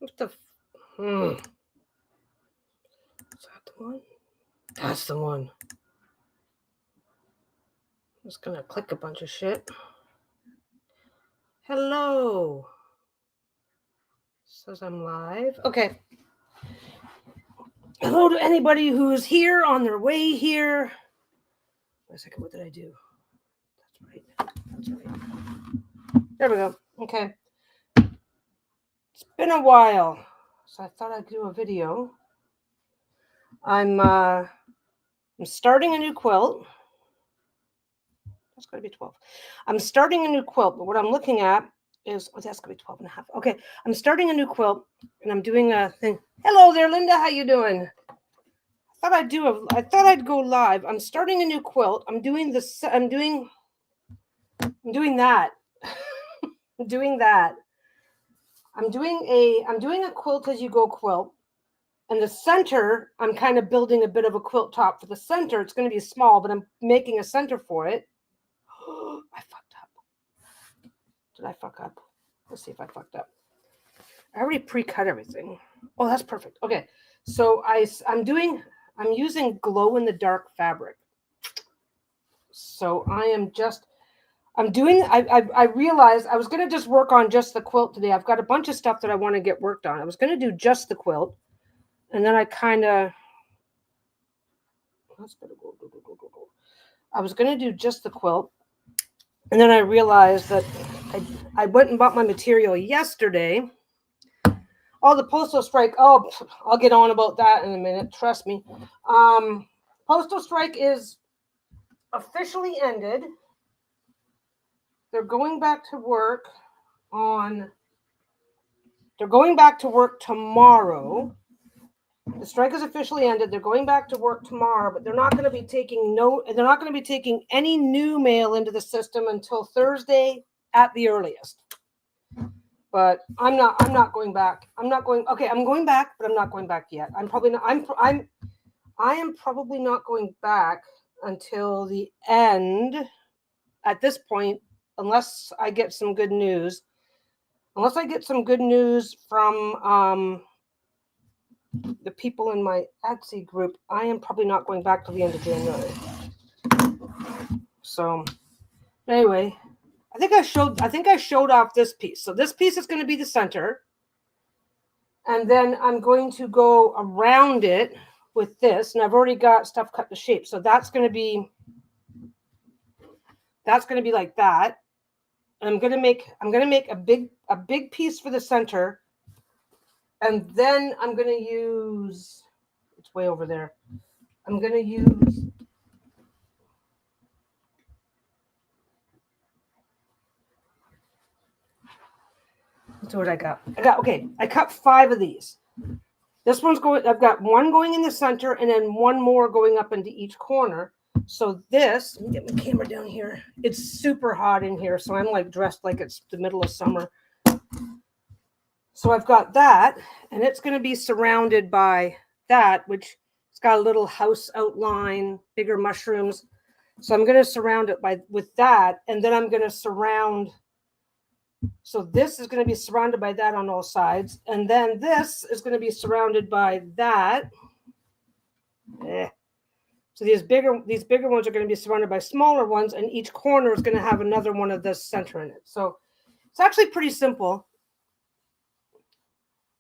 What the? Is that the one? That's the one. I'm just gonna click a bunch of shit. Hello. Says I'm live. Okay. Hello to anybody who's here on their way here. Wait a second. What did I do? That's right. There we go. Okay. It's been a while, so I thought I'd do a video. I'm starting a new quilt. That's going to be 12. I'm starting a new quilt, but what I'm looking at is, that's going to be 12 and a half. Okay, I'm starting a new quilt, and I'm doing a thing. Hello there, Linda. How you doing? I thought I'd go live. I'm starting a new quilt. I'm doing this. I'm doing that. I'm doing that. I'm doing a quilt as you go quilt. And the center, I'm kind of building a bit of a quilt top for the center. It's going to be small, but I'm making a center for it. I fucked up. Did I fuck up? Let's see if I fucked up. I already pre-cut everything. Oh, that's perfect. Okay. So I'm using glow-in-the-dark fabric. So I realized I was going to just work on just the quilt today. I've got a bunch of stuff that I want to get worked on. I was going to do just the quilt. And then I was going to do just the quilt. And then I realized that I went and bought my material yesterday. Oh, the postal strike. Oh, I'll get on about that in a minute. Trust me. Postal strike is officially ended. They're going back to work tomorrow. The strike is officially ended. They're going back to work tomorrow, but they're not going to be taking any new mail into the system until Thursday at the earliest. But I'm not going back. I'm going back, but I'm not going back yet. I am probably not going back until the end at this point, unless I get some good news. Unless I get some good news from the people in my Etsy group, I am probably not going back till the end of January. So anyway, I think I showed off this piece. So this piece is going to be the center. And then I'm going to go around it with this. And I've already got stuff cut to shape. So that's going to be like that. And I'm going to make a big piece for the center. And then I'm going to use, it's way over there. I'm going to use, let's see what I got. I cut 5 of these. This one's going, I've got one going in the center and then one more going up into each corner. So this, let me get my camera down here. It's super hot in here. So I'm like dressed like it's the middle of summer. So I've got that, and it's going to be surrounded by that, which it's got a little house outline, bigger mushrooms. So I'm going to surround it with that, and then I'm going to surround. So this is going to be surrounded by that on all sides, and then this is going to be surrounded by that. So these bigger ones are going to be surrounded by smaller ones, and each corner is going to have another one of this center in it. So it's actually pretty simple.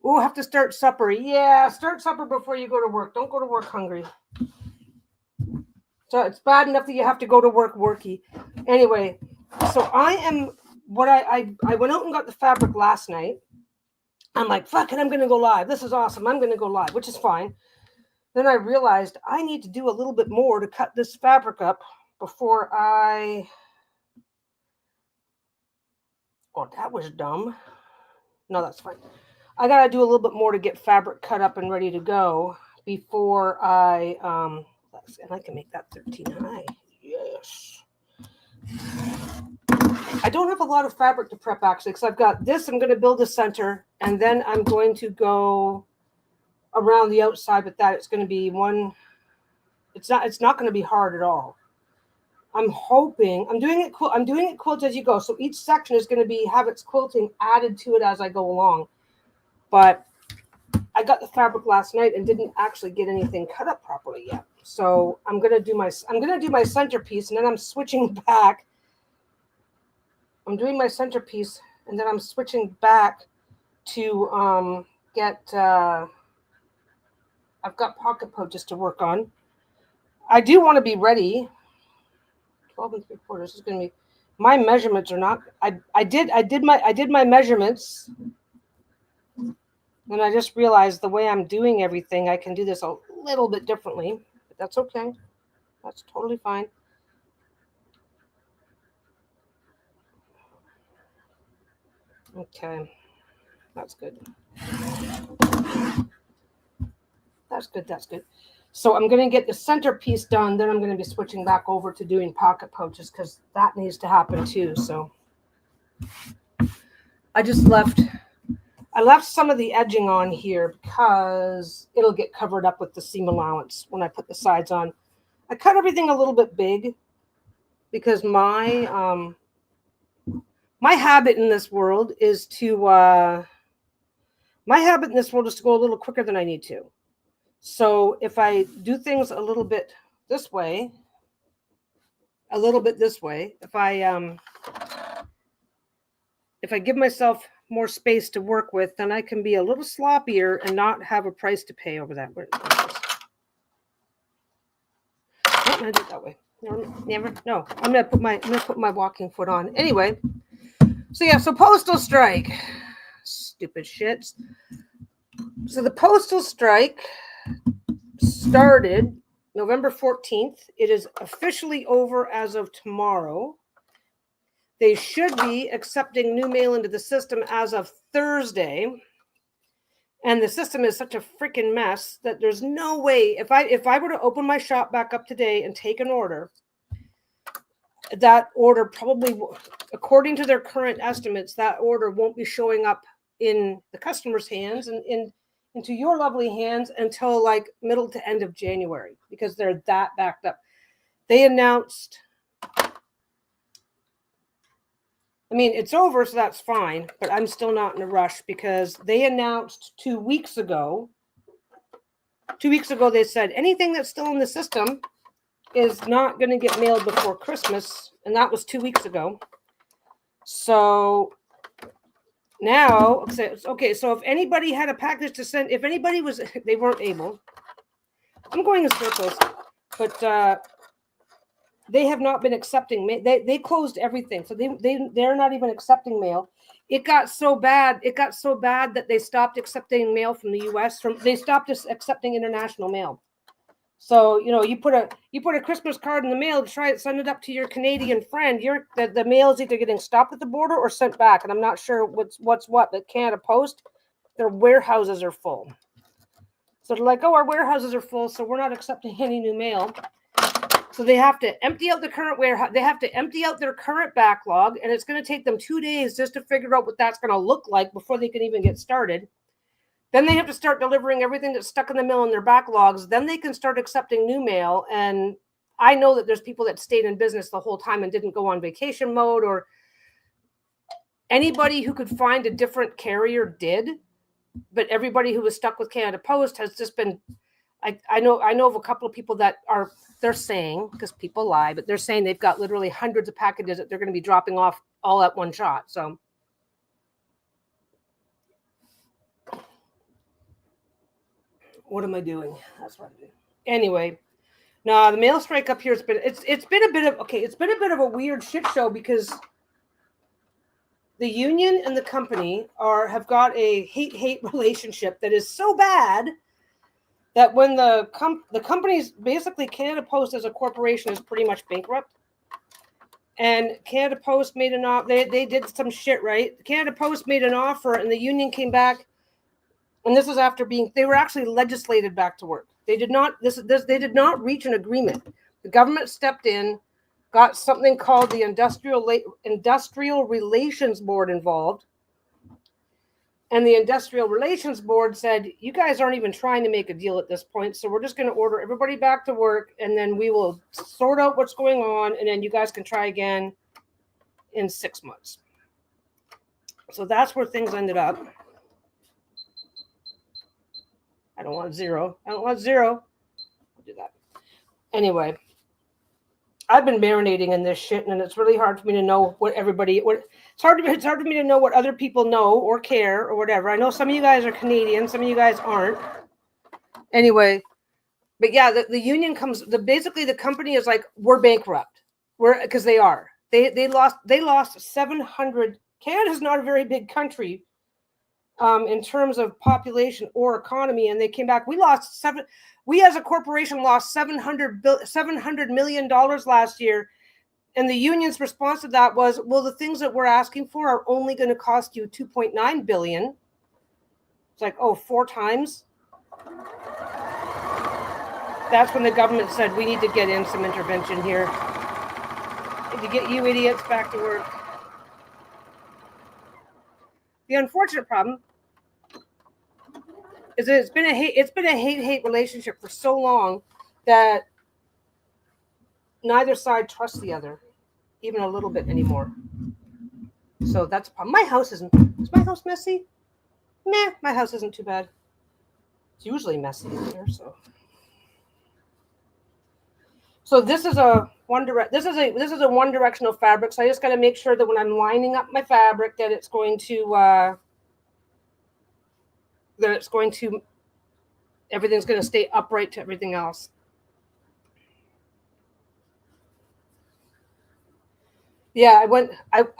Ooh, have to start supper. Yeah, start supper before you go to work. Don't go to work hungry. So it's bad enough that you have to go to work worky. Anyway, so I went out and got the fabric last night. I'm like, fuck it, I'm going to go live. This is awesome. I'm going to go live, which is fine. Then I realized I need to do a little bit more to cut this fabric up before I... Oh, that was dumb. No, that's fine. I got to do a little bit more to get fabric cut up and ready to go before I, and I can make that 13 high. Yes. I don't have a lot of fabric to prep actually, because I've got this, I'm going to build a center, and then I'm going to go around the outside with that. It's going to be it's not going to be hard at all. I'm hoping, I'm doing it quilt as you go. So each section is going to have its quilting added to it as I go along. But got the fabric last night and didn't actually get anything cut up properly yet. So I'm gonna do my centerpiece, and then I'm switching back. I'm doing my centerpiece, and then I'm switching back to get. I've got pocket pouches to work on. I do want to be ready. 12 3/4 is going to be. My measurements are not. I did my measurements. And I just realized the way I'm doing everything, I can do this a little bit differently, but that's okay. That's totally fine. Okay, that's good. That's good. So I'm going to get the centerpiece done. Then I'm going to be switching back over to doing pocket pouches because that needs to happen too. So I left some of the edging on here because it'll get covered up with the seam allowance when I put the sides on. I cut everything a little bit big because my habit in this world is to go a little quicker than I need to. So if I do things a little bit this way, if I give myself more space to work with, then I can be a little sloppier and not have a price to pay over that. I'm gonna do it that way. No. I'm gonna put my walking foot on. Anyway, so postal strike. Stupid shits. So the postal strike started November 14th. It is officially over as of tomorrow. They should be accepting new mail into the system as of Thursday. And the system is such a freaking mess that there's no way, if I were to open my shop back up today and take an order, that order probably, according to their current estimates, that order won't be showing up in the customer's hands and into your lovely hands until like middle to end of January, because they're that backed up. They announced, I mean, it's over, so that's fine, but I'm still not in a rush because they announced 2 weeks ago. 2 weeks ago, they said anything that's still in the system is not going to get mailed before Christmas, and that was 2 weeks ago. So now, okay, so if anybody had a package to send, if anybody was, they weren't able. I'm going in circles, but they have not been accepting mail. They closed everything, so they're not even accepting mail. It got so bad that they stopped accepting mail from the U.S. They stopped accepting international mail. So you put a Christmas card in the mail to send it up to your Canadian friend. The mail is either getting stopped at the border or sent back, and I'm not sure what's what. But Canada Post, their warehouses are full. So they're like, oh, our warehouses are full, so we're not accepting any new mail. So they have to empty out the current warehouse. They have to empty out their current backlog, and it's going to take them 2 days just to figure out what that's going to look like before they can even get started. Then they have to start delivering everything that's stuck in the mail in their backlogs. Then they can start accepting new mail. And I know that there's people that stayed in business the whole time and didn't go on vacation mode, or anybody who could find a different carrier did. But everybody who was stuck with Canada Post has just been, I know of a couple of people that they're saying, because people lie, but they're saying they've got literally hundreds of packages that they're going to be dropping off all at one shot. So what am I doing? That's what I'm doing. Anyway, no, the mail strike up here it's been a bit of a weird shit show, because the union and the company have got a hate relationship that is so bad that when the company's basically, Canada Post as a corporation is pretty much bankrupt. And Canada Post made an offer. They did some shit, right? Canada Post made an offer, and the union came back. And this is after they were actually legislated back to work. They did not. They did not reach an agreement. The government stepped in, got something called the Industrial Relations Board involved. And the Industrial Relations Board said, you guys aren't even trying to make a deal at this point, so we're just going to order everybody back to work, and then we will sort out what's going on, and then you guys can try again in 6 months. So that's where things ended up. I don't want 0. I don't want 0. I'll do that. Anyway, I've been marinating in this shit, and it's really hard for me to know what it's hard for me to know what other people know or care or whatever. I know some of you guys are Canadian, some of you guys aren't. Anyway, but yeah, the union basically the company is like, we're bankrupt. Because they are. They lost 700. Canada's not a very big country in terms of population or economy, and they came back. We as a corporation lost $700 million last year, and the union's response to that was, well, the things that we're asking for are only going to cost you $2.9 billion. It's like, oh, 4 times. That's when the government said, we need to get in some intervention here to get you idiots back to work. The unfortunate problem is that it's been a hate relationship for so long that neither side trusts the other, even a little bit anymore. So that's a problem. Is my house messy? Nah, my house isn't too bad. It's usually messy in here, so this is a one directional fabric. So I just got to make sure that when I'm lining up my fabric that everything's going to stay upright to everything else. Yeah, I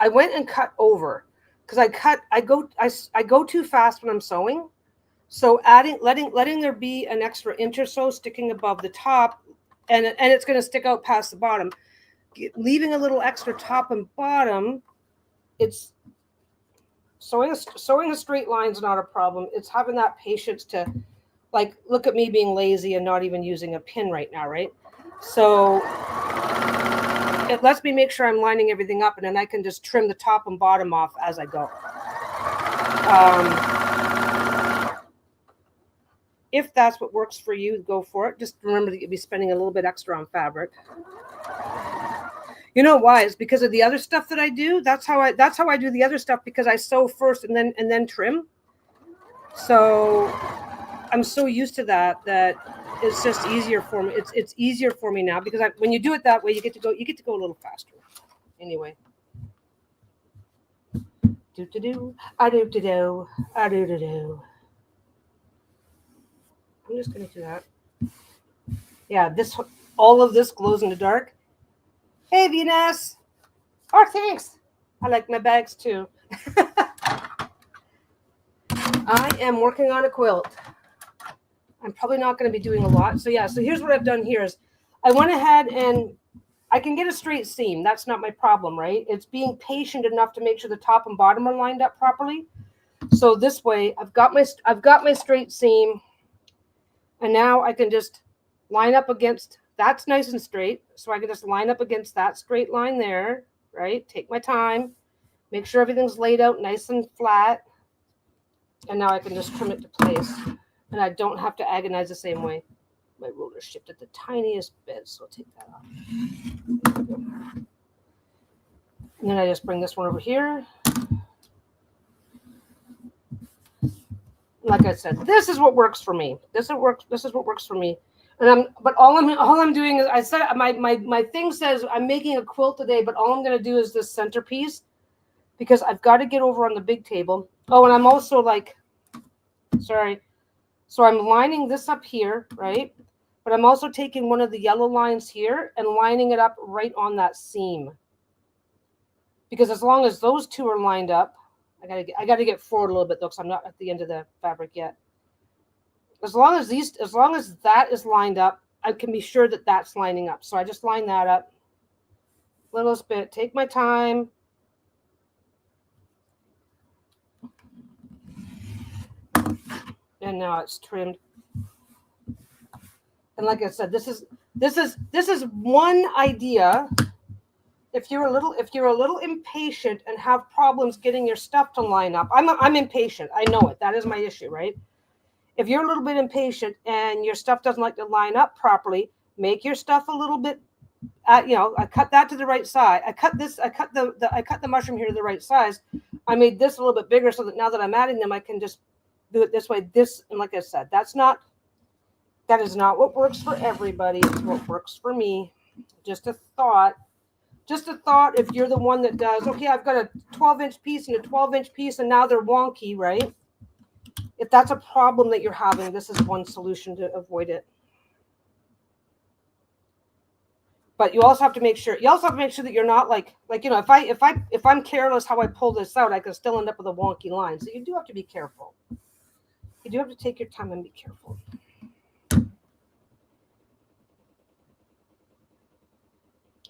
went and cut over because I go too fast when I'm sewing. So letting there be an extra inch or so sticking above the top, and it's going to stick out past the bottom. Leaving a little extra top and bottom, it's sewing a straight line is not a problem. It's having that patience to, like, look at me being lazy and not even using a pin right now, right? So it lets me make sure I'm lining everything up, and then I can just trim the top and bottom off as I go. If that's what works for you, go for it. Just remember that you'll be spending a little bit extra on fabric. You know why? It's because of the other stuff that I do. That's how I do the other stuff, because I sew first and then trim. So I'm so used to that it's just easier for me. It's easier for me now because when you do it that way, you get to go a little faster. Anyway. I'm just gonna do that. Yeah, all of this glows in the dark. Hey, Venus. Oh, thanks. I like my bags too. I am working on a quilt. I'm probably not going to be doing a lot. So here's what I've done here is I went ahead and I can get a straight seam. That's not my problem, right? It's being patient enough to make sure the top and bottom are lined up properly. So this way I've got my straight seam, and now I can just line up against, that's nice and straight. So I can just line up against that straight line there, right? Take my time, make sure everything's laid out nice and flat. And now I can just trim it to place. And I don't have to agonize the same way. My ruler shifted the tiniest bit, so I'll take that off. And then I just bring this one over here. Like I said, this is what works for me. This is what works for me. And all I'm doing is, I said my thing says I'm making a quilt today, but all I'm going to do is this centerpiece because I've got to get over on the big table. Oh, and I'm also sorry. So I'm lining this up here, right? But I'm also taking one of the yellow lines here and lining it up right on that seam. Because as long as those two are lined up, I gotta get forward a little bit though, because I'm not at the end of the fabric yet. As long as that is lined up, I can be sure that that's lining up. So I just line that up a little bit, take my time. And now it's trimmed. And like I said, this is one idea. If you're a little impatient and have problems getting your stuff to line up, I'm impatient. I know it. That is my issue, right? If you're a little bit impatient and your stuff doesn't like to line up properly, make your stuff a little bit. I cut that to the right size. I cut the mushroom here to the right size. I made this a little bit bigger so that now that I'm adding them, I can just do it this way. This, and like I said, that is not what works for everybody. It's what works for me. Just a thought. Just a thought, if you're the one that does, okay, I've got a 12-inch piece and a 12-inch piece, and now they're wonky, right? If that's a problem that you're having, this is one solution to avoid it. But you also have to make sure. You also have to make sure that you're not like if I'm careless how I pull this out, I can still end up with a wonky line. So you do have to be careful. You do have to take your time and be careful.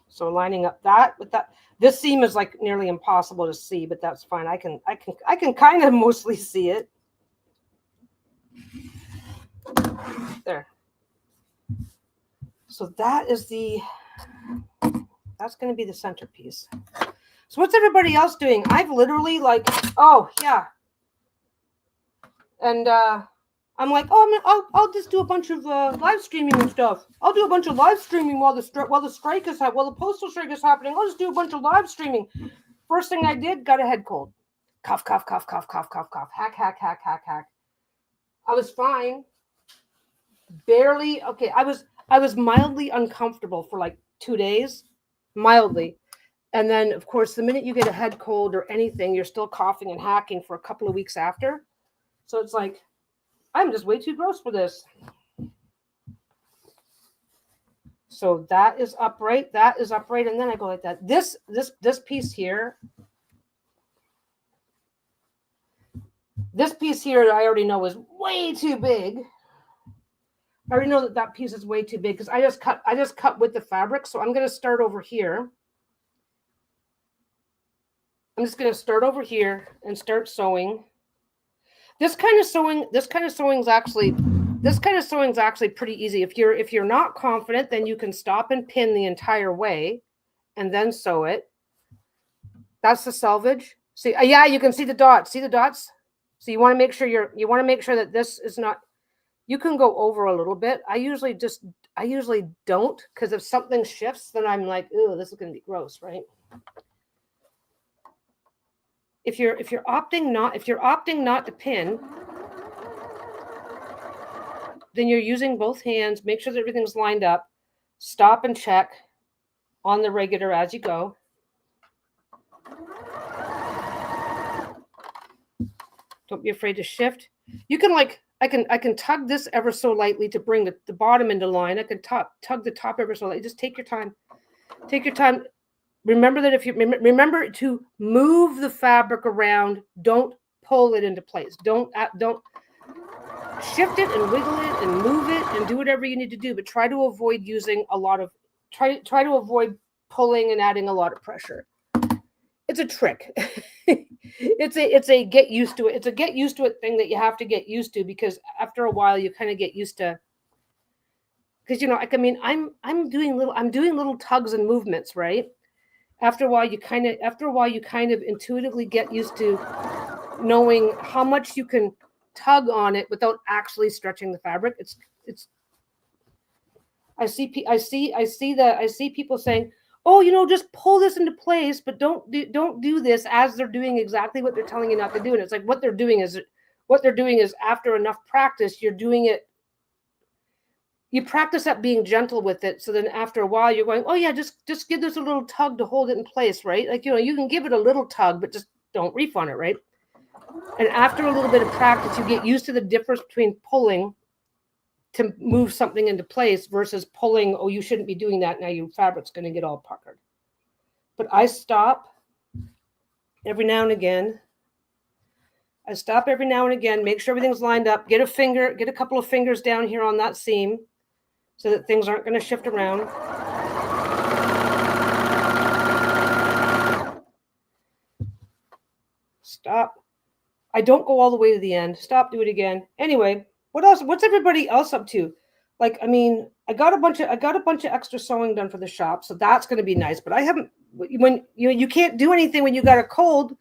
So lining up that with that, this seam is like nearly impossible to see, but that's fine. I can kind of mostly see it. There. So that's going to be the centerpiece. So what's everybody else doing? I've literally oh yeah. And I'm like, oh, I'll just do a bunch of live streaming and stuff. I'll do a bunch of live streaming while the strike is while the postal strike is happening. I'll just do a bunch of live streaming. First thing I did, got a head cold. Cough, cough, cough, cough, cough, cough, cough. Hack, hack, hack, hack, hack. I was fine. Barely. Okay, I was mildly uncomfortable for like 2 days, mildly. And then, of course, the minute you get a head cold or anything, you're still coughing and hacking for a couple of weeks after. So it's like, I'm just way too gross for this. So that is upright. That is upright. And then I go like that. This piece here. This piece here, I already know is way too big. I already know that piece is way too big because I just cut with the fabric. So I'm going to start over here. I'm just going to start over here and start sewing. This kind of sewing is actually pretty easy. If you're not confident, then you can stop and pin the entire way and then sew it. That's the selvage. See, yeah, you can see the dots. See the dots? So you want to make sure that this is not, you can go over a little bit. I usually don't, because if something shifts, then I'm like, oh, this is going to be gross, right? If you're opting not to pin, then you're using both hands. Make sure that everything's lined up. Stop and check on the regular as you go. Don't be afraid to shift. You can I can tug this ever so lightly to bring the bottom into line. I can tug the top ever so lightly. Just take your time. Take your time. Remember that remember to move the fabric around. Don't pull it into place. Don't shift it and wiggle it and move it and do whatever you need to do. But try to avoid using a lot of try to avoid pulling and adding a lot of pressure. It's a trick. it's a get used to it. It's a get used to it thing that you have to get used to, because after a while you kind of get used to. Because I'm doing little tugs and movements, right? After a while you kind of intuitively get used to knowing how much you can tug on it without actually stretching the fabric. I see people saying, oh, just pull this into place, but don't do this as they're doing exactly what they're telling you not to do. And it's like what they're doing is after enough practice, you're doing it. You practice at being gentle with it. So then after a while you're going, oh yeah, just give this a little tug to hold it in place, right? Like, you can give it a little tug, but just don't reef on it, right? And after a little bit of practice, you get used to the difference between pulling to move something into place versus pulling, oh, you shouldn't be doing that. Now your fabric's going to get all puckered. But I stop every now and again. Make sure everything's lined up. Get a couple of fingers down here on that seam so that things aren't going to shift around. Stop. I don't go all the way to the end. Stop, do it again. Anyway, what else? What's everybody else up to? I got a bunch of extra sewing done for the shop, so that's going to be nice. But I haven't. When you can't do anything when you got a cold,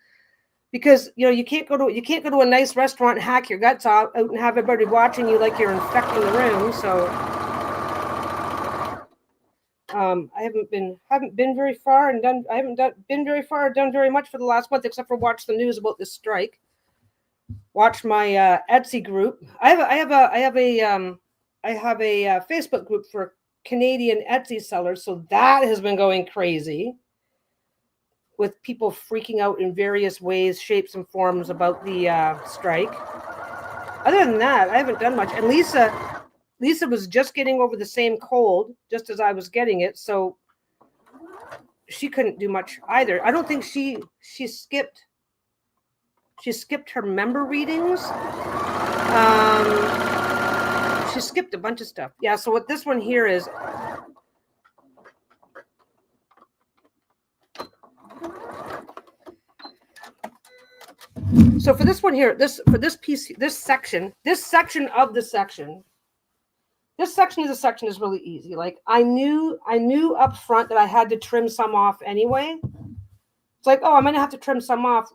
because you can't go to a nice restaurant and hack your guts out and have everybody watching you like you're infecting the room. So I haven't been very far and done. I haven't been very far or done very much for the last month, except for watch the news about this strike. watch my Etsy group. I have a Facebook group for Canadian Etsy sellers, so that has been going crazy with people freaking out in various ways, shapes, and forms about the strike. Other than that, I haven't done much. And Lisa was just getting over the same cold, just as I was getting it, so she couldn't do much either. I don't think she skipped her member readings. She skipped a bunch of stuff. Yeah, so what this one here is, so for this one here, this section of the section is really easy. Like I knew up front that I had to trim some off anyway. It's like, oh, I'm gonna have to trim some off.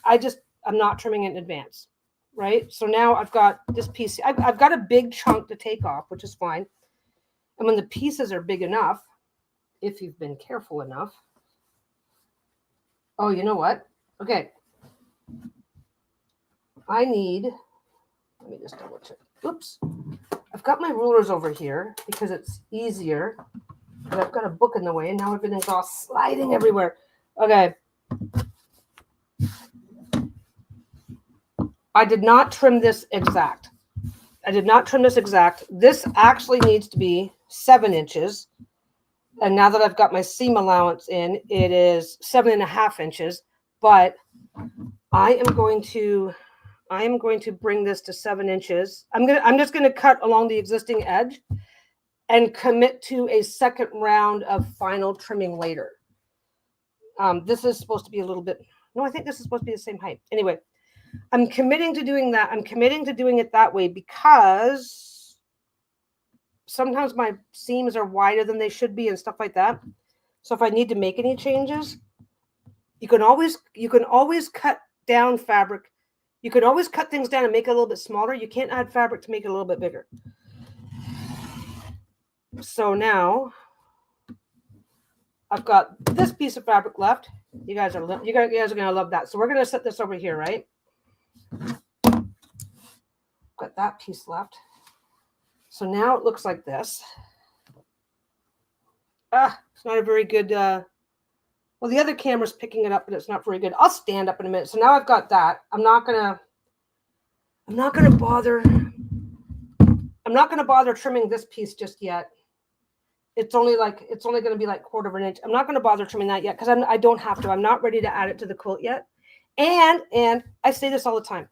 I'm not trimming it in advance, right? So now I've got this piece. I've got a big chunk to take off, which is fine. And when the pieces are big enough, if you've been careful enough. Oh, you know what? Okay. Let me just double check. Oops. I've got my rulers over here because it's easier. But I've got a book in the way and now everything's all sliding everywhere. Okay. I did not trim this exact. This actually needs to be 7 inches. And now that I've got my seam allowance in, it is 7.5 inches. But I am going to bring this to 7 inches. I'm just going to cut along the existing edge and commit to a second round of final trimming later. This is supposed to be a little bit, no, I think this is supposed to be the same height. Anyway, I'm committing to doing that. I'm committing to doing it that way because sometimes my seams are wider than they should be and stuff like that. So if I need to make any changes, you can always cut down fabric. You can always cut things down and make it a little bit smaller. You can't add fabric to make it a little bit bigger. So now I've got this piece of fabric left. You guys are going to love that. So we're going to set this over here, right? Got that piece left. So now it looks like this. It's not a very good, well, the other camera's picking it up, but it's not very good. I'll stand up in a minute. So now I've got that. I'm not gonna bother trimming this piece just yet. It's only going to be like 1/4 inch. I'm not going to bother trimming that yet because I don't have to. I'm not ready to add it to the quilt yet. And I say this all the time.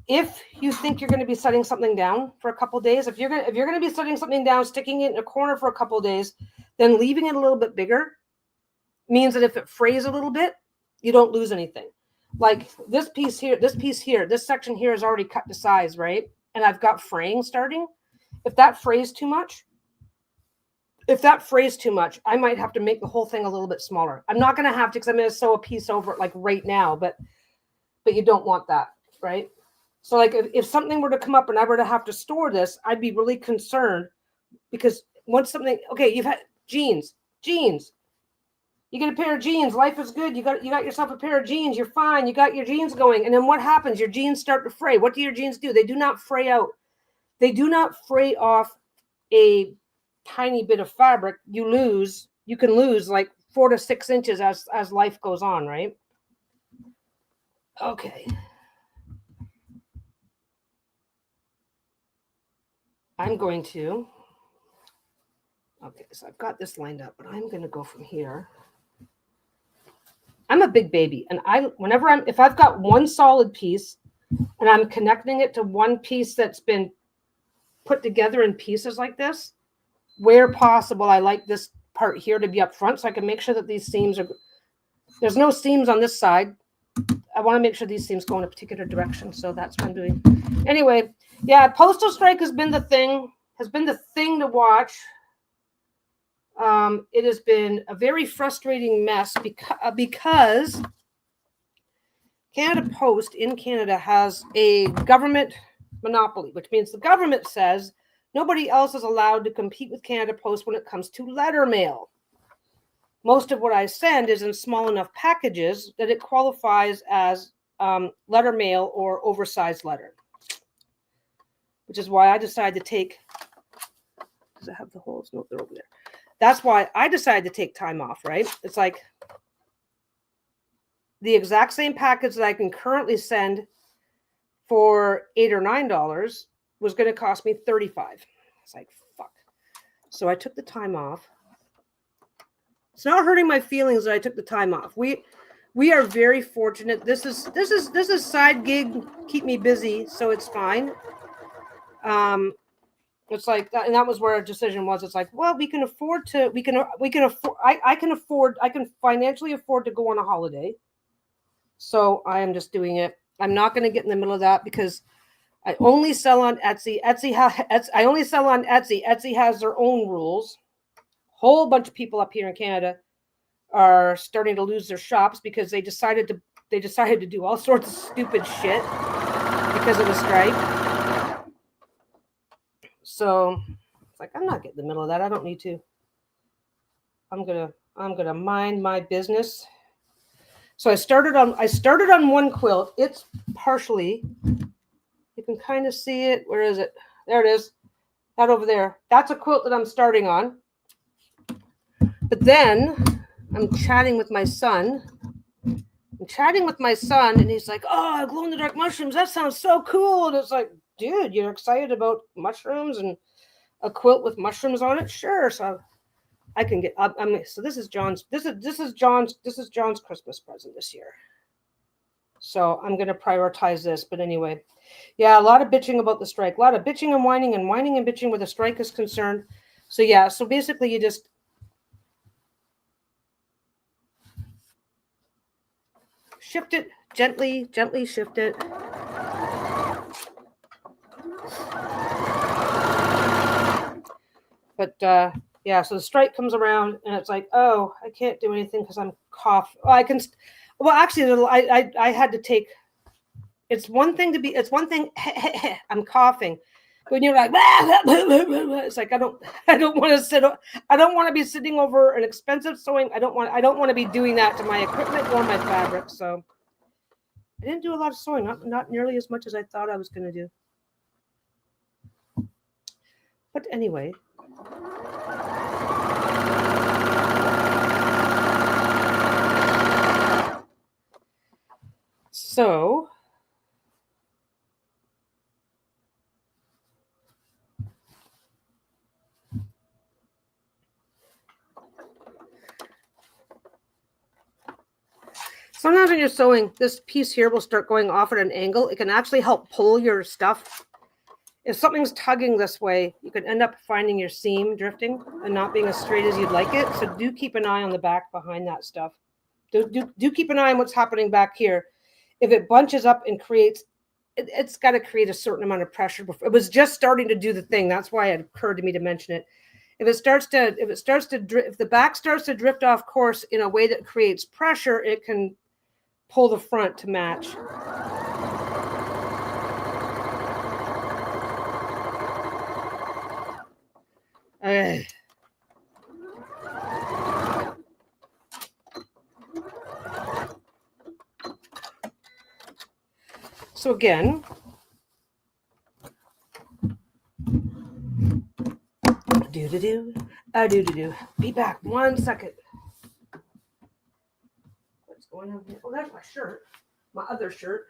If you think you're going to be setting something down for a couple days, if you're going to be setting something down, sticking it in a corner for a couple days, then leaving it a little bit bigger means that if it frays a little bit, you don't lose anything. Like this piece here, this section here is already cut to size, right? And I've got fraying starting. If that frays too much, I might have to make the whole thing a little bit smaller. I'm not going to have to because I'm going to sew a piece over it like right now, but you don't want that, right? So like if something were to come up and I were to have to store this, I'd be really concerned because once something, okay, you've had jeans. You get a pair of jeans. Life is good. You got yourself a pair of jeans. You're fine. You got your jeans going. And then what happens? Your jeans start to fray. What do your jeans do? They do not fray out. They do not fray off a tiny bit of fabric. You can lose like 4 to 6 inches as life goes on, right? Okay. So I've got this lined up, but I'm going to go from here. I'm a big baby, and if I've got one solid piece and I'm connecting it to one piece that's been put together in pieces like this, where possible, I like this part here to be up front so I can make sure that these seams there's no seams on this side. I want to make sure these seams go in a particular direction, so that's what I'm doing. Anyway, yeah, postal strike has been the thing to watch. It has been a very frustrating mess because Canada Post in Canada has a government monopoly, which means the government says nobody else is allowed to compete with Canada Post when it comes to letter mail. Most of what I send is in small enough packages that it qualifies as letter mail or oversized letter, which is why I decided to take. Does it have the holes? No, they're over there. That's why I decided to take time off, right? It's like the exact same package that I can currently send for $8 or $9 was going to cost me $35. It's like, fuck. So I took the time off. It's not hurting my feelings that I took the time off. We are very fortunate. This is side gig, keep me busy, so it's fine. It's like that, and that was where our decision was. It's like, well, we can afford, I can financially afford to go on a holiday. So I am just doing it. I'm not going to get in the middle of that because I only sell on Etsy. I only sell on Etsy. Etsy has their own rules. Whole bunch of people up here in Canada are starting to lose their shops because they decided to do all sorts of stupid shit because of the strike. So it's like, I'm not getting in the middle of that. I don't need to. I'm gonna mind my business. So I started on one quilt. It's partially, you can kind of see it. Where is it? There it is. That over there. That's a quilt that I'm starting on. But then I'm chatting with my son. And he's like, "Oh, glow in the dark mushrooms. That sounds so cool." And it's like, dude, you're excited about mushrooms and a quilt with mushrooms on it? Sure. So I can get. So this is John's. This is John's Christmas present this year. So I'm going to prioritize this. But anyway, yeah, a lot of bitching about the strike. A lot of bitching and whining and bitching where the strike is concerned. So yeah. So basically, you just shift it gently shift it. But yeah, so the strike comes around and it's like, oh, I can't do anything because I'm coughing. Well, actually, I had to take. It's one thing. I'm coughing. When you're like, it's like I don't want to sit. I don't want to be sitting over an expensive sewing. I don't want to be doing that to my equipment or my fabric. So I didn't do a lot of sewing. Not nearly as much as I thought I was going to do. But anyway. So sometimes when you're sewing, this piece here will start going off at an angle. It can actually help pull your stuff. If something's tugging this way, you can end up finding your seam drifting and not being as straight as you'd like it. So do keep an eye on the back behind that stuff. Do keep an eye on what's happening back here. If it bunches up and creates, it's got to create a certain amount of pressure. It was just starting to do the thing. That's why it occurred to me to mention it. If the back starts to drift off course in a way that creates pressure, it can pull the front to match. So again, be back 1 second. What's going on here? Oh, that's my shirt, my other shirt.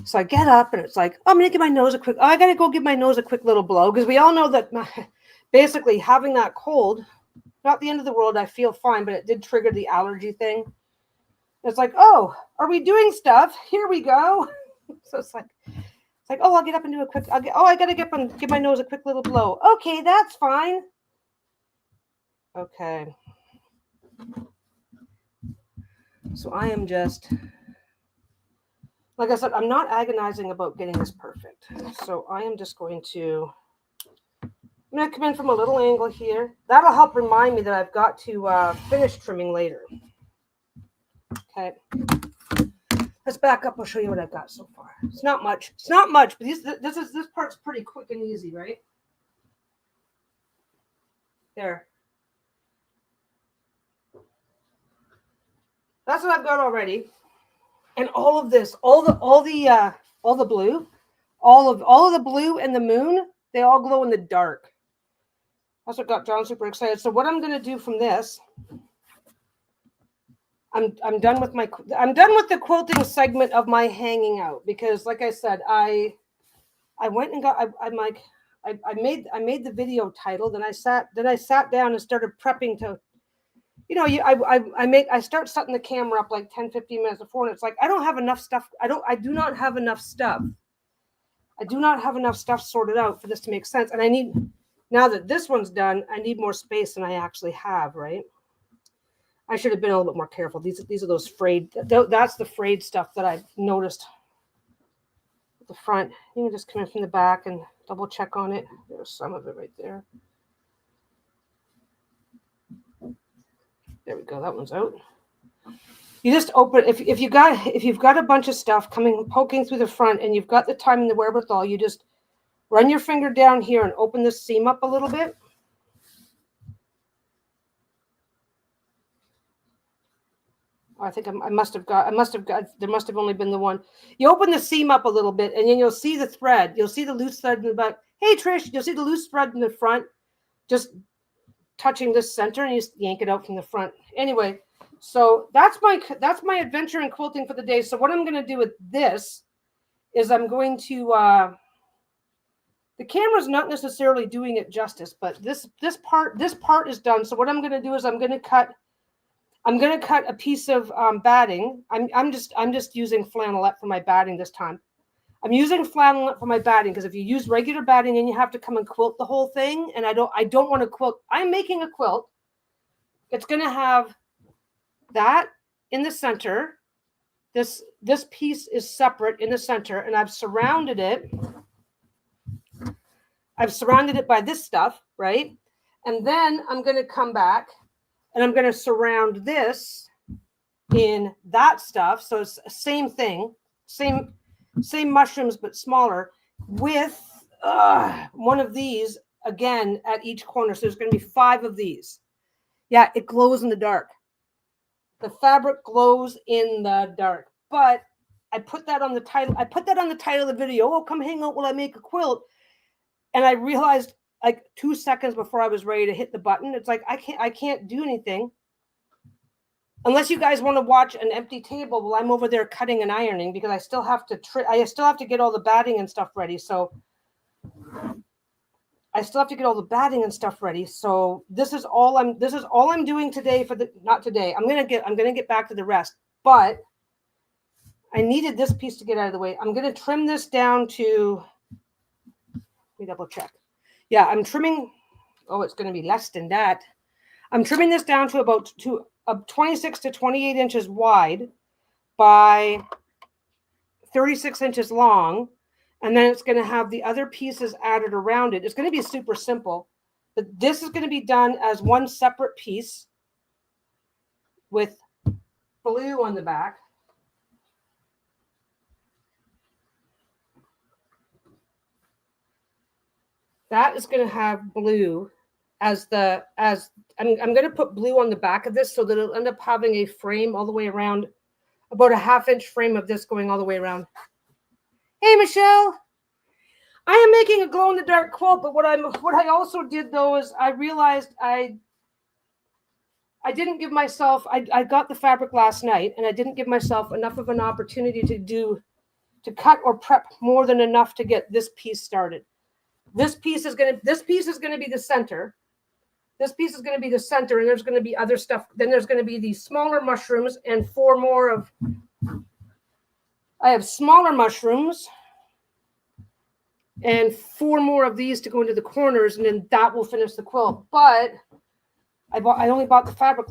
So I get up and it's like, oh, I'm going to give my nose a quick, I got to go give my nose a quick little blow. Because we all know that basically having that cold, not the end of the world, I feel fine, but it did trigger the allergy thing. It's like, oh, are we doing stuff? Here we go. So it's like, oh, I'll get up and do a quick, I got to get up and give my nose a quick little blow. Okay, that's fine. Okay. So I am just, like I said, I'm not agonizing about getting this perfect. So I am just going to, I'm going to come in from a little angle here. That'll help remind me that I've got to finish trimming later. Okay. Let's back up. I'll show you what I've got so far. It's not much. It's not much, but this part's pretty quick and easy, right? There. That's what I've got already. And all of this, all the blue, all of the blue and the moon, they all glow in the dark. That's what got John super excited. So what I'm going to do from this, I'm done with the quilting segment of my hanging out, because like I said, I went and got, I made the video title, then I sat down and started prepping to, you know, I start setting the camera up like 10-15 minutes before, and it's like I don't have enough stuff. I do not have enough stuff. I do not have enough stuff sorted out for this to make sense. And I need, now that this one's done, I need more space than I actually have, right? I should have been a little bit more careful. These are those frayed, that's the frayed stuff that I've noticed at the front. You can just come in from the back and double check on it. There's some of it right there. There we go. That one's out. You just open, if you've got a bunch of stuff poking through the front, and you've got the time and the wherewithal, you just run your finger down here and open this seam up a little bit. I think there must have only been the one. You open the seam up a little bit, and then you'll see the thread. You'll see the loose thread in the back. Hey, Trish, you'll see the loose thread in the front, just touching this center, and you just yank it out from the front. Anyway, so that's my adventure in quilting for the day. So what I'm going to do with this is I'm going to, the camera's not necessarily doing it justice, but this part is done. So what I'm going to do is I'm going to cut a piece of batting. I'm just using flannelette for my batting this time. I'm using flannelette for my batting because if you use regular batting, then you have to come and quilt the whole thing, and I don't want to quilt. I'm making a quilt. It's going to have that in the center. This piece is separate in the center, and I've surrounded it by this stuff, right? And then I'm going to come back and I'm going to surround this in that stuff. So it's the same thing, same mushrooms, but smaller, with one of these again at each corner. So there's going to be 5 of these. Yeah, it glows in the dark. The fabric glows in the dark. But I put that on the title. I put that on the title of the video. Oh, come hang out while I make a quilt. And I realized like 2 seconds before I was ready to hit the button, it's like I can't do anything unless you guys want to watch an empty table while I'm over there cutting and ironing, because I still have to get all the batting and stuff ready. So I still have to get all the batting and stuff ready. So this is all I'm doing today not today. I'm going to get back to the rest, but I needed this piece to get out of the way. I'm going to trim this down to, let me double check. Yeah, I'm trimming. Oh, it's going to be less than that. I'm trimming this down to about 26 to 28 inches wide by 36 inches long. And then it's going to have the other pieces added around it. It's going to be super simple. But this is going to be done as one separate piece with blue on the back. That is going to have blue I'm going to put blue on the back of this so that it'll end up having a frame all the way around, about a 1/2 inch frame of this going all the way around. Hey, Michelle. I am making a glow in the dark quilt, but what I also did though is I realized I I didn't give myself, I got the fabric last night and I didn't give myself enough of an opportunity to cut or prep more than enough to get this piece started. This piece is going to be the center. This piece is going to be the center, and there's going to be other stuff. Then there's going to be these smaller mushrooms and 4 more of, I have smaller mushrooms and 4 more of these to go into the corners, and then that will finish the quilt. But I only bought the fabric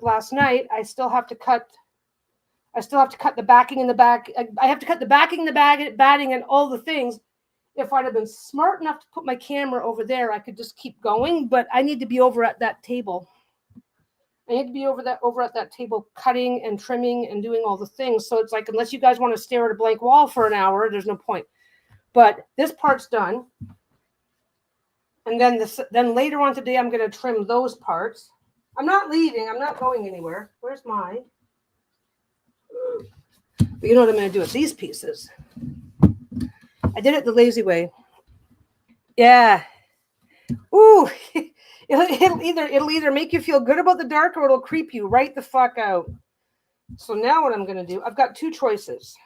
last night. I still have to cut the backing in the back. I have to cut the backing, the batting, and all the things. If I'd have been smart enough to put my camera over there, I could just keep going, but I need to be over at that table. I need to be over at that table cutting and trimming and doing all the things. So it's like, unless you guys want to stare at a blank wall for an hour, there's no point. But this part's done. And then later on today, I'm going to trim those parts. I'm not leaving. I'm not going anywhere. Where's mine? But you know what I'm going to do with these pieces. I did it the lazy way. Yeah. Ooh. It'll either make you feel good about the dark or it'll creep you right the fuck out. So now what I'm going to do, I've got 2 choices.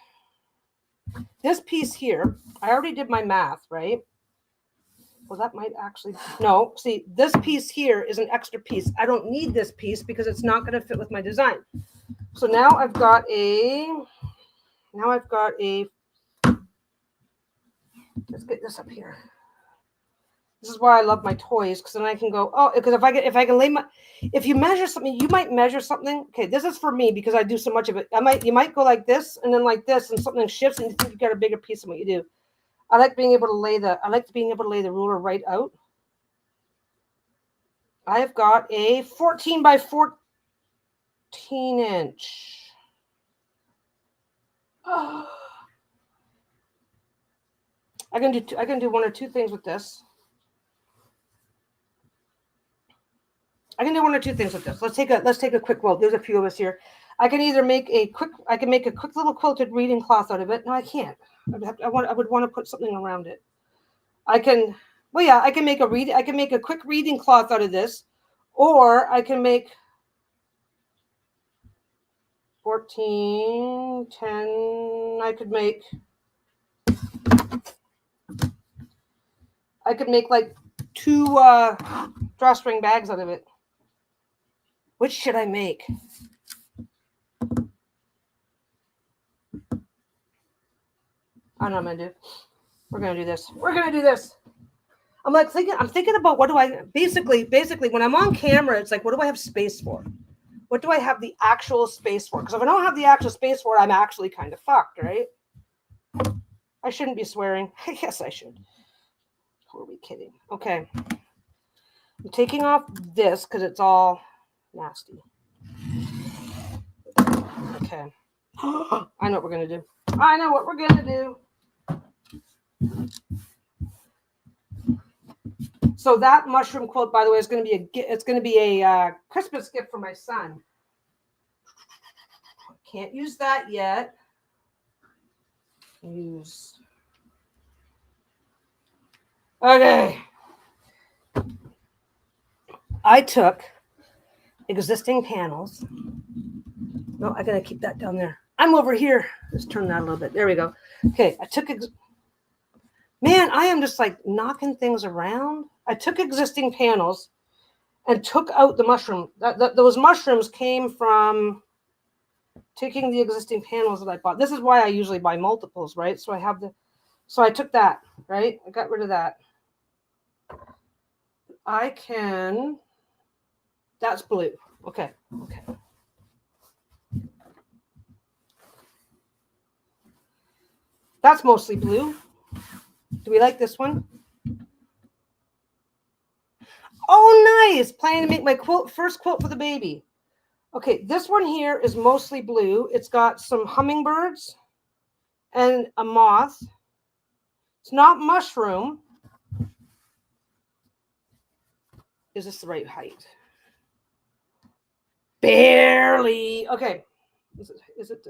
This piece here, I already did my math, right? Well, that might actually, no, see, this piece here is an extra piece. I don't need this piece because it's not going to fit with my design. So now I've got a, let's get this up here. This is why I love my toys, because then I can go, oh, because if you measure something, you might measure something. Okay, this is for me because I do so much of it. You might go like this and then like this, and something shifts and you think you got a bigger piece than what you do. I like being able to lay the ruler right out. I have got a 14 by 14 inch. Oh. I can do 1 or 2 things with this. Let's take a quick quilt. There's a few of us here. I can either make a quick little quilted reading cloth out of it. No, I can't. I would want to put something around it. I can make a quick reading cloth out of this, or I can make 14, 10. I could make like 2 drawstring bags out of it. Which should I make? I don't know what I'm going to do. We're going to do this. I'm thinking about what do I, basically, when I'm on camera, it's like, what do I have space for? What do I have the actual space for? Because if I don't have the actual space for it, I'm actually kind of fucked, right? I shouldn't be swearing. Yes, I should. Who are we kidding? Okay. I'm taking off this because it's all nasty. Okay. I know what we're going to do. So that mushroom quilt, by the way, is going to be a Christmas gift for my son. Can't use that yet. Okay. I took existing panels. No, I gotta keep that down there. I'm over here. Let's turn that a little bit. There we go. Okay, man, I am just like knocking things around. I took existing panels and took out the mushroom. Those mushrooms came from taking the existing panels that I bought. This is why I usually buy multiples, right? So I took that, right? I got rid of that. That's blue. Okay. That's mostly blue. Do we like this one? Oh, nice. Planning to make my first quilt for the baby. Okay, this one here is mostly blue. It's got some hummingbirds and a moth. It's not mushroom. Is this the right height? Barely. Okay. Is it?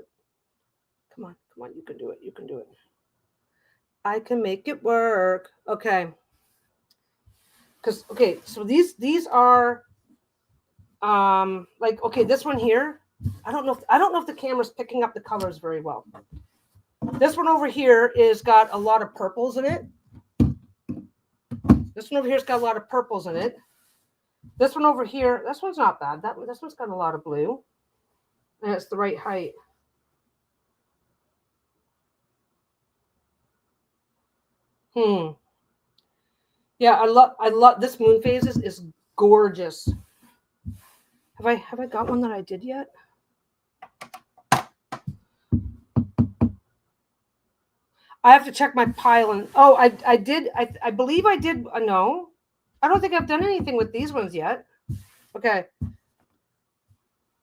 Come on. You can do it. I can make it work. Okay. So these are Like, okay, this one here, I don't know if the camera's picking up the colors very well. This one over here is got a lot of purples in it. This one over here's got a lot of purples in it. This one over here, this one's not bad. This one's got a lot of blue. And it's the right height. Yeah, I love this moon phases is gorgeous. Have I got one that I did yet? I have to check my pile and I did I believe I did no. I don't think I've done anything with these ones yet. Okay.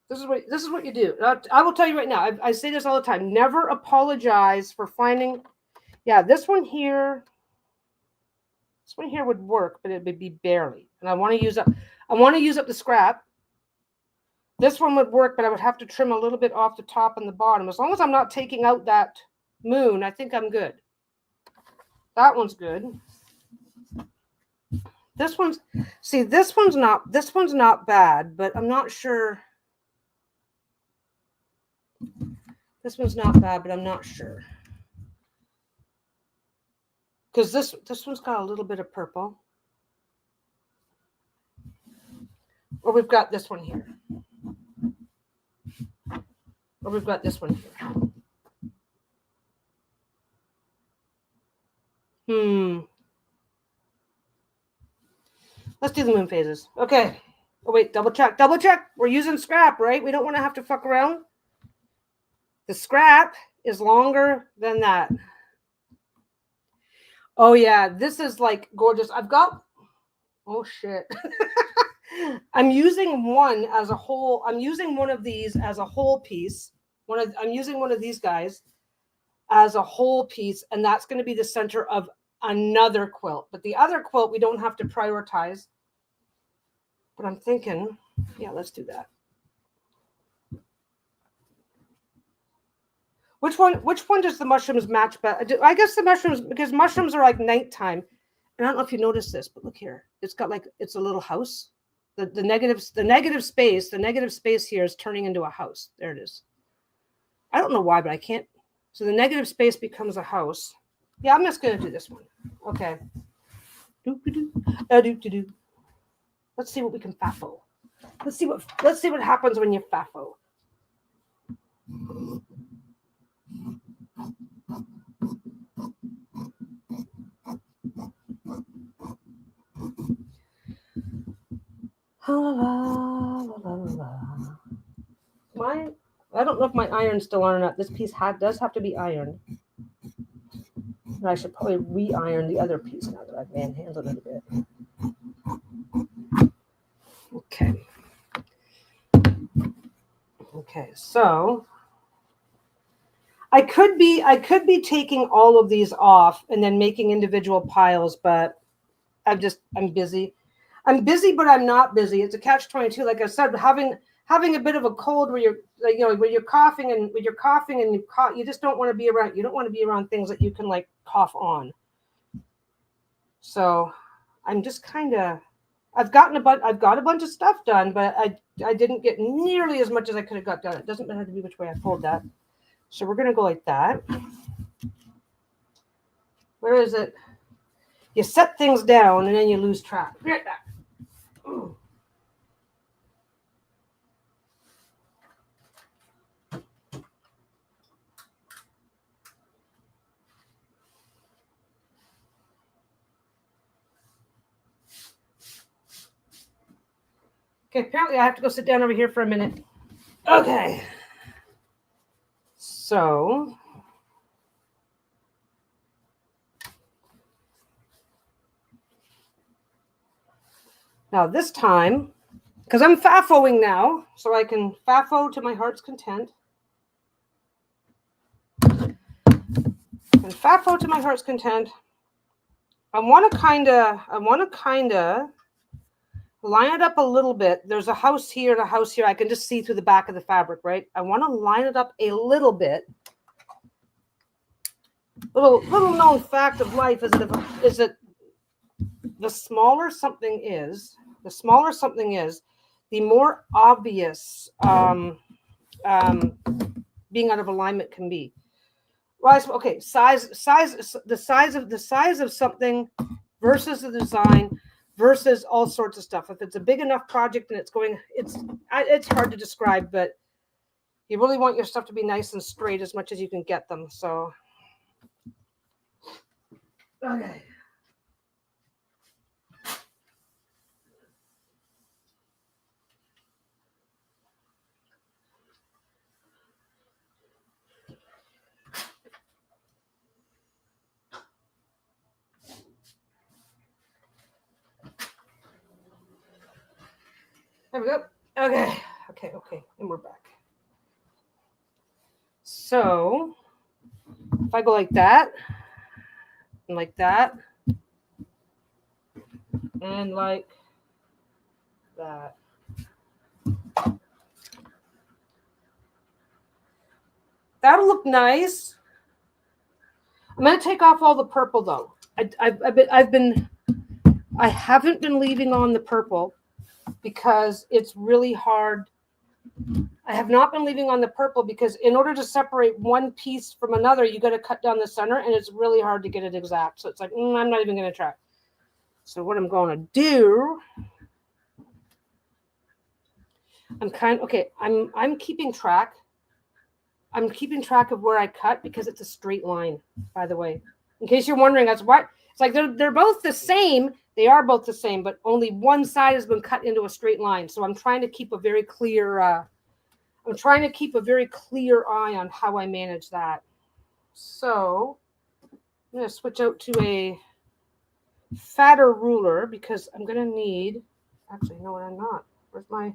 This is what you do. I will tell you right now. I say this all the time. Never apologize for finding. Yeah, this one here would work, but it would be barely. And I want to use up the scrap. This one would work, but I would have to trim a little bit off the top and the bottom. As long as I'm not taking out that moon, I think I'm good. That one's good. This one's not bad, but I'm not sure. This one's not bad, but I'm not sure. Because this one's got a little bit of purple. Or we've got this one here. Or we've got this one here. Let's do the moon phases. Okay. Oh, wait, double check. Double check. We're using scrap, right? We don't want to have to fuck around. The scrap is longer than that. Oh, yeah. This is like gorgeous. I've got... Oh, shit. I'm using one as a whole. I'm using one of these as a whole piece. I'm using one of these guys as a whole piece, and that's going to be the center of another quilt. But the other quilt, we don't have to prioritize. But I'm thinking, yeah, let's do that. Which one does the mushrooms match better? I guess the mushrooms, because mushrooms are like nighttime. And I don't know if you noticed this, but look here. It's got like, it's a little house. The negative space here is turning into a house. There it is. I don't know why, but I can't. So the negative space becomes a house. Yeah, I'm just going to do this one. Okay. Let's see what we can faffo. Let's see what happens when you faffo. I don't know if my iron's still on or not. This piece does have to be ironed. And I should probably re-iron the other piece now that I've manhandled it a bit. Okay. Okay, so I could be taking all of these off and then making individual piles, but I'm busy. I'm busy, but I'm not busy. It's a catch-22. Like I said, having a bit of a cold where you're coughing and you just don't want to be around. You don't want to be around things that you can like cough on. So I'm just kind of. I've got a bunch of stuff done, but I didn't get nearly as much as I could have got done. It doesn't matter to me which way I fold that. So we're gonna go like that. Where is it? You set things down and then you lose track. Right back. Ooh. Okay, apparently I have to go sit down over here for a minute. Okay. So now this time, because I'm faffoing now, so I can faffo to my heart's content. And faffo to my heart's content. I want to kind of line it up a little bit. There's a house here and a house here. I can just see through the back of the fabric, right? I want to line it up a little bit. Little known fact of life is that the smaller something is, the more obvious being out of alignment can be. Well, okay, size, the size of something versus the design versus all sorts of stuff. If it's a big enough project and it's hard to describe, but you really want your stuff to be nice and straight as much as you can get them. So, okay. There we go. Okay. And we're back. So if I go like that, and like that, and like that. That'll look nice. I'm going to take off all the purple though. I haven't been leaving on the purple because it's really hard. I have not been leaving on the purple because in order to separate one piece from another, you got to cut down the center and it's really hard to get it exact. So it's like, I'm not even going to try. So what I'm going to do, I'm keeping track. I'm keeping track of where I cut because it's a straight line, by the way. In case you're wondering, that's why it's like they're both the same. They are both the same, but only one side has been cut into a straight line. So I'm trying to keep a very clear eye on how I manage that. So I'm going to switch out to a fatter ruler because I'm going to need, actually, no, I'm not. Where's my,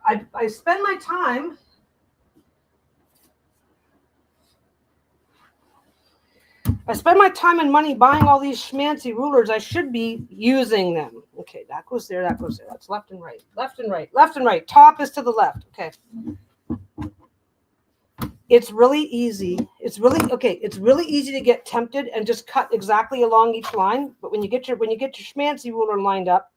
I spend my time and money buying all these schmancy rulers. I should be using them. Okay, that goes there, that goes there. That's left and right, left and right, left and right. Top is to the left. Okay. It's really easy. It's really easy to get tempted and just cut exactly along each line. But when you get your schmancy ruler lined up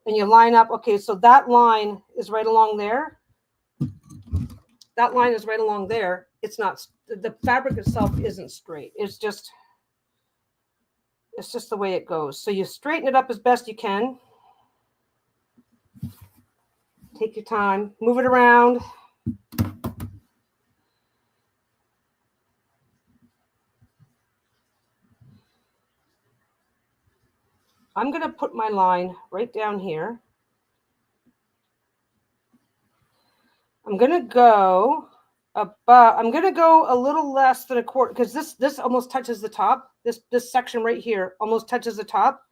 and you line up, okay, so that line is right along there. That line is right along there. It's not, the fabric itself isn't straight. It's just the way it goes. So you straighten it up as best you can. Take your time, move it around. I'm going to put my line right down here. I'm going to go a little less than a quarter because this almost touches the top. This section right here almost touches the top.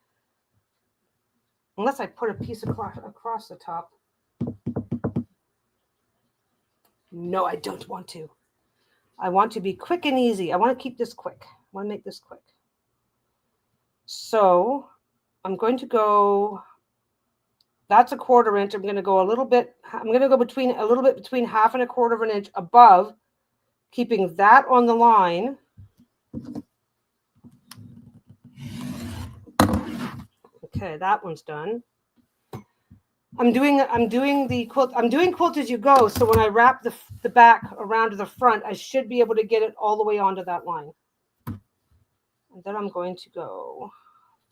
Unless I put a piece across the top. No, I don't want to. I want to be quick and easy. I want to keep this quick. I want to make this quick. So I'm going to go, that's a 1/4 inch. I'm going to go a little bit between half and a 1/4 of an inch above, keeping that on the line. Okay, that one's done. I'm doing the quilt. I'm doing quilt as you go. So when I wrap the back around to the front, I should be able to get it all the way onto that line. And then I'm going to go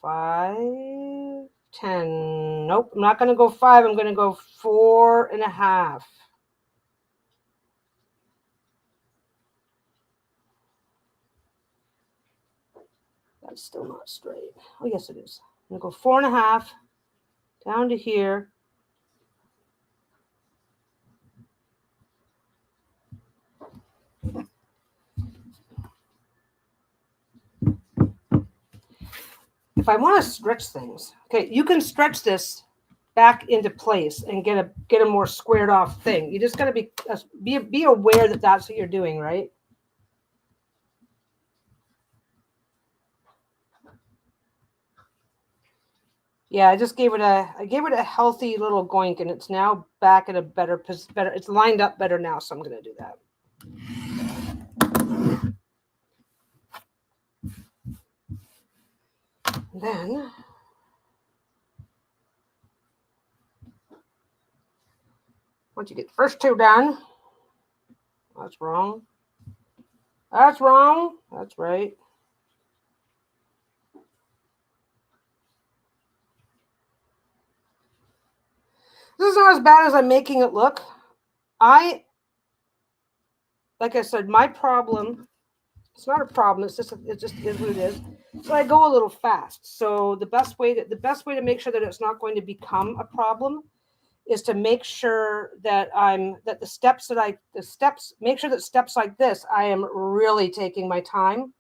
5, 10. Nope, I'm not going to go 5. I'm going to go 4.5. That's still not straight. Oh, yes, it is. I'm going to go 4.5 down to here. If I want to stretch things, okay, you can stretch this back into place and get a more squared off thing. You just got to be aware that that's what you're doing, right? Yeah, I gave it a healthy little goink, and it's now back at a better. It's lined up better now, so I'm going to do that. Then Once you get the first two done, that's wrong. That's wrong. That's right. This is not as bad as I'm making it look. Like I said, my problem, it's not a problem. It just is what it is. So I go a little fast. So the best way to make sure that it's not going to become a problem is to make sure that make sure that steps like this, I am really taking my time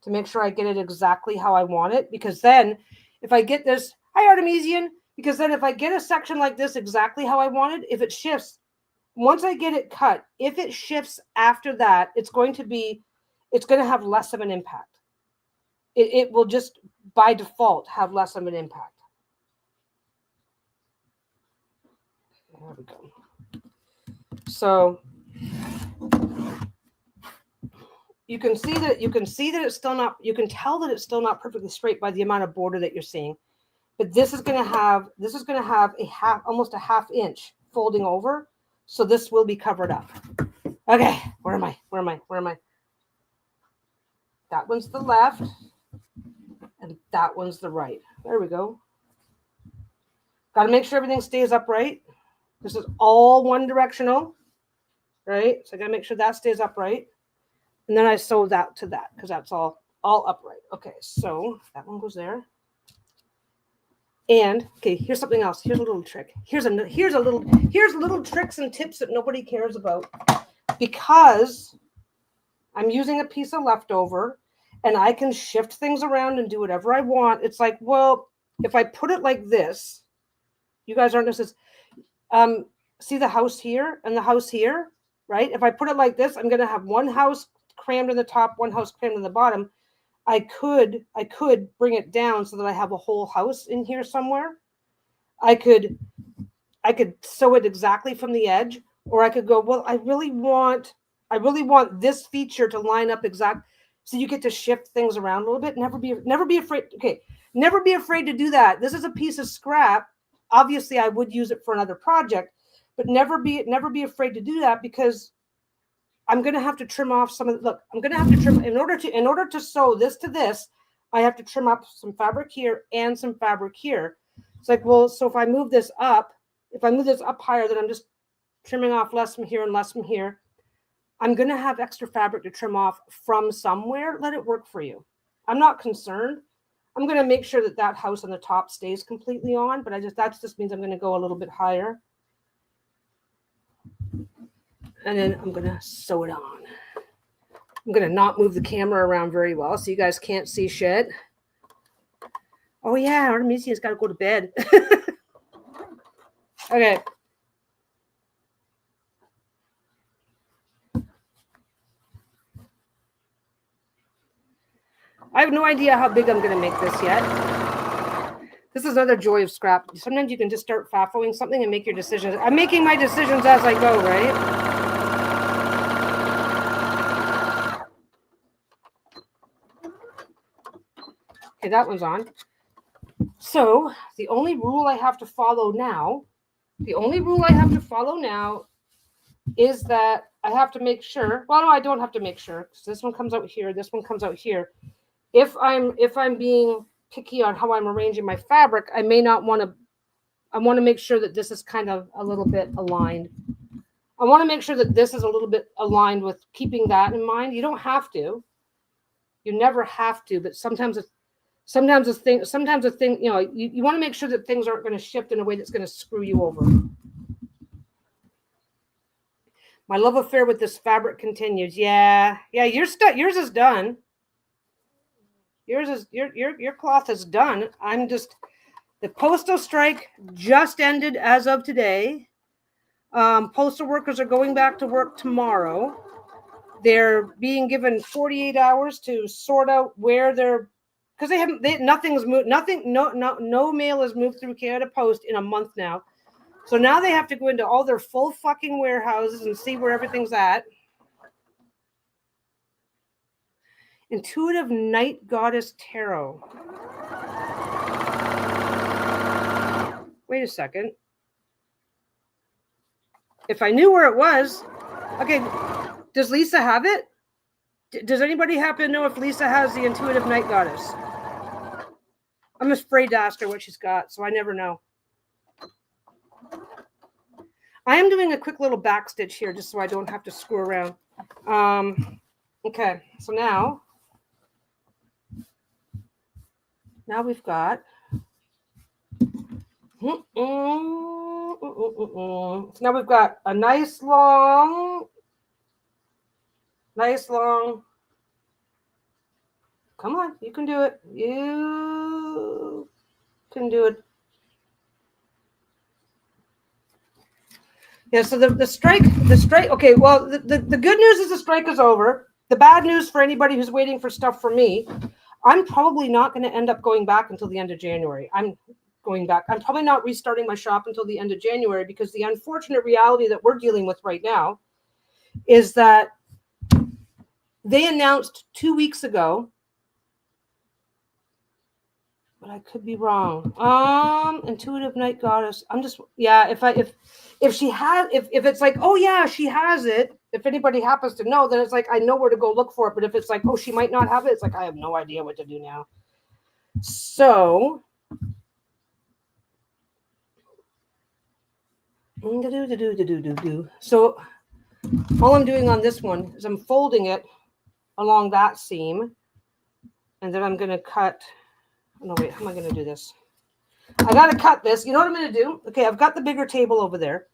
to make sure I get it exactly how I want it. Because then if I get this, hi Artemisian, because then if I get a section like this exactly how I want it, if it shifts, once I get it cut, if it shifts after that, it's going to have less of an impact. It will just by default have less of an impact. There we go. So you can see that it's still not, you can tell that it's still not perfectly straight by the amount of border that you're seeing. But this is going to have almost a half inch folding over. So this will be covered up. Okay, where am I? That one's the left and that one's the right. There we go. Got to make sure everything stays upright. This is all one directional, right? So I got to make sure that stays upright. And then I sew that to that because that's all upright. Okay, so that one goes there. And okay, here's something else. Here's a little trick. Here's little tricks and tips that nobody cares about. Because I'm using a piece of leftover and I can shift things around and do whatever I want. It's like, well, if I put it like this, you guys aren't going to see the house here and the house here, right? If I put it like this, I'm going to have one house crammed in the top, one house crammed in the bottom. I could bring it down so that I have a whole house in here somewhere. I could sew it exactly from the edge, or I could go, well, I really want this feature to line up exact. So you get to shift things around a little bit. Never be afraid. Okay. Never be afraid to do that. This is a piece of scrap. Obviously I would use it for another project, but never be afraid to do that because I'm going to have to trim off some of the, look, I'm going to have to trim in order to sew this to this. I have to trim up some fabric here and some fabric here. It's like, well, so if I move this up higher, then I'm just trimming off less from here and less from here. I'm going to have extra fabric to trim off from somewhere. Let it work for you. I'm not concerned. I'm going to make sure that house on the top stays completely on, but that just means I'm going to go a little bit higher. And then I'm going to sew it on. I'm going to not move the camera around very well so you guys can't see shit. Oh, yeah, Artemisia's got to go to bed. Okay. I have no idea how big I'm going to make this yet. This is another joy of scrap. Sometimes you can just start faffling something and make your decisions. I'm making my decisions as I go, right? Okay, that one's on. So the only rule I have to follow now is that I have to make sure, well, no, I don't have to make sure because this one comes out here, this one comes out here. If I'm being picky on how I'm arranging my fabric, I want to make sure that this is kind of a little bit aligned. I want to make sure that this is a little bit aligned with keeping that in mind. You don't have to. You never have to, but sometimes a thing, you know, you want to make sure that things aren't going to shift in a way that's going to screw you over. My love affair with this fabric continues. Yeah, yours is done. Your cloth is done. The postal strike just ended as of today. Postal workers are going back to work tomorrow. They're being given 48 hours to sort out where because nothing's moved. No mail has moved through Canada Post in a month now. So now they have to go into all their full fucking warehouses and see where everything's at. Intuitive Night Goddess Tarot. Wait a second. If I knew where it was. Okay, does Lisa have it? Does anybody happen to know if Lisa has the Intuitive Night Goddess? I'm afraid to ask her what she's got, so I never know. I am doing a quick little back stitch here just so I don't have to screw around. Okay, so now we've got so now we've got a nice long come on, you can do it. You can do it. Yeah, so the strike, okay, well, the good news is the strike is over. The bad news for anybody who's waiting for stuff from me, I'm probably not going to end up going back until the end of January. I'm going back. I'm probably not restarting my shop until the end of January because the unfortunate reality that we're dealing with right now is that they announced 2 weeks ago, but I could be wrong. Intuitive Night Goddess. I'm just, yeah, if she has, if it's like, oh yeah, she has it, if anybody happens to know, then it's like I know where to go look for it. But if it's like, oh, she might not have it, it's like I have no idea what to do now. So so all I'm doing on this one is I'm folding it along that seam, and then I'm going to cut. No, wait, how am I going to do this? I got to cut this. You know what I'm going to do? Okay, I've got the bigger table over there.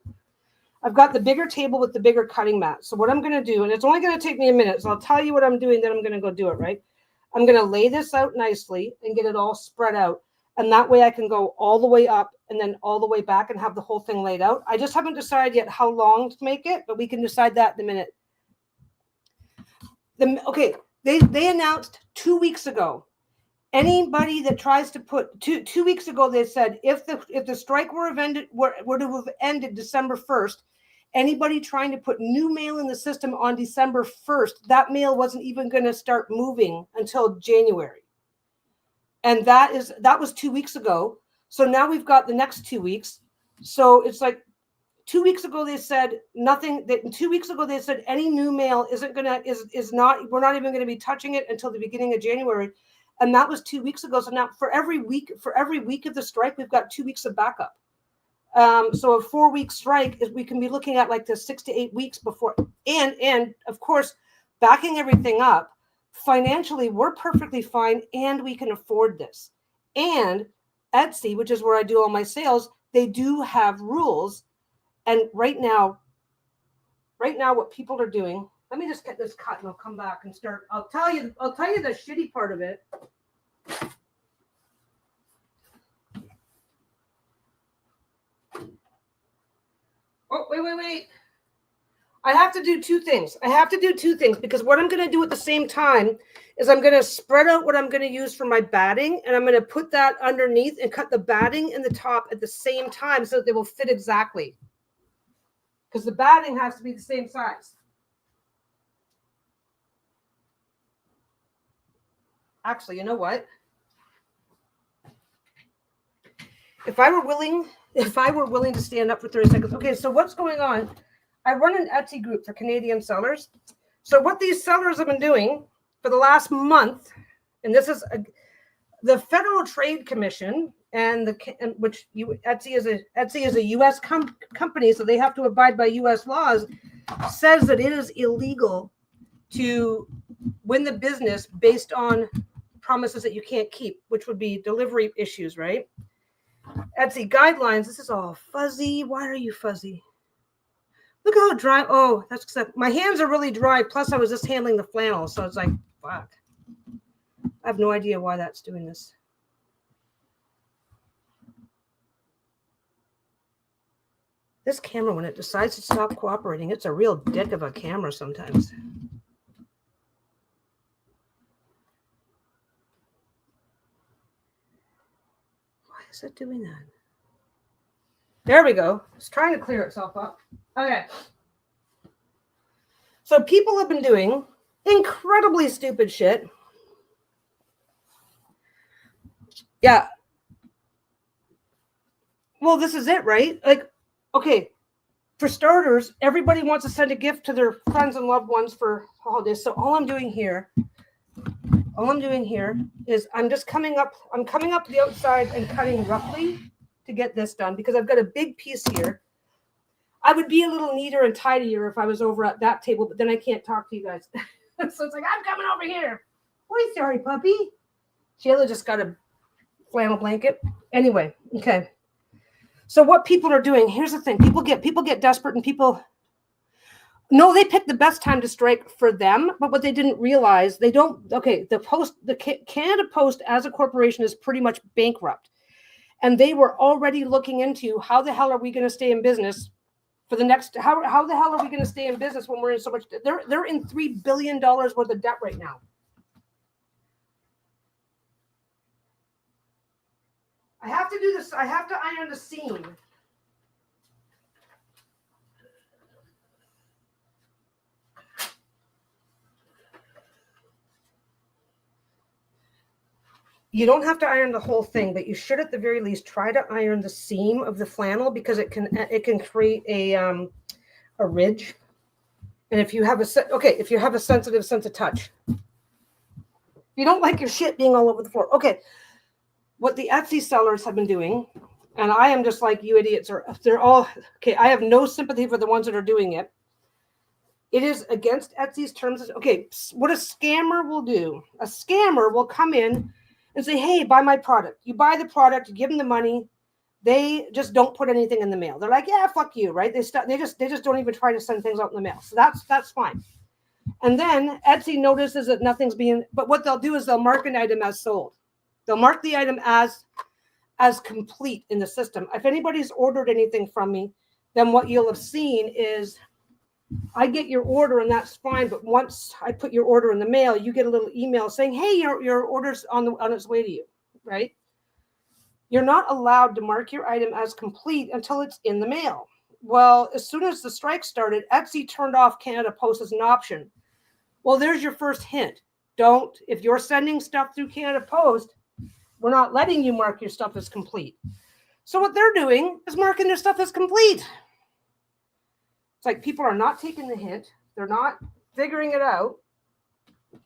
I've got the bigger table with the bigger cutting mat. So what I'm going to do, and it's only going to take me a minute, so I'll tell you what I'm doing, then I'm going to go do it, right? I'm going to lay this out nicely and get it all spread out. And that way I can go all the way up and then all the way back and have the whole thing laid out. I just haven't decided yet how long to make it, but we can decide that in a minute. Okay, they announced 2 weeks ago. Anybody that tries to put 2 weeks ago, they said if the strike were to have ended December 1st, anybody trying to put new mail in the system on December 1st, that mail wasn't even going to start moving until January. And that was 2 weeks ago. So now we've got the next 2 weeks. So it's like 2 weeks ago they said nothing. 2 weeks ago they said any new mail we're not even going to be touching it until the beginning of January. And that was 2 weeks ago. So now for every week of the strike, we've got 2 weeks of backup. So a 4-week strike is we can be looking at like the 6 to 8 weeks before. And of course, backing everything up, financially, we're perfectly fine and we can afford this. And Etsy, which is where I do all my sales, they do have rules. And right now, what people are doing, let me just get this cut and I'll come back and start. I'll tell you the shitty part of it. Oh, wait. I have to do two things. Because what I'm going to do at the same time is I'm going to spread out what I'm going to use for my batting, and I'm going to put that underneath and cut the batting and the top at the same time so that they will fit exactly. Because the batting has to be the same size. Actually, you know what? If I were willing to stand up for 30 seconds. Okay, so what's going on? I run an Etsy group for Canadian sellers. So what these sellers have been doing for the last month, and this is the Federal Trade Commission, Etsy is a U.S. company, so they have to abide by U.S. laws, says that it is illegal to win the business based on promises that you can't keep, which would be delivery issues, right? Etsy guidelines. This is all fuzzy. Why are you fuzzy? Look how dry. Oh, that's because my hands are really dry. Plus, I was just handling the flannel. So it's like, fuck. I have no idea why that's doing this. This camera, when it decides to stop cooperating, it's a real dick of a camera sometimes. Why is it doing that? There we go. It's trying to clear itself up. Okay. So people have been doing incredibly stupid shit. Yeah. Well, this is it, right? Like, okay. For starters, everybody wants to send a gift to their friends and loved ones for holidays. So all I'm doing here is I'm coming up the outside and cutting roughly to get this done because I've got a big piece here. I would be a little neater and tidier if I was over at that table, but then I can't talk to you guys. So it's like, I'm coming over here. Oi, sorry, puppy. Shayla just got a flannel blanket. Anyway, okay. So what people are doing, here's the thing. People get desperate and they pick the best time to strike for them, but what they didn't realize, the Canada Post as a corporation is pretty much bankrupt. And they were already looking into how the hell are we going to stay in business for the next, how the hell are we going to stay in business when we're in so much, they're in $3 billion worth of debt right now. I have to do this. I have to iron the seam. You don't have to iron the whole thing, but you should at the very least try to iron the seam of the flannel because it can create a ridge. And if you have a sensitive sense of touch, you don't like your shit being all over the floor. Okay, what the Etsy sellers have been doing, and I am just like you idiots, they're all okay. I have no sympathy for the ones that are doing it. It is against Etsy's terms. Okay, what a scammer will do, a scammer will come in and say, hey, buy my product. You buy the product, you give them the money. They just don't put anything in the mail. They're like, yeah, fuck you, right? They just don't even try to send things out in the mail. So that's fine. And then Etsy notices that nothing's being, but what they'll do is they'll mark an item as sold. They'll mark the item as complete in the system. If anybody's ordered anything from me, then what you'll have seen is I get your order and that's fine. But once I put your order in the mail, you get a little email saying, hey, your order's on its way to you, right? You're not allowed to mark your item as complete until it's in the mail. Well, as soon as the strike started, Etsy turned off Canada Post as an option. Well, there's your first hint. If you're sending stuff through Canada Post, we're not letting you mark your stuff as complete. So what they're doing is marking their stuff as complete. It's like people are not taking the hint. They're not figuring it out.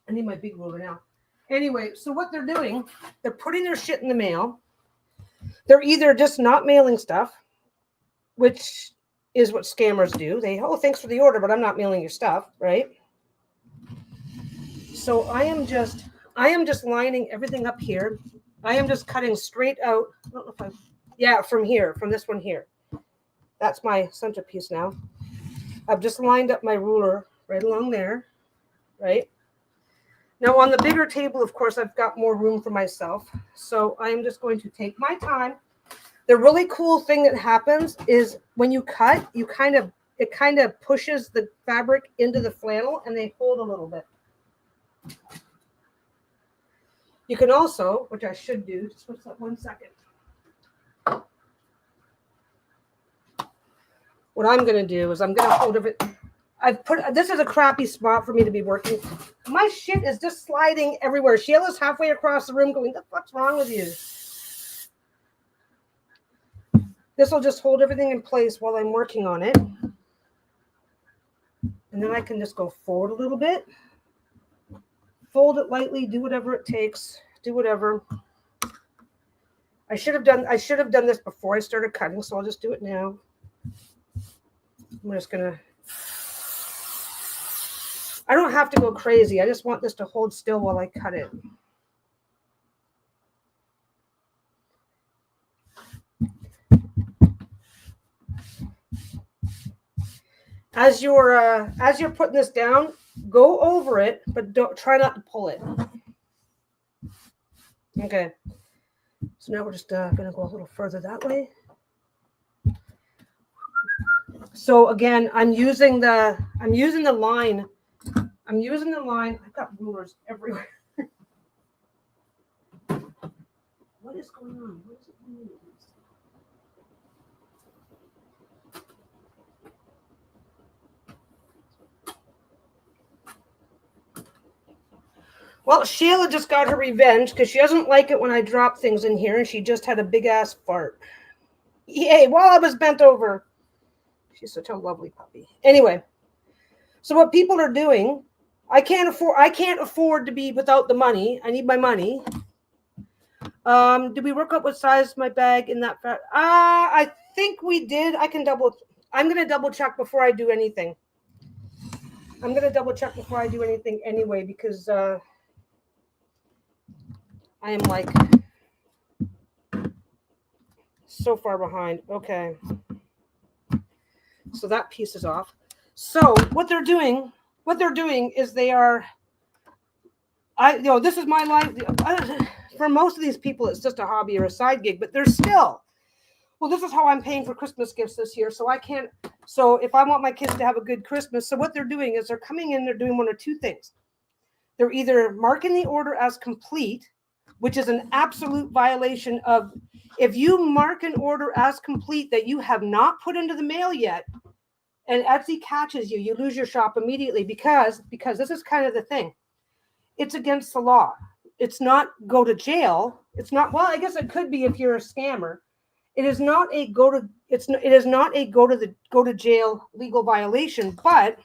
I need my big ruler now. Anyway, so what they're doing, they're putting their shit in the mail. They're either just not mailing stuff, which is what scammers do. Thanks for the order, but I'm not mailing your stuff, right? So I am just lining everything up here. I am just cutting straight out. I don't know if from this one here. That's my centerpiece now. I've just lined up my ruler right along there, right? Now on the bigger table, of course, I've got more room for myself. So I am just going to take my time. The really cool thing that happens is when you cut, it kind of pushes the fabric into the flannel and they hold a little bit. You can also, which I should do, just what's that 1 second. What I'm going to do is I'm going to hold it. This is a crappy spot for me to be working. My shit is just sliding everywhere. Shayla's halfway across the room going, the fuck's wrong with you? This will just hold everything in place while I'm working on it. And then I can just go forward a little bit. Fold it lightly, do whatever it takes, do whatever. I should have done this before I started cutting, so I'll just do it now. I'm just gonna, I don't have to go crazy. I just want this to hold still while I cut it. As you're putting this down, go over it, but try not to pull it. Okay. So now we're just gonna go a little further that way. So again, I'm using the line. I've got rulers everywhere. What is going on? What is it doing? Well, Sheila just got her revenge because she doesn't like it when I drop things in here, and she just had a big ass fart. Yay, while I was bent over. She's such a lovely puppy. Anyway, so what people are doing, I can't afford to be without the money. I need my money. Did we work out what size my bag in that? I think we did. I'm going to double check before I do anything. I'm going to double check before I do anything anyway, because I am like so far behind. Okay. So that piece is off. So what they're doing is they are, this is my life. For most of these people, it's just a hobby or a side gig, but they're still, well, this is how I'm paying for Christmas gifts this year. So so if I want my kids to have a good Christmas, so what they're doing is they're coming in, they're doing one or two things. They're either marking the order as complete, which is an absolute violation of, if you mark an order as complete that you have not put into the mail yet, and Etsy catches you, you lose your shop immediately, because this is kind of the thing. It's against the law. It's not go to jail. It's not, well, I guess it could be if you're a scammer. It is not a go to jail legal violation. But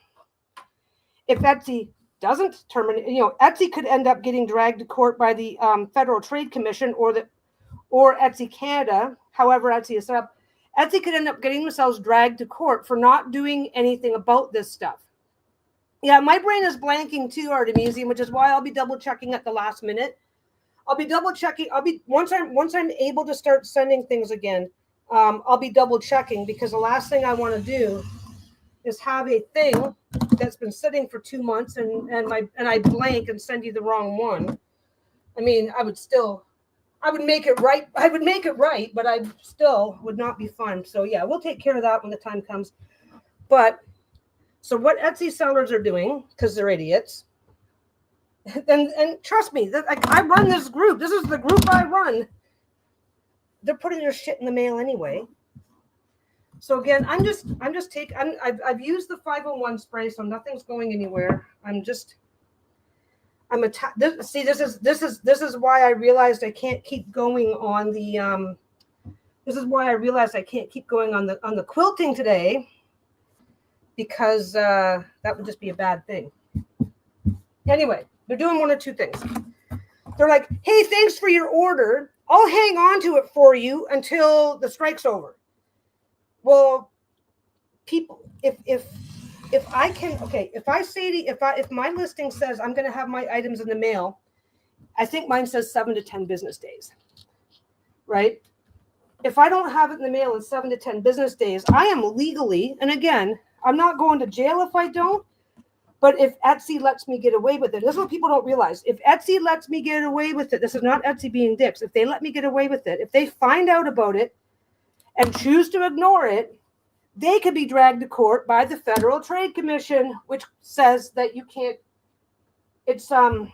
if Etsy doesn't terminate, Etsy could end up getting dragged to court by the Federal Trade Commission or Etsy Canada, however Etsy is set up. Etsy could end up getting themselves dragged to court for not doing anything about this stuff. Yeah, my brain is blanking too, Artemisium, which is why I'll be double checking at the last minute. I'll be double checking. Once I'm able to start sending things again, I'll be double checking, because the last thing I want to do is have a thing that's been sitting for 2 months and I blank and send you the wrong one. I mean, I would make it right. I would make it right, but I still would not be fun. So yeah, we'll take care of that when the time comes. But so what Etsy sellers are doing, because they're idiots, and trust me, I run this group. This is the group I run. They're putting their shit in the mail anyway. So again, I've used the 501 spray, so nothing's going anywhere. See, this is why I realized I can't keep going on the this is why I realized I can't keep going on the quilting today, because that would just be a bad thing. Anyway, they're doing one of two things. They're like, hey, thanks for your order. I'll hang on to it for you until the strike's over. Well, people, if I can, okay, if I say if my listing says I'm going to have my items in the mail, I think mine says 7 to 10 business days, right? If I don't have it in the mail in 7 to 10 business days, I am legally, and again, I'm not going to jail if I don't, but if Etsy lets me get away with it, this is what people don't realize. If Etsy lets me get away with it, this is not Etsy being dicks. If they let me get away with it, if they find out about it and choose to ignore it, they could be dragged to court by the Federal Trade Commission, which says that you can't. It's under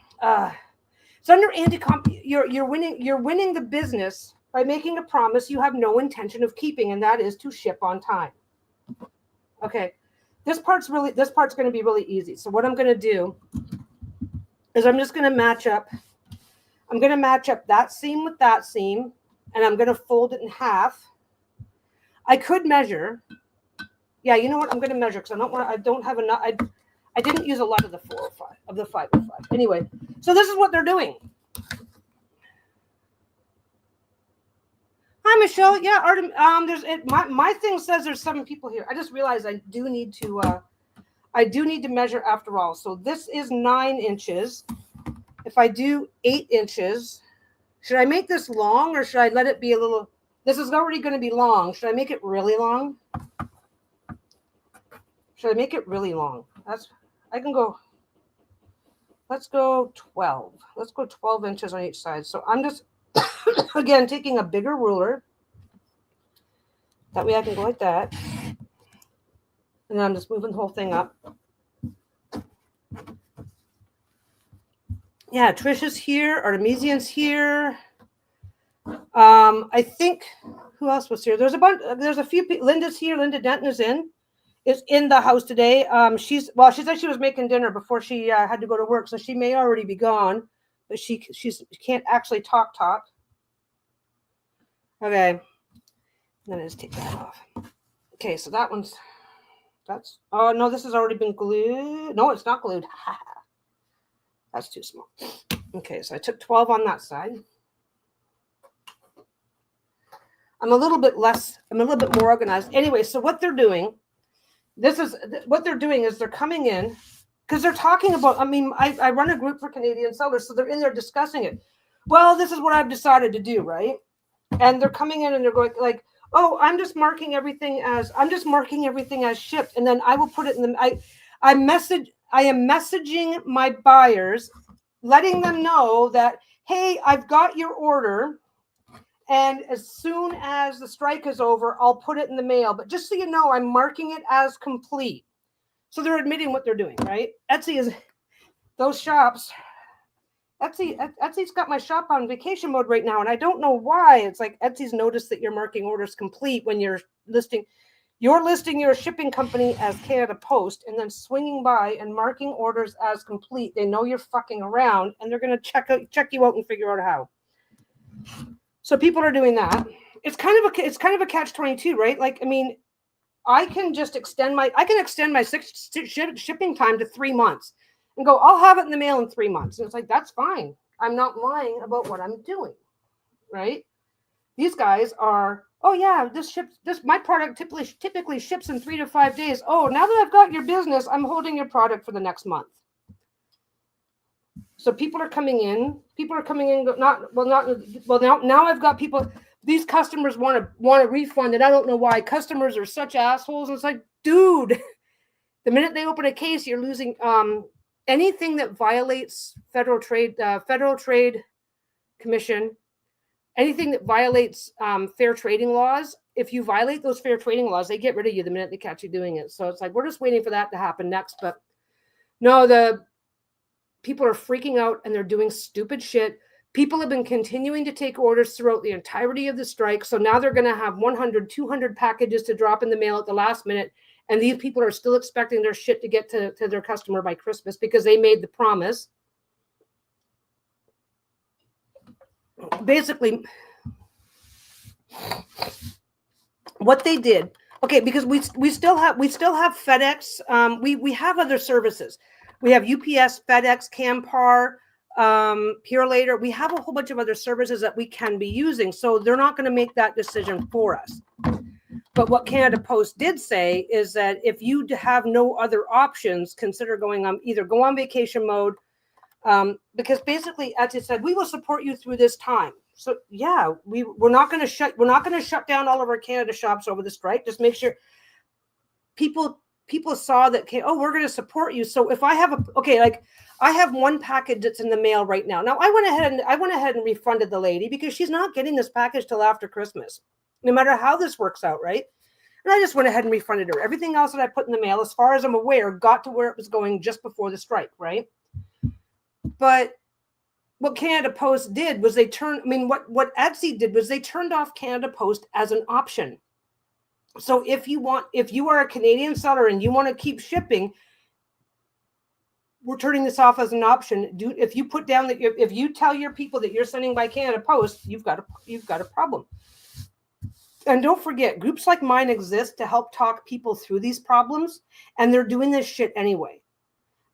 you're winning the business by making a promise you have no intention of keeping, and that is to ship on time. Okay, this part's going to be really easy. So what I'm going to do is I'm just going to match up. I'm going to match up that seam with that seam, and I'm going to fold it in half. I could measure. Yeah, you know what? I'm going to measure because I don't have enough. I didn't use a lot of the 405 of the 505. Anyway, so this is what they're doing. Hi, Michelle. Yeah, Artem. My thing says there's 7 people here. I just realized I do need to measure after all. So this is 9 inches. If I do 8 inches, should I make this long or should I let it be a little? This is already going to be long. Should I make it really long? Should I make it really long? I can go. Let's go 12. Let's go 12 inches on each side. So I'm just, again, taking a bigger ruler. That way I can go like that. And then I'm just moving the whole thing up. Yeah, Trish is here. Artemisian's here. I think, who else was here? There's a few people. Linda's here. Linda Denton is in the house today. She said she was making dinner before she had to go to work, so she may already be gone, but she can't actually talk. Okay, then I just take that off. Okay, so that one's That's, oh no, this has already been glued. No, it's not glued. That's too small. Okay, so I took 12 on that side. I'm a little bit more organized. Anyway, so what they're doing, is they're coming in because they're talking about, I run a group for Canadian sellers, so they're in there discussing it. Well, this is what I've decided to do, right? And they're coming in and they're going like, oh, I'm just marking everything as shipped. And then I will put it in I am messaging my buyers, letting them know that, hey, I've got your order. And as soon as the strike is over, I'll put it in the mail. But just so you know, I'm marking it as complete. So they're admitting what they're doing, right? Etsy is those shops. Etsy's got my shop on vacation mode right now, and I don't know why. It's like Etsy's noticed that you're marking orders complete when you're listing your shipping company as Canada Post, and then swinging by and marking orders as complete. They know you're fucking around, and they're going to check you out and figure out how. So people are doing that. It's kind of a catch-22, right? Like, I can just extend my shipping time to 3 months. And go, I'll have it in the mail in 3 months. And it's like, that's fine. I'm not lying about what I'm doing, right? These guys are, oh yeah, my product typically ships in 3 to 5 days. Oh, now that I've got your business, I'm holding your product for the next month. So people are coming in. Now I've got people. These customers want a refund, and I don't know why. Customers are such assholes. And it's like, dude, the minute they open a case, you're losing. Anything that violates Federal Trade Commission, anything that violates fair trading laws, if you violate those fair trading laws, they get rid of you the minute they catch you doing it. So it's like, we're just waiting for that to happen next. But no, the people are freaking out and they're doing stupid shit. People have been continuing to take orders throughout the entirety of the strike. So now they're going to have 100, 200 packages to drop in the mail at the last minute. And these people are still expecting their shit to get to their customer by Christmas because they made the promise. Basically, what they did, okay, because we still have FedEx. We have other services. We have UPS, FedEx, Campar, Purelator. We have a whole bunch of other services that we can be using. So they're not going to make that decision for us. But what Canada Post did say is that if you have no other options, consider going on, either go on vacation mode, because basically, as it said, we will support you through this time. So yeah, we're not going to shut down all of our Canada shops over the strike. Just make sure people saw that, okay, oh, we're going to support you. So if I have I have one package that's in the mail right now. Now I went ahead and refunded the lady because she's not getting this package till after Christmas, no matter how this works out, right? And I just went ahead and refunded her. Everything else that I put in the mail, as far as I'm aware, got to where it was going just before the strike, right? But what Canada Post did was what Etsy did was they turned off Canada Post as an option. So if you are a Canadian seller and you want to keep shipping, we're turning this off as an option. If you put down that if you tell your people that you're sending by Canada Post, you've got a problem. And don't forget, groups like mine exist to help talk people through these problems, and they're doing this shit anyway.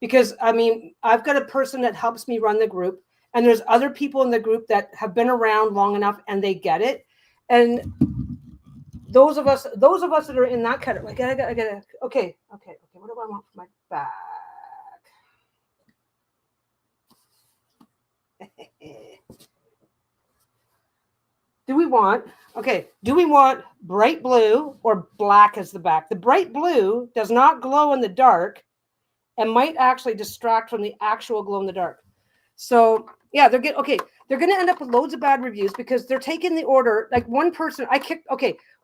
Because I've got a person that helps me run the group, and there's other people in the group that have been around long enough and they get it. And those of us that are in that category, I gotta, okay. What do I want for my bag? Do we want bright blue or black as the back? The bright blue does not glow in the dark and might actually distract from the actual glow in the dark. So yeah, they're going to end up with loads of bad reviews because they're taking the order. Like one person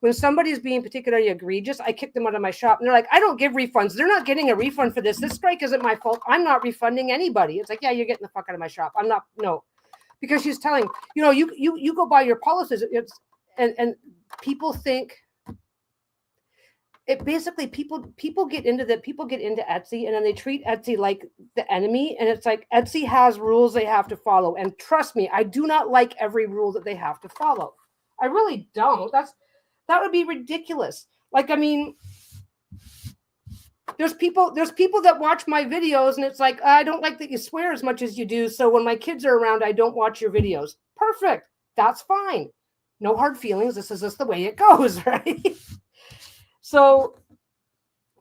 when somebody's being particularly egregious, I kicked them out of my shop and they're like, I don't give refunds. They're not getting a refund for this. This strike isn't my fault. I'm not refunding anybody. It's like, yeah, you're getting the fuck out of my shop. I'm not, no. Because she's telling, you go by your policies. And people think it basically people get into Etsy and then they treat Etsy like the enemy. And it's like Etsy has rules they have to follow. And trust me, I do not like every rule that they have to follow. I really don't. That would be ridiculous. Like, there's people that watch my videos and it's like, I don't like that you swear as much as you do. So when my kids are around, I don't watch your videos. Perfect. That's fine. No hard feelings. This is just the way it goes, right? So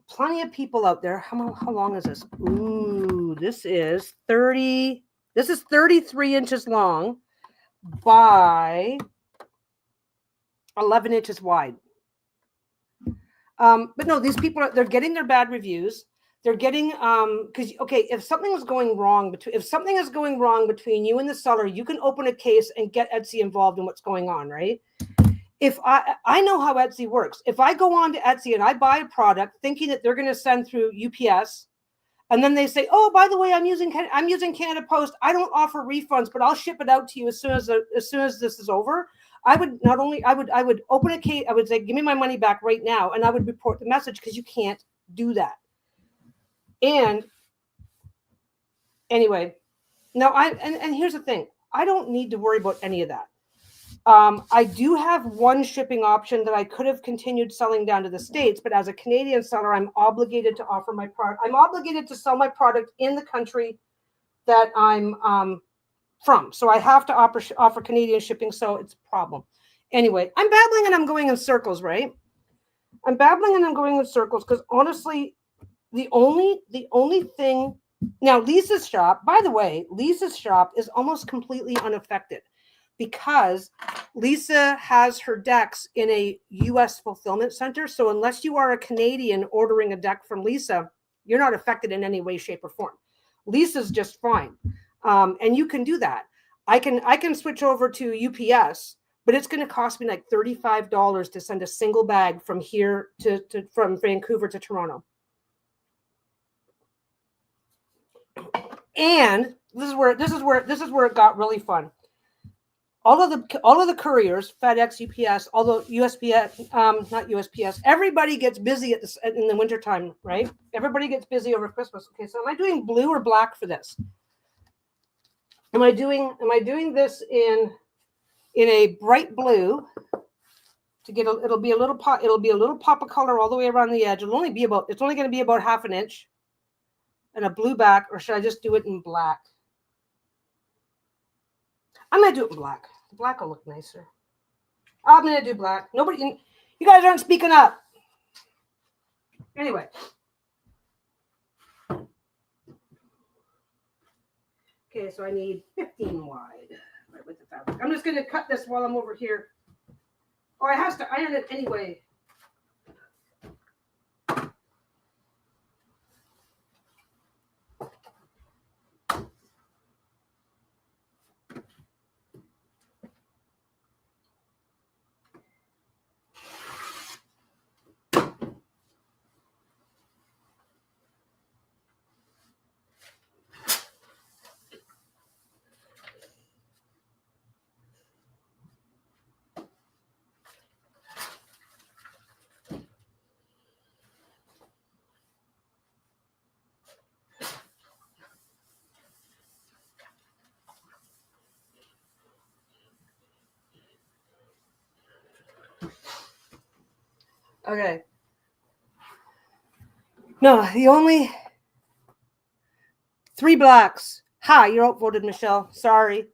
plenty of people out there. How long is this? Ooh, this is 33 inches long by 11 inches wide. But no, these people they're getting their bad reviews. They're getting because okay, if something is going wrong between you and the seller, you can open a case and get Etsy involved in what's going on, right? If I know how Etsy works. If I go on to Etsy and I buy a product thinking that they're going to send through UPS, and then they say, "Oh, by the way, I'm using Canada Post. I don't offer refunds, but I'll ship it out to you as soon as this is over." I would open a case. I would say, "Give me my money back right now," and I would report the message because you can't do that. And anyway, no, and here's the thing: I don't need to worry about any of that. I do have one shipping option that I could have continued selling down to the States, but as a Canadian seller, I'm obligated to offer my product. I'm obligated to sell my product in the country that I'm from. So I have to offer Canadian shipping. So it's a problem. Anyway, I'm babbling and I'm going in circles, right? I'm babbling and I'm going in circles because honestly, the only thing now, Lisa's shop, by the way, Lisa's shop is almost completely unaffected because Lisa has her decks in a US fulfillment center. So unless you are a Canadian ordering a deck from Lisa, you're not affected in any way, shape, or form. Lisa's just fine. And you can do that. I can switch over to UPS, but it's going to cost me like $35 to send a single bag from here from Vancouver to Toronto. And this is where it got really fun. All of the couriers, FedEx, UPS, although USPS, not USPS, everybody gets busy in the wintertime, right? Everybody gets busy over Christmas. Okay, so am I doing blue or black for this? Am I doing this in a bright blue to get it'll be a little pop of color all the way around the edge. It's only going to be about half an inch, and a blue back, or should I just do it in black? I'm going to do it in black. The black will look nicer. I'm going to do black. You guys aren't speaking up. Anyway. Okay, so I need 15 wide right with the fabric. I'm just going to cut this while I'm over here. Oh, I have to iron it anyway. Okay. No, the only 3 blacks. Ha, you're outvoted, Michelle. Sorry.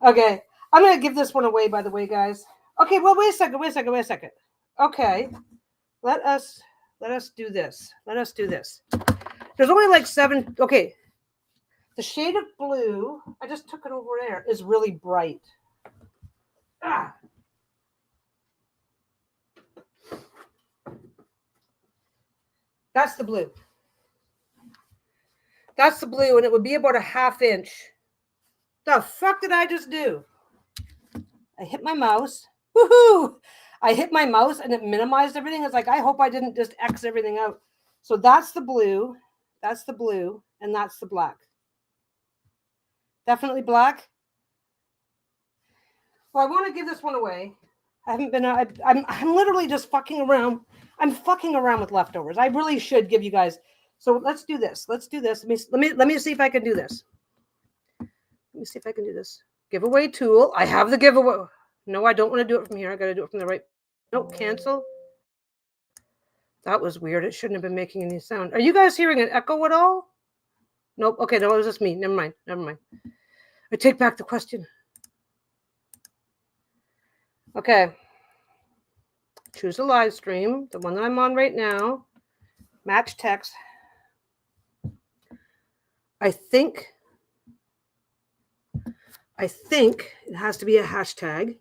Okay. I'm going to give this one away, by the way, guys. Okay, well, wait a second. Okay. Let us do this. There's only like 7. Okay. The shade of blue, I just took it over there, is really bright. Ah. That's the blue. And it would be about a half inch. The fuck did I just do? I hit my mouse. Woohoo! I hit my mouse and it minimized everything. It's like, I hope I didn't just X everything out. So that's the blue, and that's the black. Definitely black. Well, I want to give this one away. I haven't been. I'm literally just fucking around. I'm fucking around with leftovers. I really should give you guys. So let's do this. Let me see if I can do this. Giveaway tool. I have the giveaway. No, I don't want to do it from here. I got to do it from the right. Nope. Cancel. That was weird. It shouldn't have been making any sound. Are you guys hearing an echo at all? Nope. Okay, that was just me. Never mind. I take back the question. Okay. Choose a live stream, the one that I'm on right now. Match text. I think it has to be a hashtag.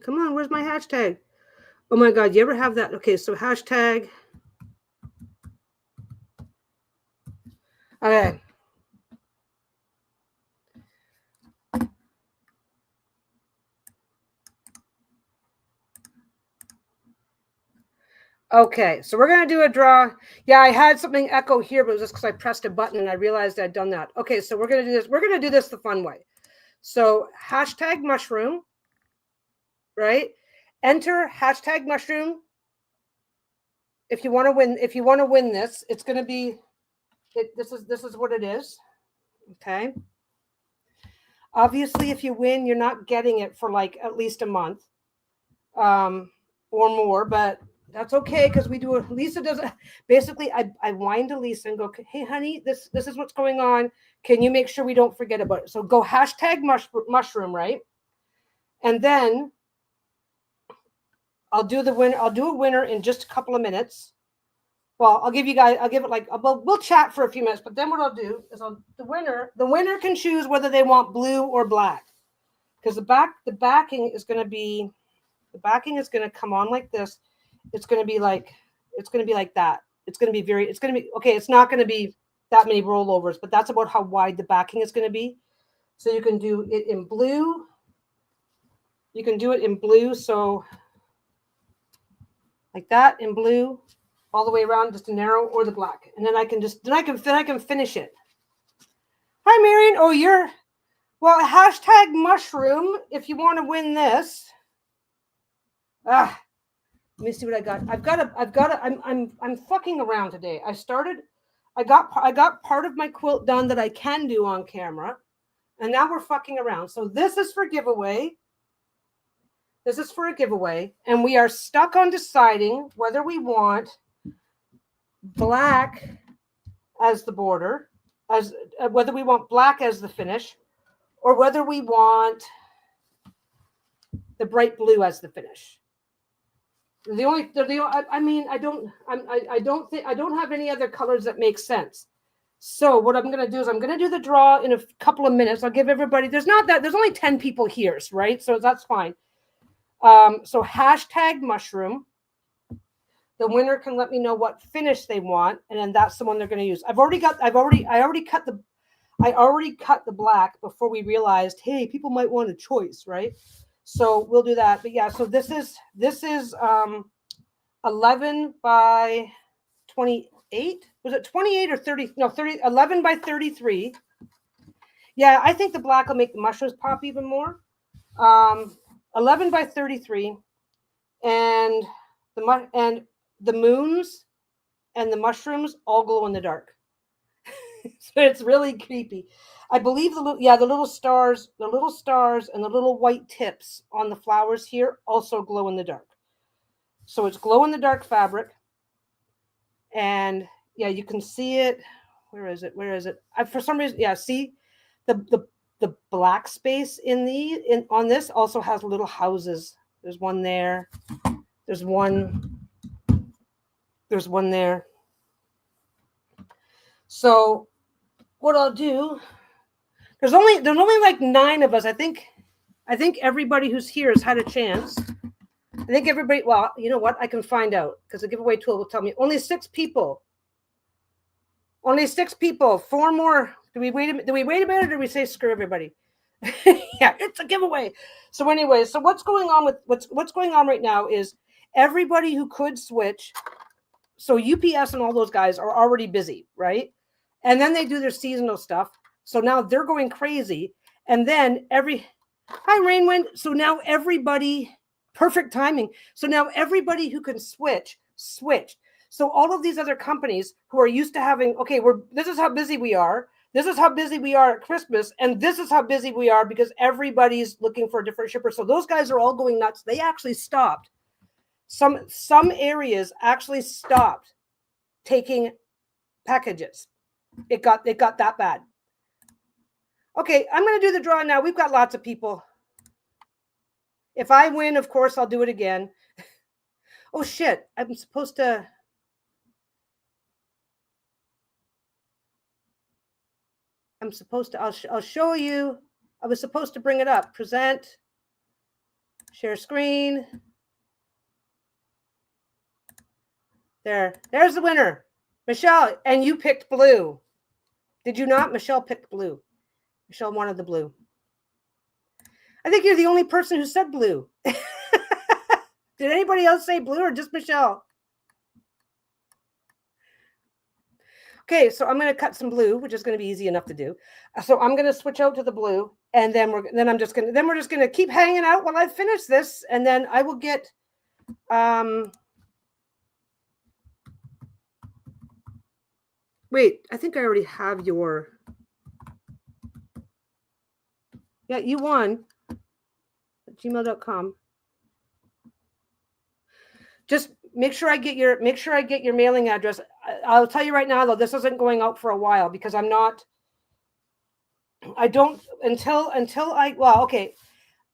Come on, where's my hashtag? Oh my God, you ever have that? Okay, so hashtag. Okay. Okay, so we're going to do a draw. Yeah, I had something echo here, but it was just because I pressed a button and I realized I'd done that. Okay, so we're going to do this. We're going to do this the fun way. So hashtag mushroom, right? Enter hashtag mushroom. If you want to win this, it's going to be, this is what it is. Okay. Obviously, if you win, you're not getting it for like at least a month or more, but that's okay because we do it. Lisa does it. Basically, I wind to Lisa and go, hey, honey, this is what's going on. Can you make sure we don't forget about it? So go hashtag mushroom, right? And then I'll do a winner in just a couple of minutes. Well, I'll give it like, we'll chat for a few minutes, but then what I'll do is the winner can choose whether they want blue or black. Because the backing is going to come on like this. It's going to be like that. It's going to be okay. It's not going to be that many rollovers, but that's about how wide the backing is going to be. So you can do it in blue. You can do it in blue. So like that in blue, all the way around, just a narrow, or the black. And then I can finish it. Hi, Marion. Oh, well, hashtag mushroom if you want to win this. Let me see what I got. I'm fucking around today. I got part of my quilt done that I can do on camera, and now we're fucking around. So this is for giveaway. And we are stuck on deciding whether we want black as the border, whether we want black as the finish, or whether we want the bright blue as the finish. I don't have any other colors that make sense. So what I'm going to do is I'm going to do the draw in a couple of minutes. I'll give everybody, there's only 10 people here, right? So that's fine. So hashtag mushroom. The winner can let me know what finish they want, and then that's the one they're going to use. I already cut the black before we realized, hey, people might want a choice, right? So we'll do that. But yeah, so this is 11 by 28. Was it 28 or 30? No, 30. 11 by 33. Yeah, I think the black will make the mushrooms pop even more. 11 by 33, and the moons and the mushrooms all glow in the dark. So it's really creepy. I believe the little stars and the little white tips on the flowers here also glow in the dark. So it's glow in the dark fabric. And yeah, you can see it. Where is it? For some reason, yeah, see the black space on this also has little houses. There's one there. There's one there. So what I'll do, there's only like 9 of us. I think everybody who's here has had a chance. I think everybody, well, you know what? I can find out because the giveaway tool will tell me only 6 people. 4 more. Do we wait a minute or do we say screw everybody? Yeah, it's a giveaway. So anyway, so what's going on right now is everybody who could switch. So UPS and all those guys are already busy, right? And then they do their seasonal stuff. So now they're going crazy. And then hi, Rainwind. So now everybody, perfect timing. So now everybody who can switched. So all of these other companies who are used to having, okay, this is how busy we are. This is how busy we are at Christmas, and this is how busy we are because everybody's looking for a different shipper. So those guys are all going nuts. They actually stopped. Some areas actually stopped taking packages. It got that bad. Okay, I'm going to do the draw now. We've got lots of people. If I win, of course, I'll do it again. Oh, shit. I'm supposed to... I'll show you. I was supposed to bring it up. Present. Share screen. There's the winner. Michelle, and you picked blue. Did you not? Michelle picked blue. Michelle wanted the blue. I think you're the only person who said blue. Did anybody else say blue or just Michelle? Okay, so I'm going to cut some blue, which is going to be easy enough to do. So I'm going to switch out to the blue, and then we're just going to keep hanging out while I finish this, and then I will get wait, I think I already have your... Yeah, you won. At gmail.com. Just make sure I get your mailing address. I'll tell you right now, though, this isn't going out for a while because okay,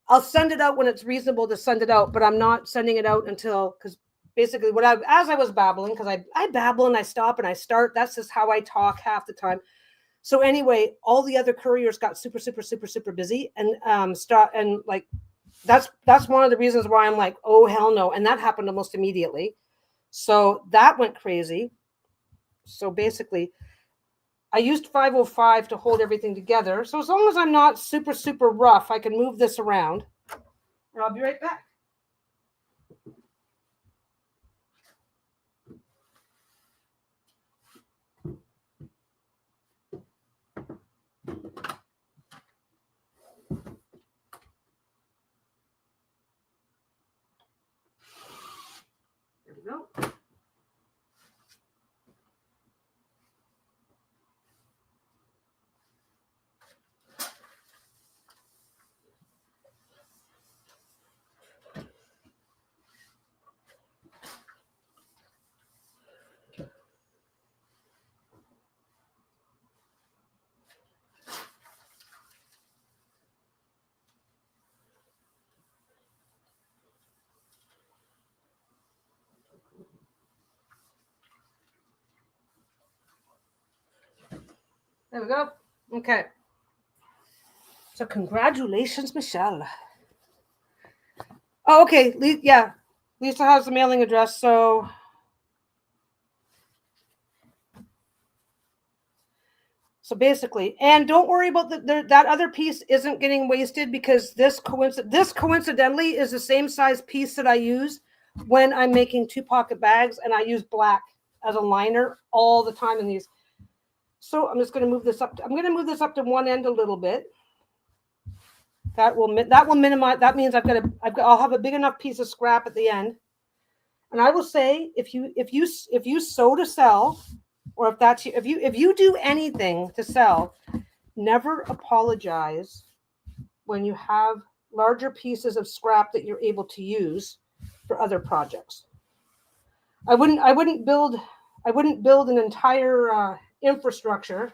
I'll send it out when it's reasonable to send it out, but I'm not sending it out until, because basically as I was babbling, because I babble and I stop and I start, that's just how I talk half the time. So anyway, all the other couriers got super, super, super, super busy and that's one of the reasons why I'm like, oh, hell no. And that happened almost immediately. So that went crazy. So basically, I used 505 to hold everything together. So as long as I'm not super, super rough, I can move this around. And I'll be right back. There we go. There we go. Okay. So congratulations, Michelle. Oh, okay. Yeah. Lisa has the mailing address. So basically, and don't worry about that other piece isn't getting wasted because this coincidentally is the same size piece that I use when I'm making 2-pocket bags, and I use black as a liner all the time in these. So I'm just going to move this up. I'm going to move this up to one end a little bit. That will minimize. That means I'll have a big enough piece of scrap at the end. And I will say, if you sew to sell, or if you do anything to sell, never apologize when you have larger pieces of scrap that you're able to use for other projects. I wouldn't build an entire infrastructure.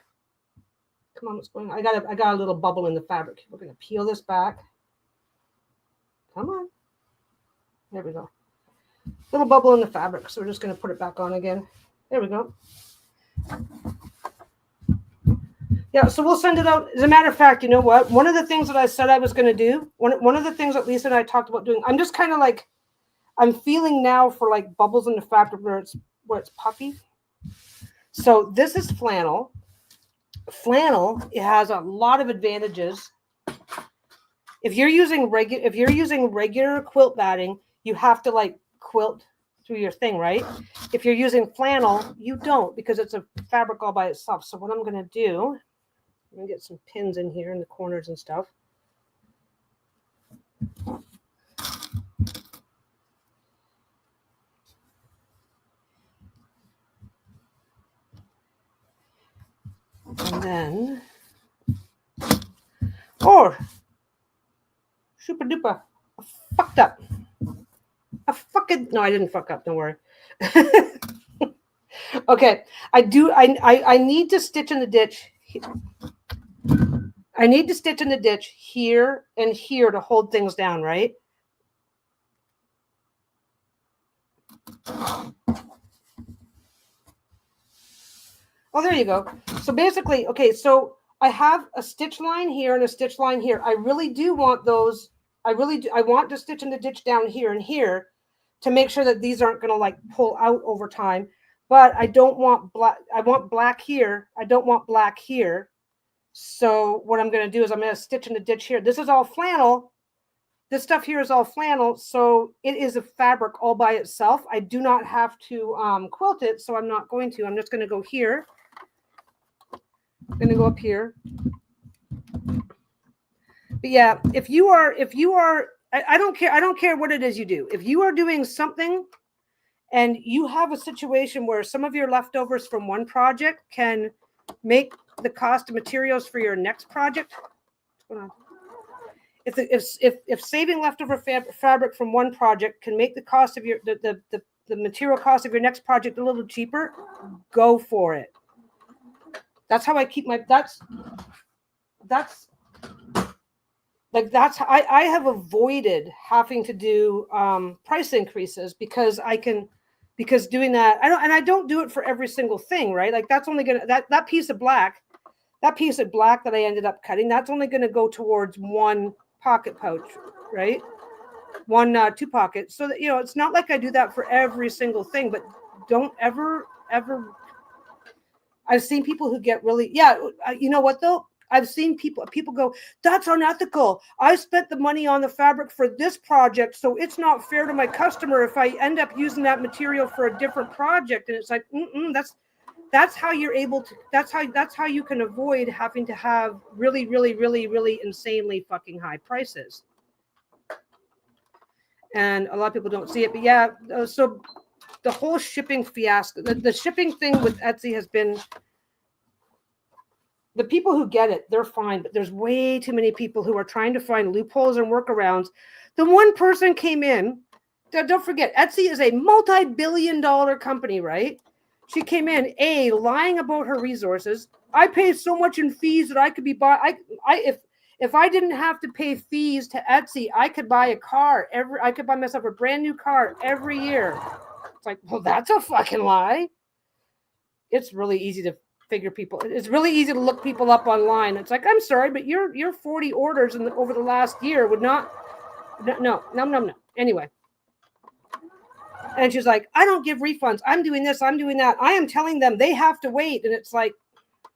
Come on, what's going on? I got a little bubble in the fabric. We're going to peel this back. Come on. There we go. Little bubble in the fabric, so we're just going to put it back on again. There we go. Yeah, so we'll send it out. As a matter of fact, you know what? One of the things that I said I was going to do, one of the things that Lisa and I talked about doing, I'm just kind of like, I'm feeling now for like bubbles in the fabric where it's puffy. So this is flannel. Flannel, it has a lot of advantages. If you're using regular quilt batting, you have to like quilt through your thing, right? If you're using flannel, you don't, because it's a fabric all by itself. So what I'm going to do, I'm going to get some pins in here in the corners and stuff. And then, oh, super duper, I fucked up. No, I didn't fuck up. Don't worry. Okay, I need to stitch in the ditch. I need to stitch in the ditch here and here to hold things down, right? Oh, there you go. So basically, okay, so I have a stitch line here and a stitch line here. I really do want those. I really do. I want to stitch in the ditch down here and here to make sure that these aren't going to like pull out over time. But I don't want black. I want black here. I don't want black here. So what I'm going to do is I'm going to stitch in the ditch here. This is all flannel. This stuff here is all flannel. So it is a fabric all by itself. I do not have to quilt it. So I'm not going to. I'm just going to go here. I'm going to go up here. But yeah, if you are, I don't care what it is you do. If you are doing something and you have a situation where some of your leftovers from one project can make the cost of materials for your next project. What's going on? If saving leftover fabric from one project can make the cost of the material cost of your next project a little cheaper, go for it. That's how I keep my that's I have avoided having to do price increases because doing that I don't do it for every single thing, right? Like that's only gonna that piece of black that I ended up cutting, that's only gonna go towards one pocket pouch, right? One 2 pockets. So that it's not like I do that for every single thing, but don't ever. I've seen people who get really, you know what though? I've seen people go, that's unethical. I spent the money on the fabric for this project, so it's not fair to my customer if I end up using that material for a different project. And it's like, that's how you're able to, that's how you can avoid having to have really, really, really, really insanely fucking high prices. And a lot of people don't see it, but yeah, so the whole shipping fiasco, the shipping thing with Etsy has been, the people who get it, they're fine, but there's way too many people who are trying to find loopholes and workarounds. The one person came in, don't forget, Etsy is a multi-billion-dollar company, right? She came in, lying about her resources. I pay so much in fees that I could be if I didn't have to pay fees to Etsy, I could buy a car I could buy myself a brand new car every year. It's like, well, that's a fucking lie. It's really easy to figure people. It's really easy to look people up online. It's like, I'm sorry, but your 40 orders over the last year would not. No. Anyway. And she's like, I don't give refunds. I'm doing this. I'm doing that. I am telling them they have to wait. And it's like,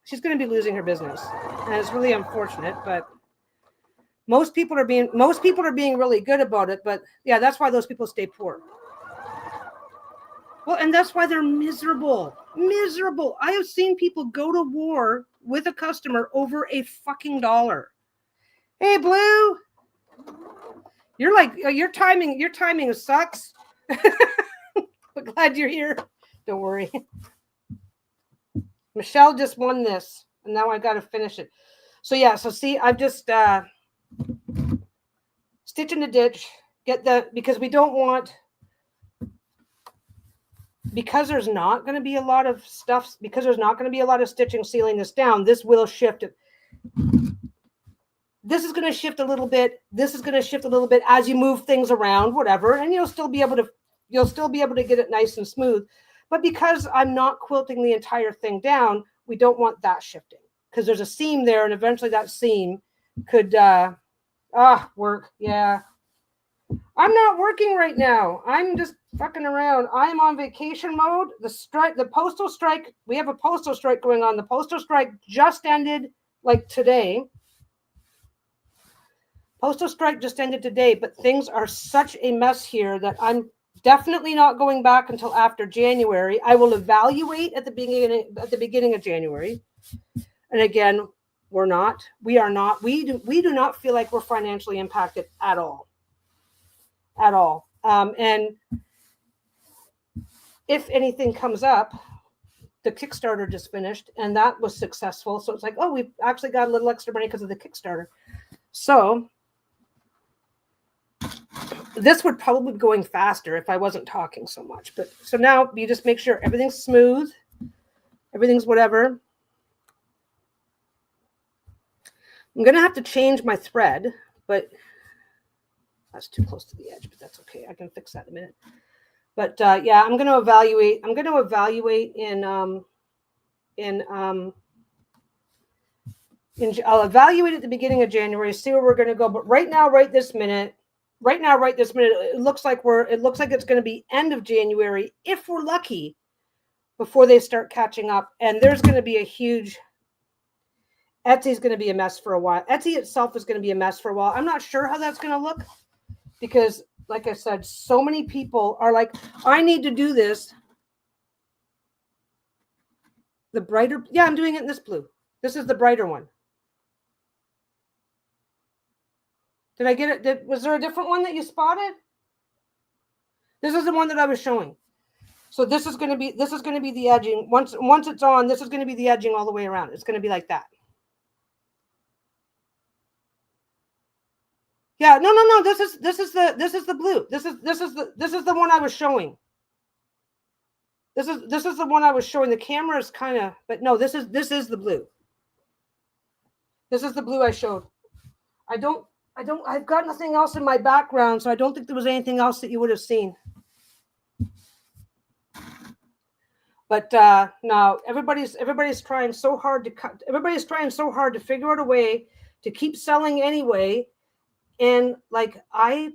she's going to be losing her business. And it's really unfortunate, but most people are being really good about it. But yeah, that's why those people stay poor. Well, and that's why they're miserable. Miserable. I have seen people go to war with a customer over a fucking dollar. Hey, Blue. You're like, your timing sucks. But glad you're here. Don't worry. Michelle just won this, and now I got to finish it. So yeah, so see, I've just stitch in the ditch, because we don't want, because there's not going to be a lot of stuff, because there's not going to be a lot of stitching sealing this down, this will shift. This is going to shift a little bit. This is going to shift a little bit as you move things around, whatever, and you'll still be able to get it nice and smooth. But because I'm not quilting the entire thing down, we don't want that shifting, because there's a seam there, and eventually that seam could work. Yeah. I'm not working right now. I'm just fucking around. I'm on vacation mode. The postal strike, we have a postal strike going on. The postal strike just ended like today. Postal strike just ended today, but things are such a mess here that I'm definitely not going back until after January. I will evaluate at the beginning of January. And again, we do not feel like we're financially impacted at all. And if anything comes up, the Kickstarter just finished, and that was successful. So it's like, oh, we've actually got a little extra money because of the Kickstarter. So this would probably be going faster if I wasn't talking so much. But so now you just make sure everything's smooth, everything's whatever. I'm going to have to change my thread, but that's too close to the edge, but that's okay. I can fix that in a minute. But yeah, I'm going to evaluate. I'm going to evaluate I'll evaluate at the beginning of January, see where we're going to go. But right now, right this minute, it looks like it's going to be end of January, if we're lucky, before they start catching up. And there's going to be a huge, Etsy's going to be a mess for a while. Etsy itself is going to be a mess for a while. I'm not sure how that's going to look because, like I said, so many people are like, I need to do this. The brighter, yeah, I'm doing it in this blue. This is the brighter one. Did I get it? Was there a different one that you spotted? This is the one that I was showing. So this is going to be the edging. Once it's on, this is going to be the edging all the way around. It's going to be like that. Yeah, no. This is the blue. This is the one I was showing. This is the one I was showing. The camera is kind of, but no, this is the blue. This is the blue I showed. I've got nothing else in my background, so I don't think there was anything else that you would have seen. But no, everybody's trying so hard to cut. Everybody's trying so hard to figure out a way to keep selling anyway. And like I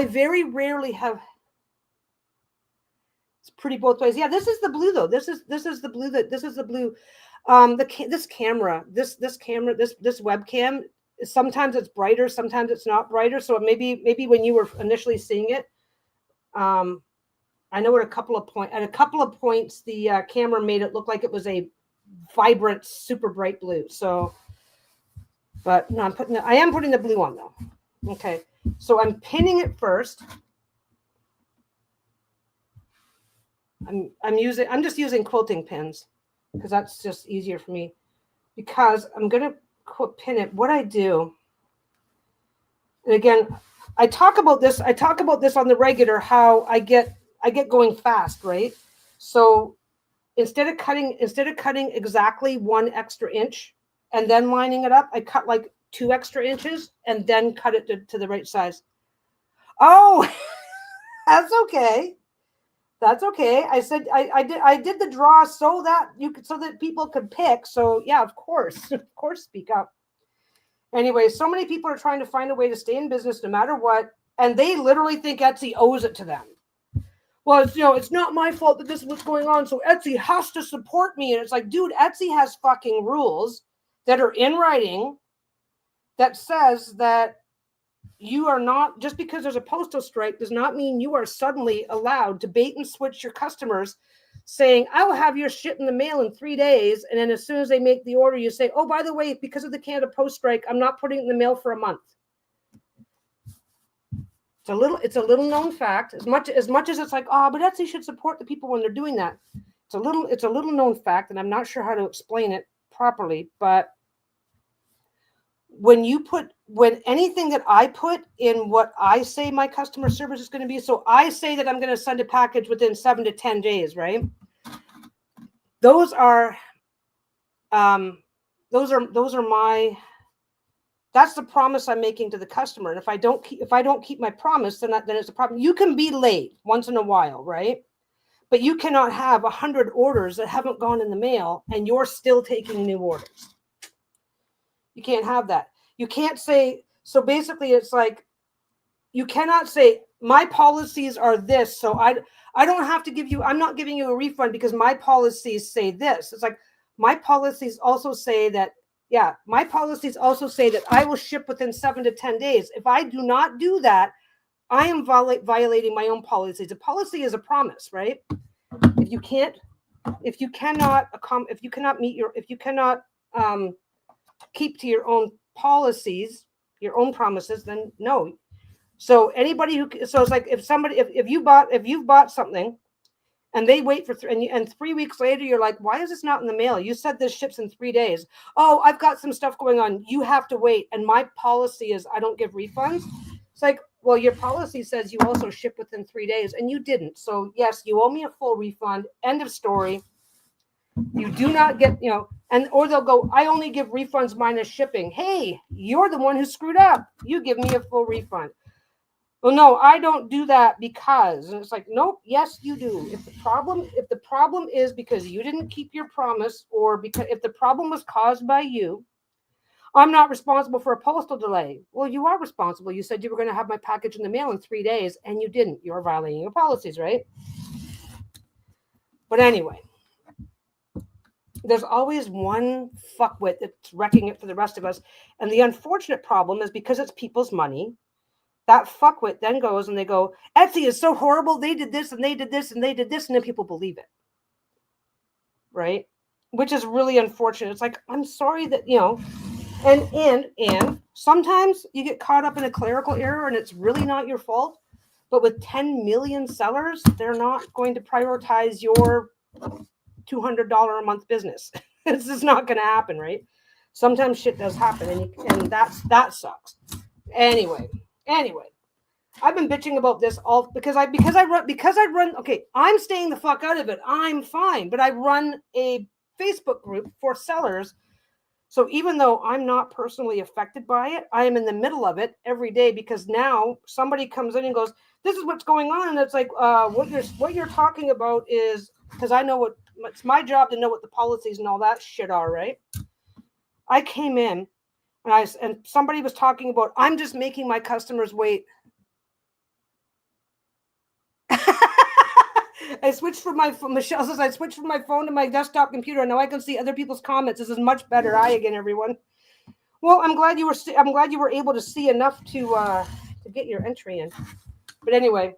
very rarely have. It's pretty both ways. Yeah, this is the blue though. This is the blue this is the blue. This webcam, sometimes it's brighter, sometimes it's not brighter. So maybe when you were initially seeing it, I know at a couple of points the camera made it look like it was a vibrant, super bright blue. So, but no, I am putting the blue on though. Okay, so I'm pinning it first. I'm just using quilting pins because that's just easier for me, because I'm going to pin it. What I do, and again, I talk about this on the regular, how I get going fast, right? So instead of cutting exactly 1 extra inch and then lining it up, I cut like 2 extra inches and then cut it to the right size. Oh, that's okay. That's okay. I said I did the draw so that people could pick. So yeah, of course, speak up. Anyway, so many people are trying to find a way to stay in business no matter what, and they literally think Etsy owes it to them. Well, it's not my fault that this is what's going on, so Etsy has to support me. And it's like, dude, Etsy has fucking rules that are in writing that says that you are not, just because there's a postal strike does not mean you are suddenly allowed to bait and switch your customers saying, I will have your shit in the mail in 3 days. And then as soon as they make the order, you say, oh, by the way, because of the Canada Post strike, I'm not putting it in the mail for a month. It's a little known fact, as much as it's like, oh, but Etsy should support the people when they're doing that. It's a little known fact, and I'm not sure how to explain it properly, but when anything that I put in what I say my customer service is going to be, so I say that I'm going to send a package within 7 to 10 days, right? That's the promise I'm making to the customer. And if I don't keep my promise, then it's a problem. You can be late once in a while, right? But you cannot have 100 orders that haven't gone in the mail and you're still taking new orders. You can't have that. You can't say, so basically it's like, you cannot say, my policies are this, so I don't have to I'm not giving you a refund because my policies say this. It's like, my policies also say that I will ship within 7 to 10 days. If I do not do that, I am violating my own policies. A policy is a promise, right? If you cannot keep to your own policies, your own promises, then no. So anybody so it's like if you've bought something and they wait for and 3 weeks later, you're like, why is this not in the mail? You said this ships in 3 days. Oh, I've got some stuff going on. You have to wait. And my policy is I don't give refunds. It's like, well, your policy says you also ship within 3 days and you didn't. So yes, you owe me a full refund. End of story. You do not get, or they'll go, I only give refunds minus shipping. Hey, you're the one who screwed up. You give me a full refund. Well, no, I don't do that because, and it's like, nope, yes, you do. If the problem is because you didn't keep your promise, or because if the problem was caused by you, I'm not responsible for a postal delay. Well, you are responsible. You said you were going to have my package in the mail in 3 days and you didn't. You're violating your policies, right? But anyway, there's always one fuckwit that's wrecking it for the rest of us. And the unfortunate problem is because it's people's money, that fuckwit then goes and they go, Etsy is so horrible. They did this and they did this and they did this. And then people believe it. Right? Which is really unfortunate. It's like, I'm sorry that, and sometimes you get caught up in a clerical error and it's really not your fault. But with 10 million sellers, they're not going to prioritize your $200 a month business. It's just not going to happen, right? Sometimes shit does happen, and that sucks. Anyway, I've been bitching about this all because I run. Okay, I'm staying the fuck out of it. I'm fine, but I run a Facebook group for sellers. So even though I'm not personally affected by it, I am in the middle of it every day because now somebody comes in and goes, "This is what's going on," and it's like, what you're talking about is because I know it's my job to know what the policies and all that shit are, right? I came in and somebody was talking about, I'm just making my customers wait. Michelle says, I switched from my phone to my desktop computer. Now I can see other people's comments. This is much better. Hi again, everyone. Well, I'm glad you were able to see enough to get your entry in. But anyway,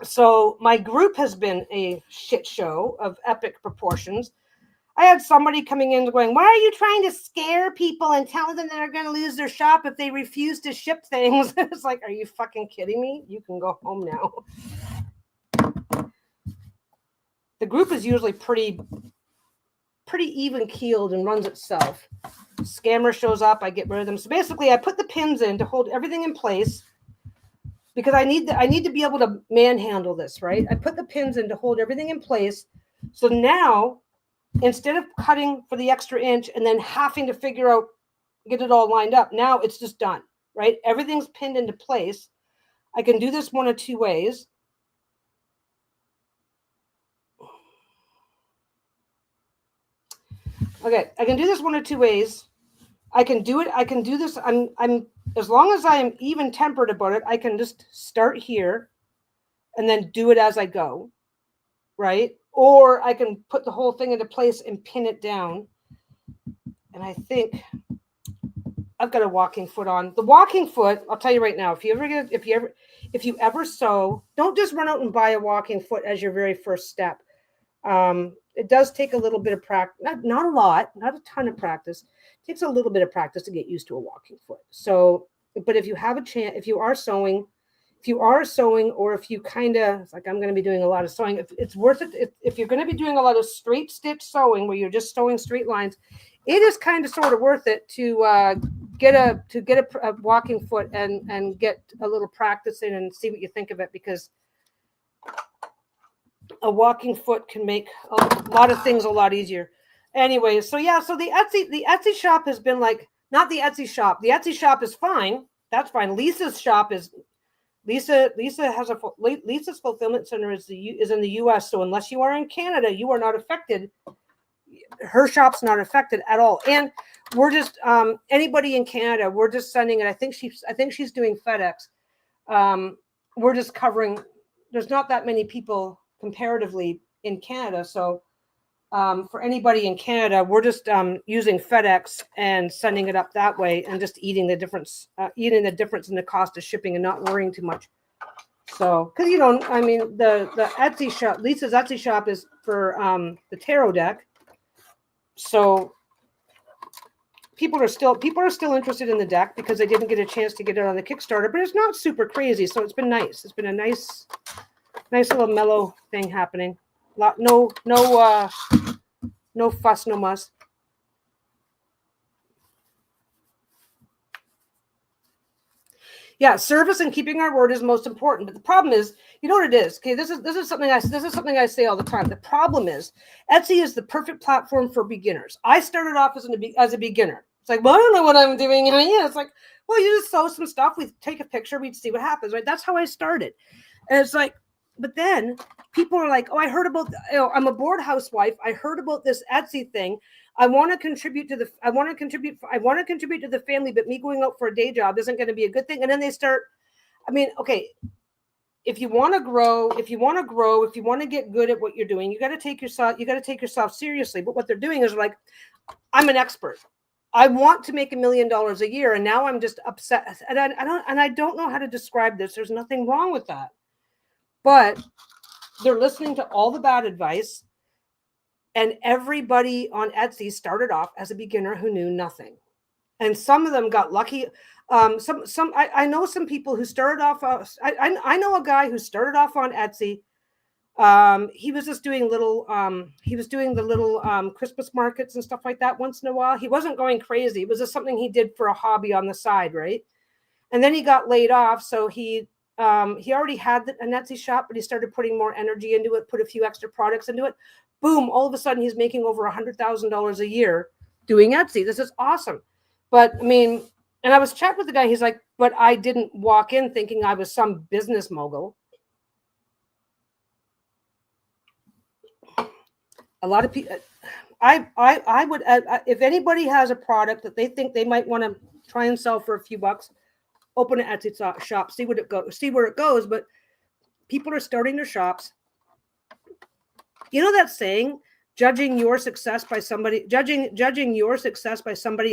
so my group has been a shit show of epic proportions. I had somebody coming in going, why are you trying to scare people and tell them they're going to lose their shop if they refuse to ship things? It's like, are you fucking kidding me? You can go home now. The group is usually pretty even keeled and runs itself. Scammer shows up, I get rid of them. So basically I put the pins in to hold everything in place because I need to be able to manhandle this, right? I put the pins in to hold everything in place. So now, instead of cutting for the extra inch and then having to figure out, get it all lined up, now it's just done, right? Everything's pinned into place. I can do this one of two ways. Okay, I can do this one of two ways. I can do this. I'm as long as I am even tempered about it, I can just start here and then do it as I go, right? Or I can put the whole thing into place and pin it down. And I think I've got a walking foot on. The walking foot, I'll tell you right now, if you ever sew, don't just run out and buy a walking foot as your very first step. It does take a little bit of practice, not a lot, not a ton of practice. It takes a little bit of practice to get used to a walking foot. So, but if you have a chance, if you are sewing, or if you kind of, it's like I'm going to be doing a lot of sewing, it's worth it. If you're going to be doing a lot of straight stitch sewing where you're just sewing straight lines, it is kind of sort of worth it to get a walking foot and get a little practice in and see what you think of it, because a walking foot can make a lot of things a lot easier. Anyway, so yeah, so the Etsy shop has been like, not the Etsy shop. The Etsy shop is fine. That's fine. Lisa's shop is Lisa's fulfillment center is in the US. So unless you are in Canada, you are not affected. Her shop's not affected at all. And we're just anybody in Canada, we're just sending it. I think she's doing FedEx. We're just covering. There's not that many people comparatively in Canada, so for anybody in Canada, we're just using FedEx and sending it up that way, and just eating the difference in the cost of shipping and not worrying too much. So, because the Etsy shop, Lisa's Etsy shop is for the tarot deck. So people are still interested in the deck because they didn't get a chance to get it on the Kickstarter, but it's not super crazy. So it's been nice. It's been a nice little mellow thing happening. No fuss, no muss. Yeah, service and keeping our word is most important. But the problem is, you know what it is? Okay, this is something I say all the time. The problem is Etsy is the perfect platform for beginners. I started off as a beginner. It's like, well, I don't know what I'm doing. Yeah, it's like, well, you just sew some stuff. We take a picture. We'd see what happens, right? That's how I started. And it's like, but then people are like, oh, I heard about, I'm a bored housewife. I heard about this Etsy thing. I want to contribute to the family, but me going out for a day job isn't going to be a good thing. And then they start, okay, if you want to grow, if you want to get good at what you're doing, you got to take yourself seriously. But what they're doing is like, I'm an expert. I want to make $1 million a year. And now I'm just upset. And I don't know how to describe this. There's nothing wrong with that, but they're listening to all the bad advice. And everybody on Etsy started off as a beginner who knew nothing. And some of them got lucky. I know some people who started off. I know a guy who started off on Etsy. He was just doing the little Christmas markets and stuff like that once in a while. He wasn't going crazy. It was just something he did for a hobby on the side, right? And then he got laid off. So he already had an Etsy shop, but he started putting more energy into it, put a few extra products into it. Boom, all of a sudden he's making over $100,000 a year doing Etsy. This is awesome. But and I was chatting with the guy. He's like, but I didn't walk in thinking I was some business mogul. A lot of people, I would, if anybody has a product that they think they might want to try and sell for a few bucks, open an Etsy shop, see where it goes. But people are starting their shops. You know that saying, judging your success by somebody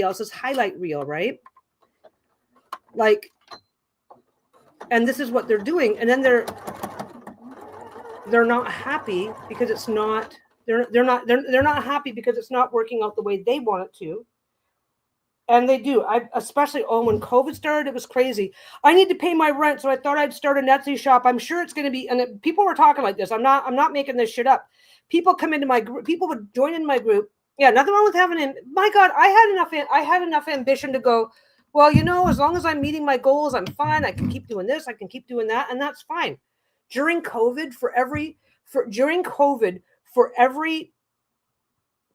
else's highlight reel, right? Like, and this is what they're doing. And then they're not happy because it's not, they're not happy because it's not working out the way they want it to. And they do. Especially when COVID started, it was crazy. I need to pay my rent, so I thought I'd start an Etsy shop. I'm sure it's going to be, and people were talking like this. I'm not making this shit up. People come into my group. People would join in my group. Yeah, nothing wrong with having my God, I had enough ambition to go, well, as long as I'm meeting my goals, I'm fine. I can keep doing this. I can keep doing that, and that's fine. During COVID, for every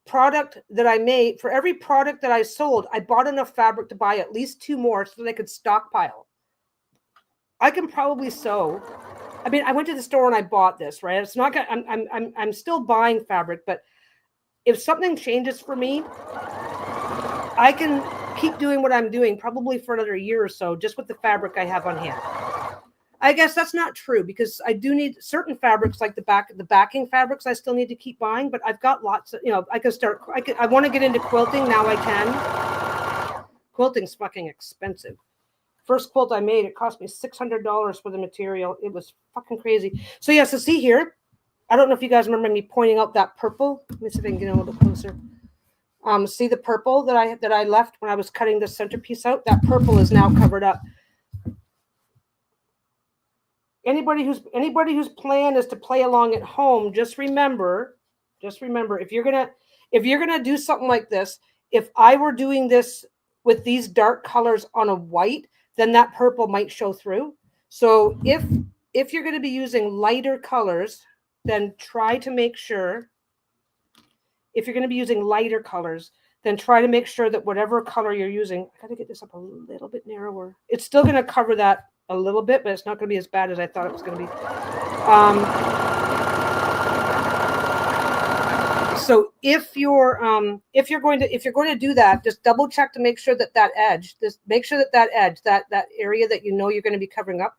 product that I made, for every product that I sold, I bought enough fabric to buy at least 2 more so that I could stockpile. I can probably sew. I went to the store and I bought this, right? It's not gonna, I'm still buying fabric, but if something changes for me, I can keep doing what I'm doing probably for another year or so, just with the fabric I have on hand. I guess that's not true because I do need certain fabrics like the backing fabrics. I still need to keep buying, but I've got lots of, I can start. I want to get into quilting now. I can. Quilting's fucking expensive. First quilt I made, it cost me $600 for the material. It was fucking crazy. So yeah, so see here, I don't know if you guys remember me pointing out that purple. Let me see if I can get a little closer. See the purple that I left when I was cutting the centerpiece out? That purple is now covered up. Anybody whose plan is to play along at home, just remember, if you're gonna do something like this, if I were doing this with these dark colors on a white, then that purple might show through. So if you're going to be using lighter colors, then try to make sure. If you're going to be using lighter colors, then try to make sure that whatever color you're using, I got to get this up a little bit narrower. It's still going to cover that a little bit, but it's not going to be as bad as I thought it was going to be. So if you're going to do that, just double check to make sure that edge, that area that you're going to be covering up,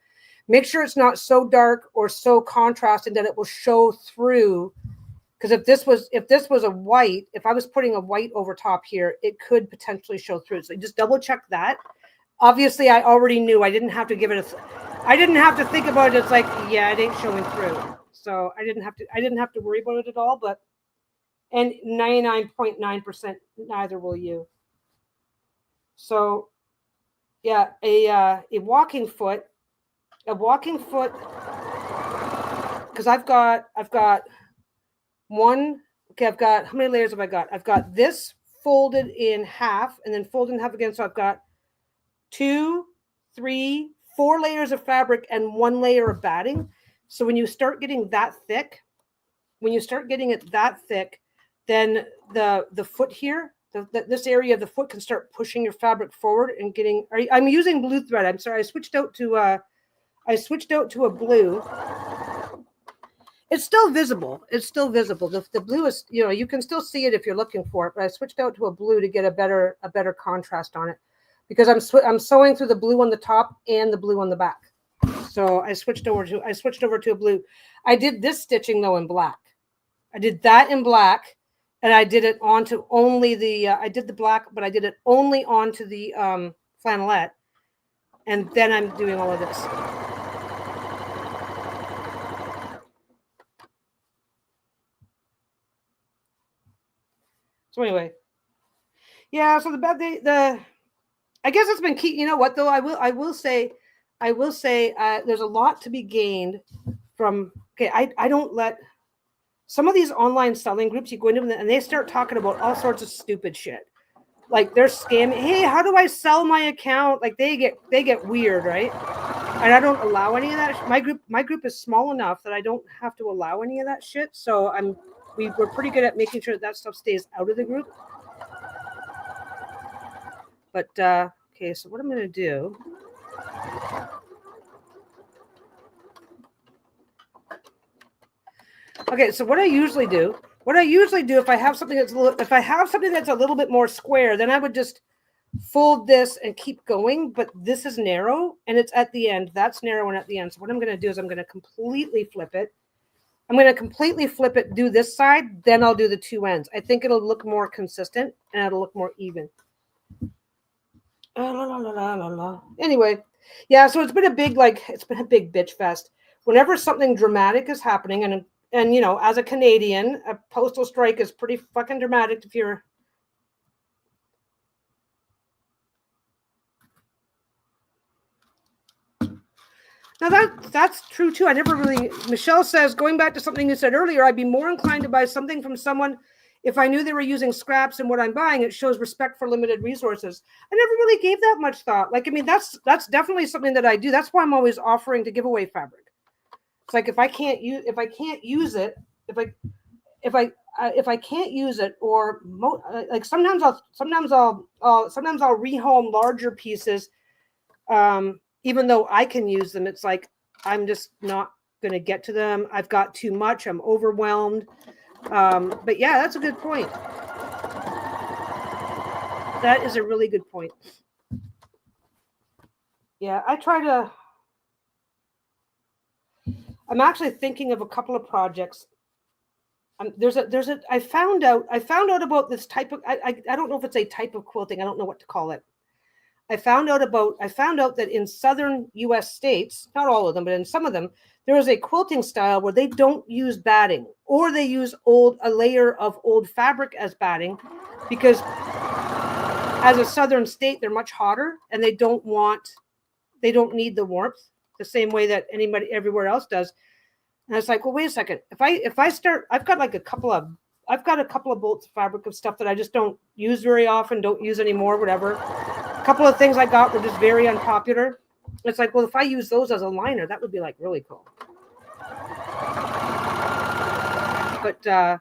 make sure it's not so dark or so contrasted that it will show through. Because if this was a white, if I was putting a white over top here, it could potentially show through. So just double check that. Obviously, I already knew. I didn't have to I didn't have to think about it. It's like, yeah, it ain't showing through. So I didn't have to worry about it at all. And 99.9% neither will you. So yeah, a walking foot, because I've got one. Okay, I've got, how many layers have I got? I've got this folded in half and then folded in half again. So I've got 2, 3, 4 layers of fabric and 1 layer of batting. So when you start getting that thick, then the foot here, this area of the foot can start pushing your fabric forward and getting. I'm using blue thread. I'm sorry, I switched out to a blue. It's still visible. The blue is, you can still see it if you're looking for it, but I switched out to a blue to get a better contrast on it, because I'm sewing through the blue on the top and the blue on the back. So I switched over to a blue. I did this stitching though in black. I did that in black, and I did it onto only the. I did the black, but I did it only onto the flannelette, and then I'm doing all of this. So anyway, yeah. So I guess it's been key. You know what though? I will say, there's a lot to be gained from. Okay, I don't let some of these online selling groups, you go into them and they start talking about all sorts of stupid shit. Like they're scamming. Hey, how do I sell my account? Like they get weird, right? And I don't allow any of that. My group is small enough that I don't have to allow any of that shit. So we're pretty good at making sure that stuff stays out of the group. But okay, so what I'm gonna do. Okay, so what I usually do if I have something that's a little bit more square, then I would just fold this and keep going. But this is narrow and it's at the end. That's narrow and at the end. So what I'm going to do is I'm going to completely flip it. Do this side, then I'll do the two ends. I think it'll look more consistent and it'll look more even. Anyway, yeah. So it's been a big bitch fest. Whenever something dramatic is happening, and as a Canadian, a postal strike is pretty fucking dramatic if you're. Now that's true too. Michelle says, going back to something you said earlier, I'd be more inclined to buy something from someone if I knew they were using scraps in what I'm buying. It shows respect for limited resources. I never really gave that much thought. That's definitely something that I do. That's why I'm always offering to give away fabric. It's like if I can't use it, or like sometimes I'll rehome larger pieces, even though I can use them. It's like I'm just not going to get to them. I've got too much. I'm overwhelmed. But yeah, that's a good point. That is a really good point. Yeah, I'm actually thinking of a couple of projects. I found out about this type of, I don't know if it's a type of quilting. I don't know what to call it. I found out that in southern US states, not all of them, but in some of them, there is a quilting style where they don't use batting, or they use a layer of old fabric as batting, because as a southern state, they're much hotter and they don't need the warmth the same way that anybody everywhere else does. And it's like, well, wait a second. If I start, I've got a couple of bolts of fabric of stuff that I just don't use very often, don't use anymore, whatever. A couple of things I got were just very unpopular. It's like, well, if I use those as a liner, that would be like really cool. But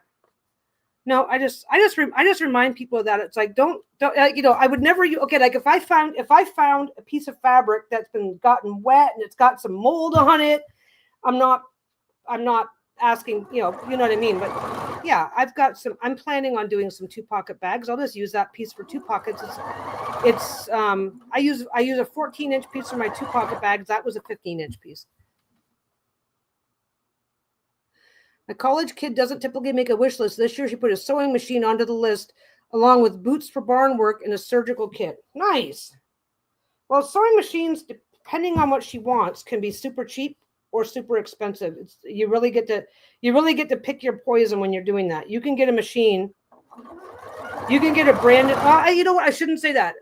no, I just remind people that it's like, don't I would never like if I found a piece of fabric that's been gotten wet and it's got some mold on it, I'm not asking, you know what I mean? But yeah, I'm planning on doing some 2-pocket bags. I'll just use that piece for 2 pockets. I use a 14-inch piece for my 2-pocket bags. That was a 15-inch piece. A college kid doesn't typically make a wish list. This year she put a sewing machine onto the list along with boots for barn work and a surgical kit. Nice. Well, sewing machines, depending on what she wants, can be super cheap or super expensive. You really get to pick your poison when you're doing that. You can get a machine. You can get a brand new. You know what? I shouldn't say that.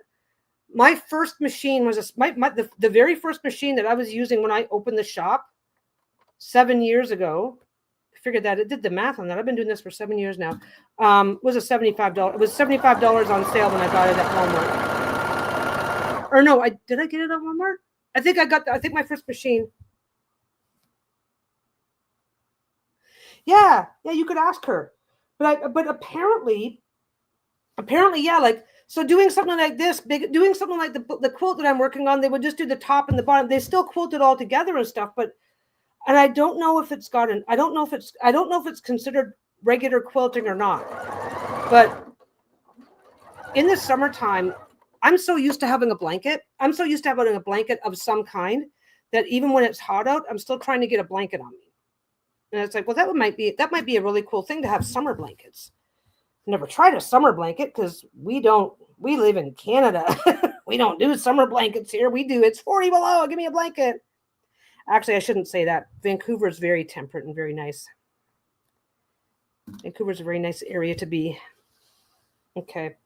My first machine was the very first machine that I was using when I opened the shop 7 years ago. I figured that it did the math on that. I've been doing this for 7 years now. Was a $75. It was $75 on sale when I got it at Walmart. Or no, did I get it at Walmart? I think I think my first machine. Yeah, you could ask her. But apparently, yeah, like, so doing something like this, doing something like the quilt that I'm working on, they would just do the top and the bottom. They still quilt it all together and stuff, and I don't know if it's I don't know if it's considered regular quilting or not. But in the summertime, I'm so used to having a blanket. I'm so used to having a blanket of some kind that even when it's hot out, I'm still trying to get a blanket on me. And it's like, well, that might be a really cool thing to have summer blankets. Never tried a summer blanket because we live in Canada. We don't do summer blankets here. We do, it's 40 below. Give me a blanket. Actually, I shouldn't say that. Vancouver is very temperate and very nice. Vancouver's a very nice area to be. Okay.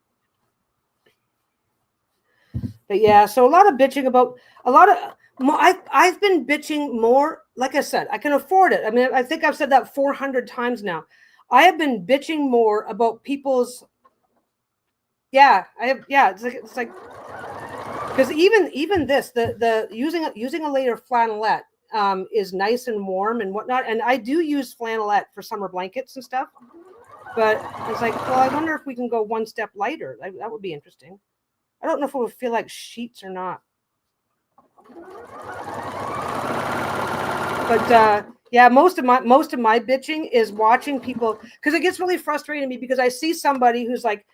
But yeah, so a lot of bitching about I've been bitching more. Like I said, I can afford it. I mean, I think I've said that 400 times now. I have been bitching more about people's. Yeah, it's like because even this the using a layer of flannelette is nice and warm and whatnot, and I do use flannelette for summer blankets and stuff. But it's like, well, I wonder if we can go one step lighter. That would be interesting. I don't know if it would feel like sheets or not. But yeah, most of my bitching is watching people, because it gets really frustrating me because I see somebody who's like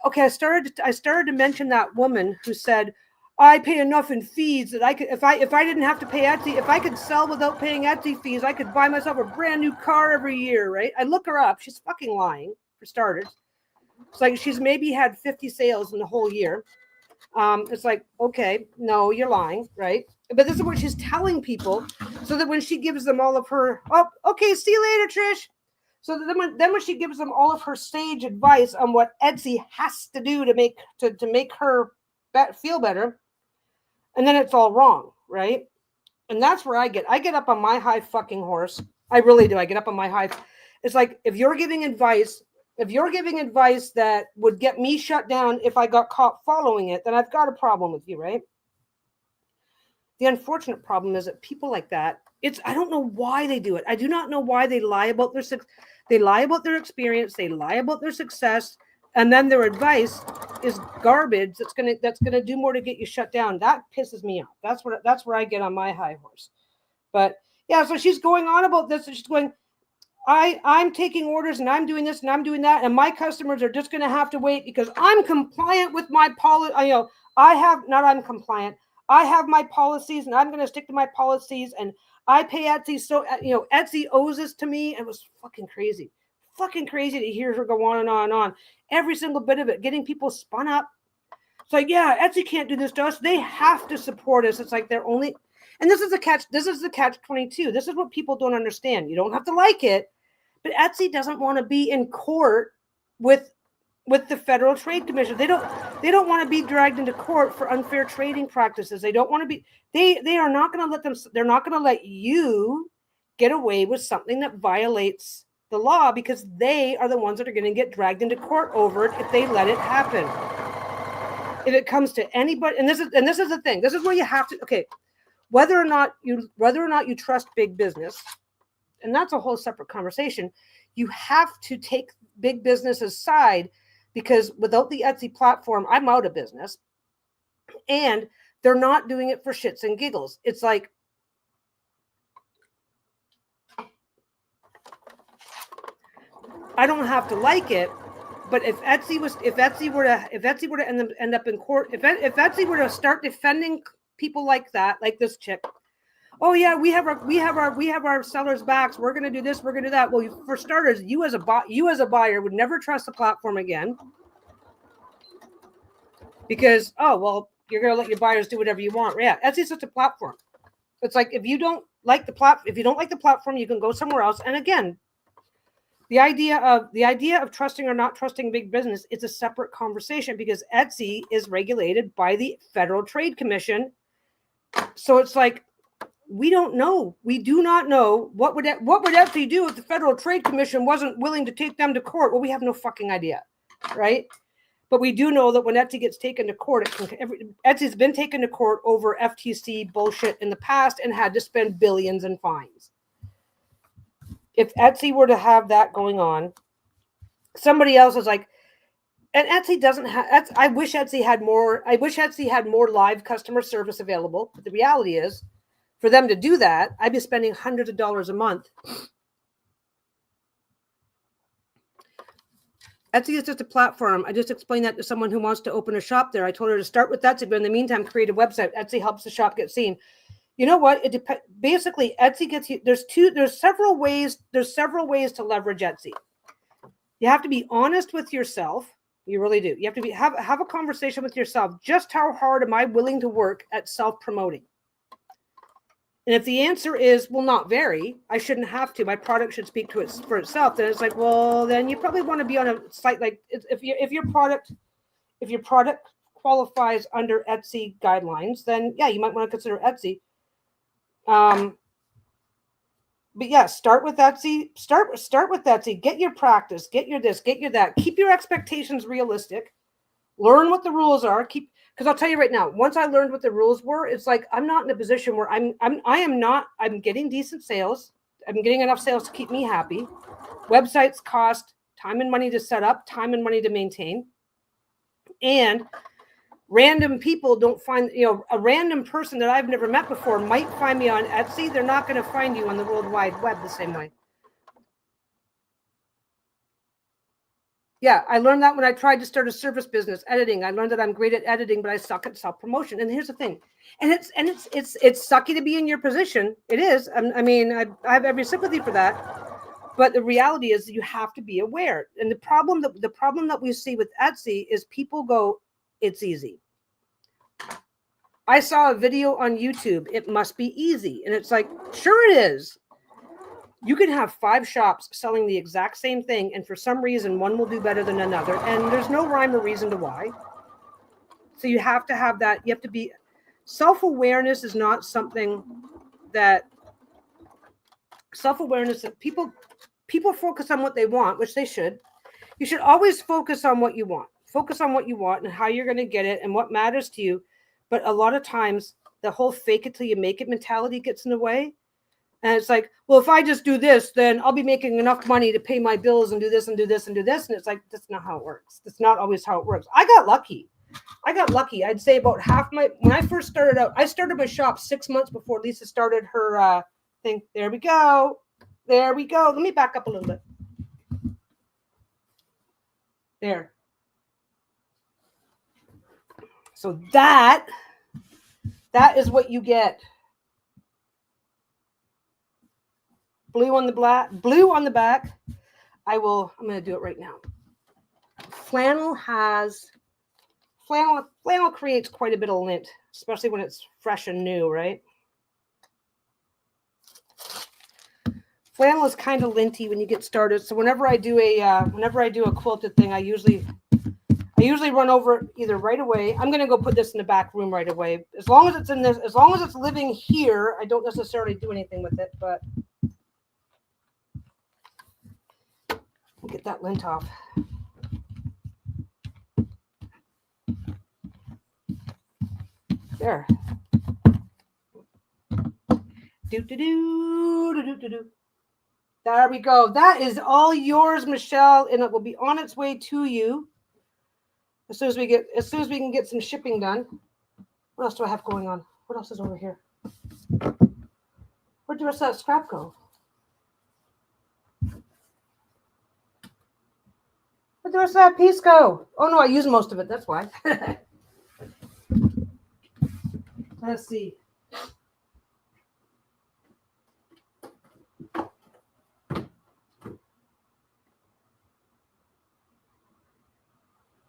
okay, I started to mention that woman who said, I pay enough in fees that I could, if I didn't have to pay Etsy, if I could sell without paying Etsy fees, I could buy myself a brand new car every year, right? I look her up. She's fucking lying, for starters. It's like she's maybe had 50 sales in the whole year. It's like, okay, no, you're lying, right? But this is what she's telling people, so that when she gives them all of her, oh, okay, see you later, Trish. So then when she gives them all of her sage advice on what Etsy has to do to make her feel better, and then it's all wrong, right? And that's where I get up on my high fucking horse. I really do. I get up on my high. It's like, if you're giving advice that would get me shut down if I got caught following it, then I've got a problem with you, right? The unfortunate problem is that people like that, I don't know why they do it. I do not know why they lie about their experience, they lie about their success, and then their advice is garbage that's gonna do more to get you shut down. That pisses me off. That's where I get on my high horse. But yeah, so she's going on about this, and she's going, I'm taking orders and I'm doing this and I'm doing that, and my customers are just gonna have to wait because I'm compliant with my policy. I'm compliant. I have my policies and I'm going to stick to my policies, and I pay Etsy. So, Etsy owes this to me. And it was fucking crazy to hear her go on and on and on. Every single bit of it, getting people spun up. It's like, yeah, Etsy can't do this to us. They have to support us. It's like they're only, and this is the catch 22. This is what people don't understand. You don't have to like it, but Etsy doesn't want to be in court with the Federal Trade Commission. They don't want to be dragged into court for unfair trading practices. They don't want to be, they are not going to let them, they're not going to let you get away with something that violates the law, because they are the ones that are going to get dragged into court over it if they let it happen. If it comes to anybody, and this is the thing, this is where you have to, okay, whether or not you trust big business, and that's a whole separate conversation, you have to take big business aside, because without the Etsy platform, I'm out of business. And they're not doing it for shits and giggles. It's like, I don't have to like it, but if Etsy were to end up in court, if Etsy were to start defending people like that, like this chick, oh yeah, we have our sellers' backs, we're going to do this, we're going to do that. Well, for starters, you as a buyer would never trust the platform again, because, oh, well, you're going to let your buyers do whatever you want. Yeah, Etsy's such a platform. It's like, if you don't like the platform, you can go somewhere else. And again, The idea of trusting or not trusting big business is a separate conversation because Etsy is regulated by the Federal Trade Commission. So it's like, we don't know. We do not know what would Etsy do if the Federal Trade Commission wasn't willing to take them to court. Well, we have no fucking idea, right? But we do know that when Etsy gets taken to court, Etsy's been taken to court over FTC bullshit in the past and had to spend billions in fines. If Etsy were to have that going on, somebody else is like, and Etsy doesn't have. I wish Etsy had more. I wish Etsy had more live customer service available. But the reality is, for them to do that, I'd be spending hundreds of dollars a month. Etsy is just a platform. I just explained that to someone who wants to open a shop there. I told her to start with Etsy, but in the meantime, create a website. Etsy helps the shop get seen. You know what? It depends. Basically, Etsy gets you. There's several ways to leverage Etsy. You have to be honest with yourself. You really do. You have to have a conversation with yourself. Just how hard am I willing to work at self-promoting? And if the answer is, well, not very, I shouldn't have to, my product should speak to it for itself, then it's like, well, then you probably want to be on a site like, if your product qualifies under Etsy guidelines, then yeah, you might want to consider Etsy. But yeah, start with Etsy. Start with Etsy. Get your practice. Get your this. Get your that. Keep your expectations realistic. Learn what the rules are. Because I'll tell you right now, once I learned what the rules were, it's like I'm not in a position where I'm getting decent sales. I'm getting enough sales to keep me happy. Websites cost time and money to set up, time and money to maintain. And random people don't find, a random person that I've never met before might find me on Etsy. They're not going to find you on the World Wide Web the same way. Yeah, I learned that when I tried to start a service business, editing. I learned that I'm great at editing, but I suck at self-promotion. And here's the thing. And it's sucky to be in your position. It is. I mean, I have every sympathy for that. But the reality is you have to be aware. And the problem that we see with Etsy is people go, it's easy. I saw a video on YouTube. It must be easy. And it's like, sure it is. You can have 5 shops selling the exact same thing, and for some reason, one will do better than another, and there's no rhyme or reason to why. So you have to have that. You have to be self-awareness is not something that people focus on what they want, which they should. You should always focus on what you want. Focus on what you want and how you're going to get it and what matters to you. But a lot of times, the whole fake it till you make it mentality gets in the way. And it's like, well, if I just do this, then I'll be making enough money to pay my bills and do this and do this and do this. And it's like, that's not how it works. That's not always how it works. I got lucky. I'd say about when I first started out, I started my shop 6 months before Lisa started her thing. There we go. Let me back up a little bit. There. So that is what you get. Blue on the back. I'm going to do it right now. Flannel creates quite a bit of lint, especially when it's fresh and new, right? Flannel is kind of linty when you get started. So whenever I do a quilted thing, I usually run over it either right away. I'm going to go put this in the back room right away. As long as it's living here, I don't necessarily do anything with it, but get that lint off. There. There we go. That is all yours, Michelle, and it will be on its way to you as soon as we can get some shipping done. What else do I have going on? What else is over here? Where'd the rest of that scrap go? Where'd the rest of that piece go? Oh no, I used most of it. That's why. Let's see.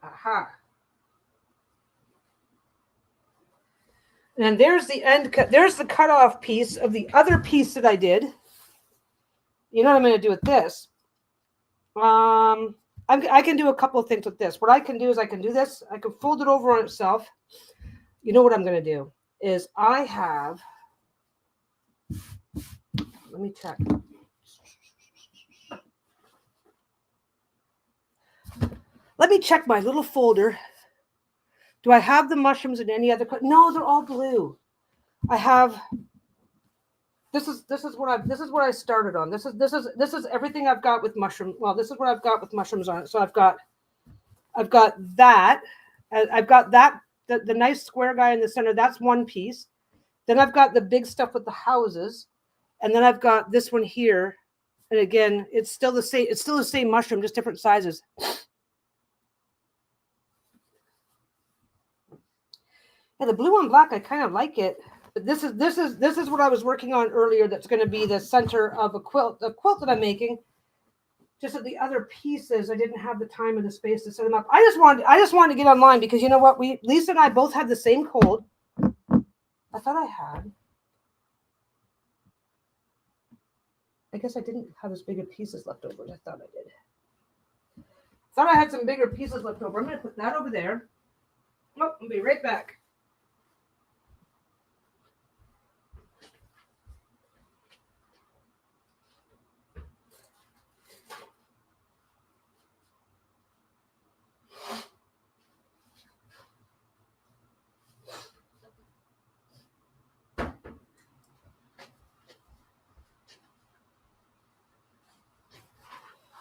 Aha. And there's the end cut. There's the cutoff piece of the other piece that I did. You know what I'm going to do with this? I can do a couple of things with this. What I can do is I can do this. I can fold it over on itself. You know what I'm going to do is I have, let me check. Let me check my little folder. Do I have the mushrooms in any other? No, they're all blue. I have. This is what I started on. This is everything I've got with mushroom. Well, this is what I've got with mushrooms on it. So I've got that. I've got that the nice square guy in the center. That's one piece. Then I've got the big stuff with the houses, and then I've got this one here. And again, it's still the same. It's still the same mushroom, just different sizes. Yeah, the blue on black, I kind of like it. But this is what I was working on earlier. That's going to be the center of a quilt that I'm making. Just that the other pieces, I didn't have the time or the space to set them up. I just wanted to get online because you know what? Lisa and I both had the same cold. I thought I had. I guess I didn't have as big of pieces left over as I thought I did. Thought I had some bigger pieces left over. I'm going to put that over there. Oh, I'll be right back.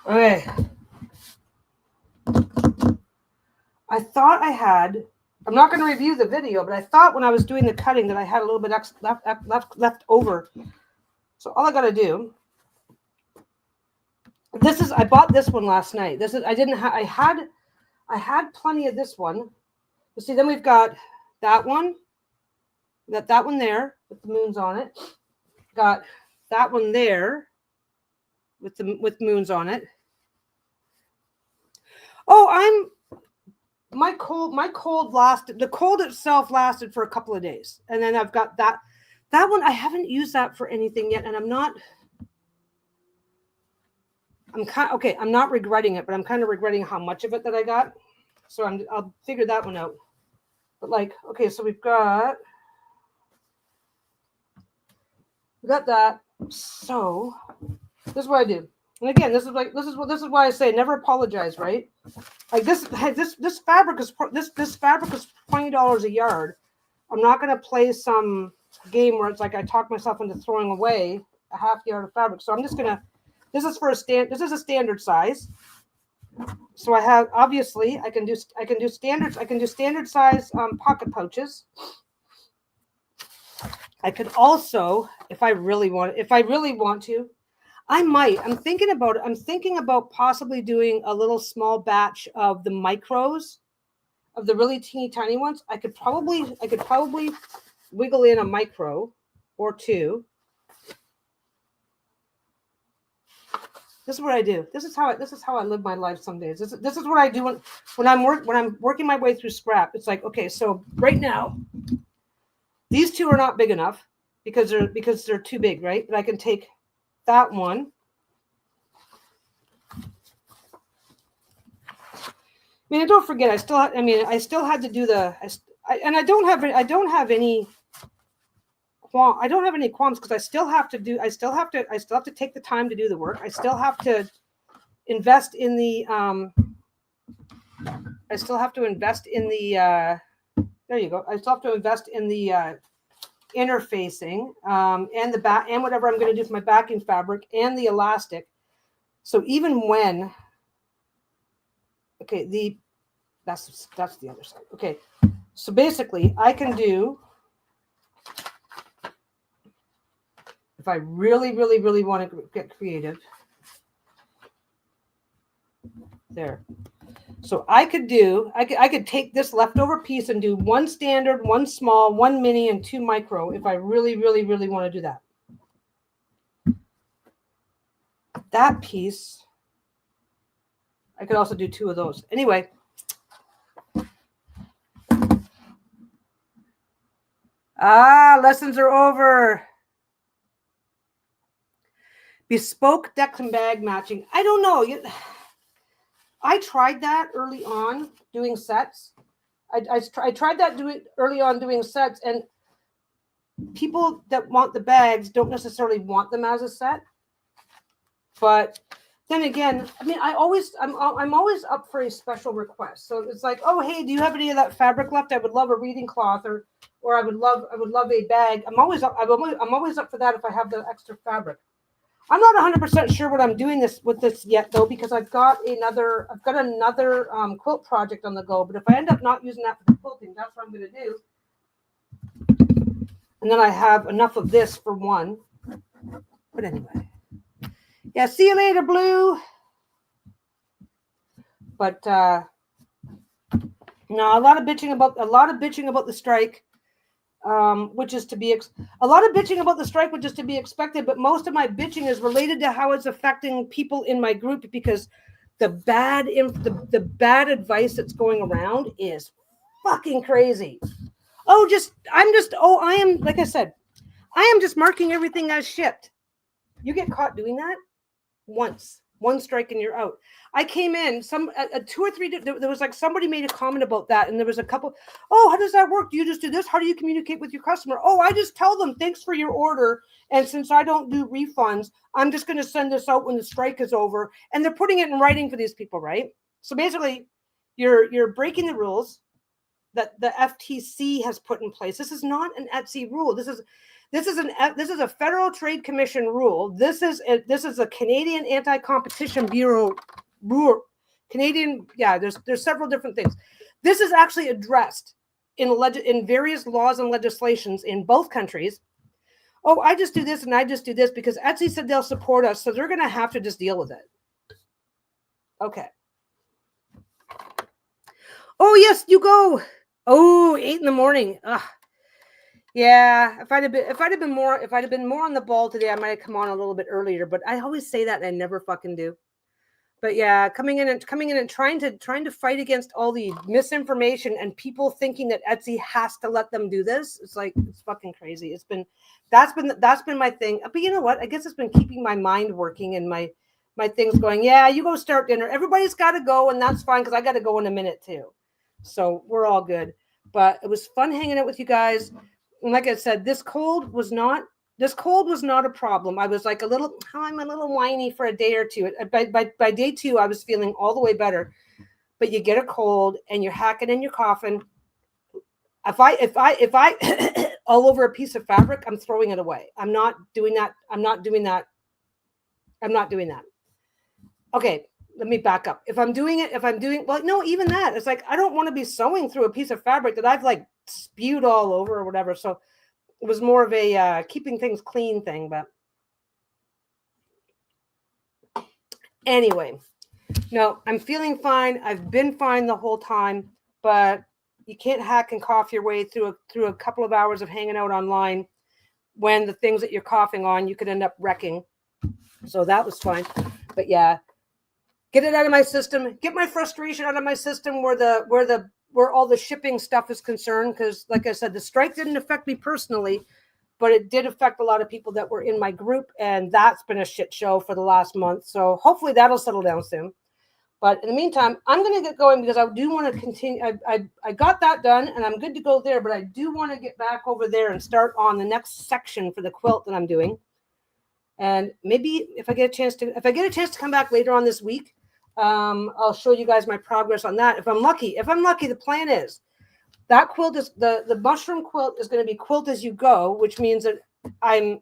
Okay. I thought I had, I'm not going to review the video, but I thought when I was doing the cutting that I had a little bit left over. So all I got to do, I bought this one last night. I had plenty of this one. You see, then we've got that one. We got that one there with the moons on it. Got that one there with moons on it. Oh, my cold lasted. The cold itself lasted for a couple of days, and then I've got that one. I haven't used that for anything yet, and I'm not regretting it, but I'm kind of regretting how much of it that I got. So I'll figure that one out. But like, okay, so we've got that. So this is what I do. And again, this is why I say never apologize, right? Like this fabric is $20 a yard. I'm not going to play some game where it's like I talk myself into throwing away a half yard of fabric. So I'm just gonna. This is a standard size. So I have, obviously I can do standard size pocket pouches. I could also, if I really want to, I'm thinking about possibly doing a little small batch of the micros, of the really teeny tiny ones. I could probably wiggle in a micro or two. This is what I do. This is how I live my life some days. This is what I do when I'm working my way through scrap. It's like, okay, so right now, these two are not big enough because they're too big, right? But I can take that one. I mean, don't forget, I still had to do I don't have any qualms because I still have to take the time to do the work. I still have to invest in the there you go. I still have to invest in the interfacing and the back and whatever I'm going to do for my backing fabric and the elastic. So even when, okay, that's the other side. Okay, so basically I can do, if I really want to get creative, there. So I could take this leftover piece and do one standard, one small, one mini, and two micro if I really want to do that. That piece, I could also do two of those. Anyway. Lessons are over. Bespoke deck and bag matching. I don't know. I tried that early on doing sets. I tried that doing early on doing sets, and people that want the bags don't necessarily want them as a set. But then again, I mean, I'm always up for a special request. So it's like, oh hey, do you have any of that fabric left? I would love a reading cloth, or I would love a bag. I'm always up for that if I have the extra fabric. I'm not 100% sure what I'm doing with this yet though, because I've got another quilt project on the go. But if I end up not using that for the quilting, that's what I'm going to do. And then I have enough of this for one. But anyway, yeah. See you later, Blue. But no, a lot of bitching about the strike. Which is to be a lot of bitching about the strike, which is to be expected. But most of my bitching is related to how it's affecting people in my group, because the bad advice that's going around is fucking crazy. I am, like I said, I am just marking everything as shipped. You get caught doing that once. One strike and you're out. I came in two or three. There was like somebody made a comment about that, and there was a couple. Oh, how does that work? Do you just do this? How do you communicate with your customer? Oh, I just tell them thanks for your order, and since I don't do refunds, I'm just going to send this out when the strike is over. And they're putting it in writing for these people, right? So basically, you're breaking the rules that the FTC has put in place. This is not an Etsy rule. This is a Federal Trade Commission rule. This is a Canadian Anti-Competition Bureau rule. Canadian, yeah. There's several different things. This is actually addressed in various laws and legislations in both countries. Oh, I just do this and I just do this because Etsy said they'll support us, so they're going to have to just deal with it. Okay. Oh yes, you go. Oh, 8 a.m. Ugh. Yeah, if I'd have been more on the ball today, I might have come on a little bit earlier. But I always say that and I never fucking do. But yeah, coming in and trying to fight against all the misinformation and people thinking that Etsy has to let them do this. It's like, it's fucking crazy. That's been my thing. But you know what? I guess it's been keeping my mind working and my things going. Yeah, you go start dinner. Everybody's got to go, and that's fine because I got to go in a minute too. So we're all good. But it was fun hanging out with you guys. And like I said, this cold was not a problem. I was like I'm a little whiny for a day or two. By day 2, I was feeling all the way better. But you get a cold and you're hacking and you're coughing. If I all over a piece of fabric, I'm throwing it away. I'm not doing that. Okay, let me back up. No, even that. It's like I don't want to be sewing through a piece of fabric that I've like spewed all over or whatever. So it was more of a keeping things clean thing. But anyway, no, I'm feeling fine. I've been fine the whole time, but you can't hack and cough your way through a couple of hours of hanging out online when the things that you're coughing on, you could end up wrecking. So that was fine. But yeah, get it out of my system. Get my frustration out of my system where all the shipping stuff is concerned. Because like I said, the strike didn't affect me personally, but it did affect a lot of people that were in my group. And that's been a shit show for the last month. So hopefully that'll settle down soon. But in the meantime, I'm going to get going because I do want to continue. I got that done and I'm good to go there, but I do want to get back over there and start on the next section for the quilt that I'm doing. And maybe if I get a chance to come back later on this week, I'll show you guys my progress on that. If I'm lucky, the plan is that quilt is the mushroom quilt is going to be quilt as you go, which means that I'm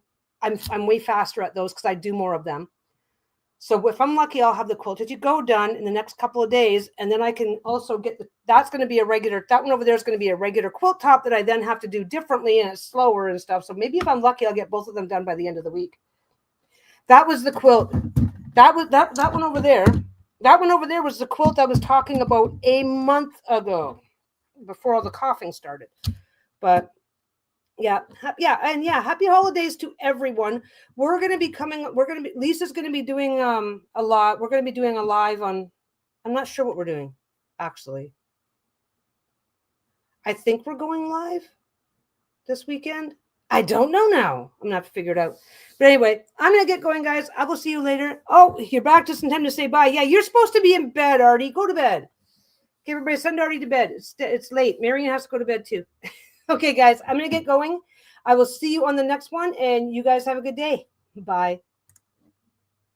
way faster at those because I do more of them. So if I'm lucky, I'll have the quilt as you go done in the next couple of days, and then I can also get that one over there is going to be a regular quilt top that I then have to do differently, and it's slower and stuff. So maybe if I'm lucky, I'll get both of them done by the end of the week. That was the quilt. That one over there. That one over there was the quilt I was talking about a month ago, before all the coughing started. But happy holidays to everyone. Lisa's going to be doing a lot. We're going to be doing a live on, I'm not sure what we're doing, actually. I think we're going live this weekend. I don't know now. I'm going to have to figure it out. But anyway, I'm going to get going, guys. I will see you later. Oh, you're back just in time to say bye. Yeah, you're supposed to be in bed, Artie. Go to bed. Okay, everybody, send Artie to bed. It's late. Marion has to go to bed too. Okay, guys, I'm going to get going. I will see you on the next one, and you guys have a good day. Bye.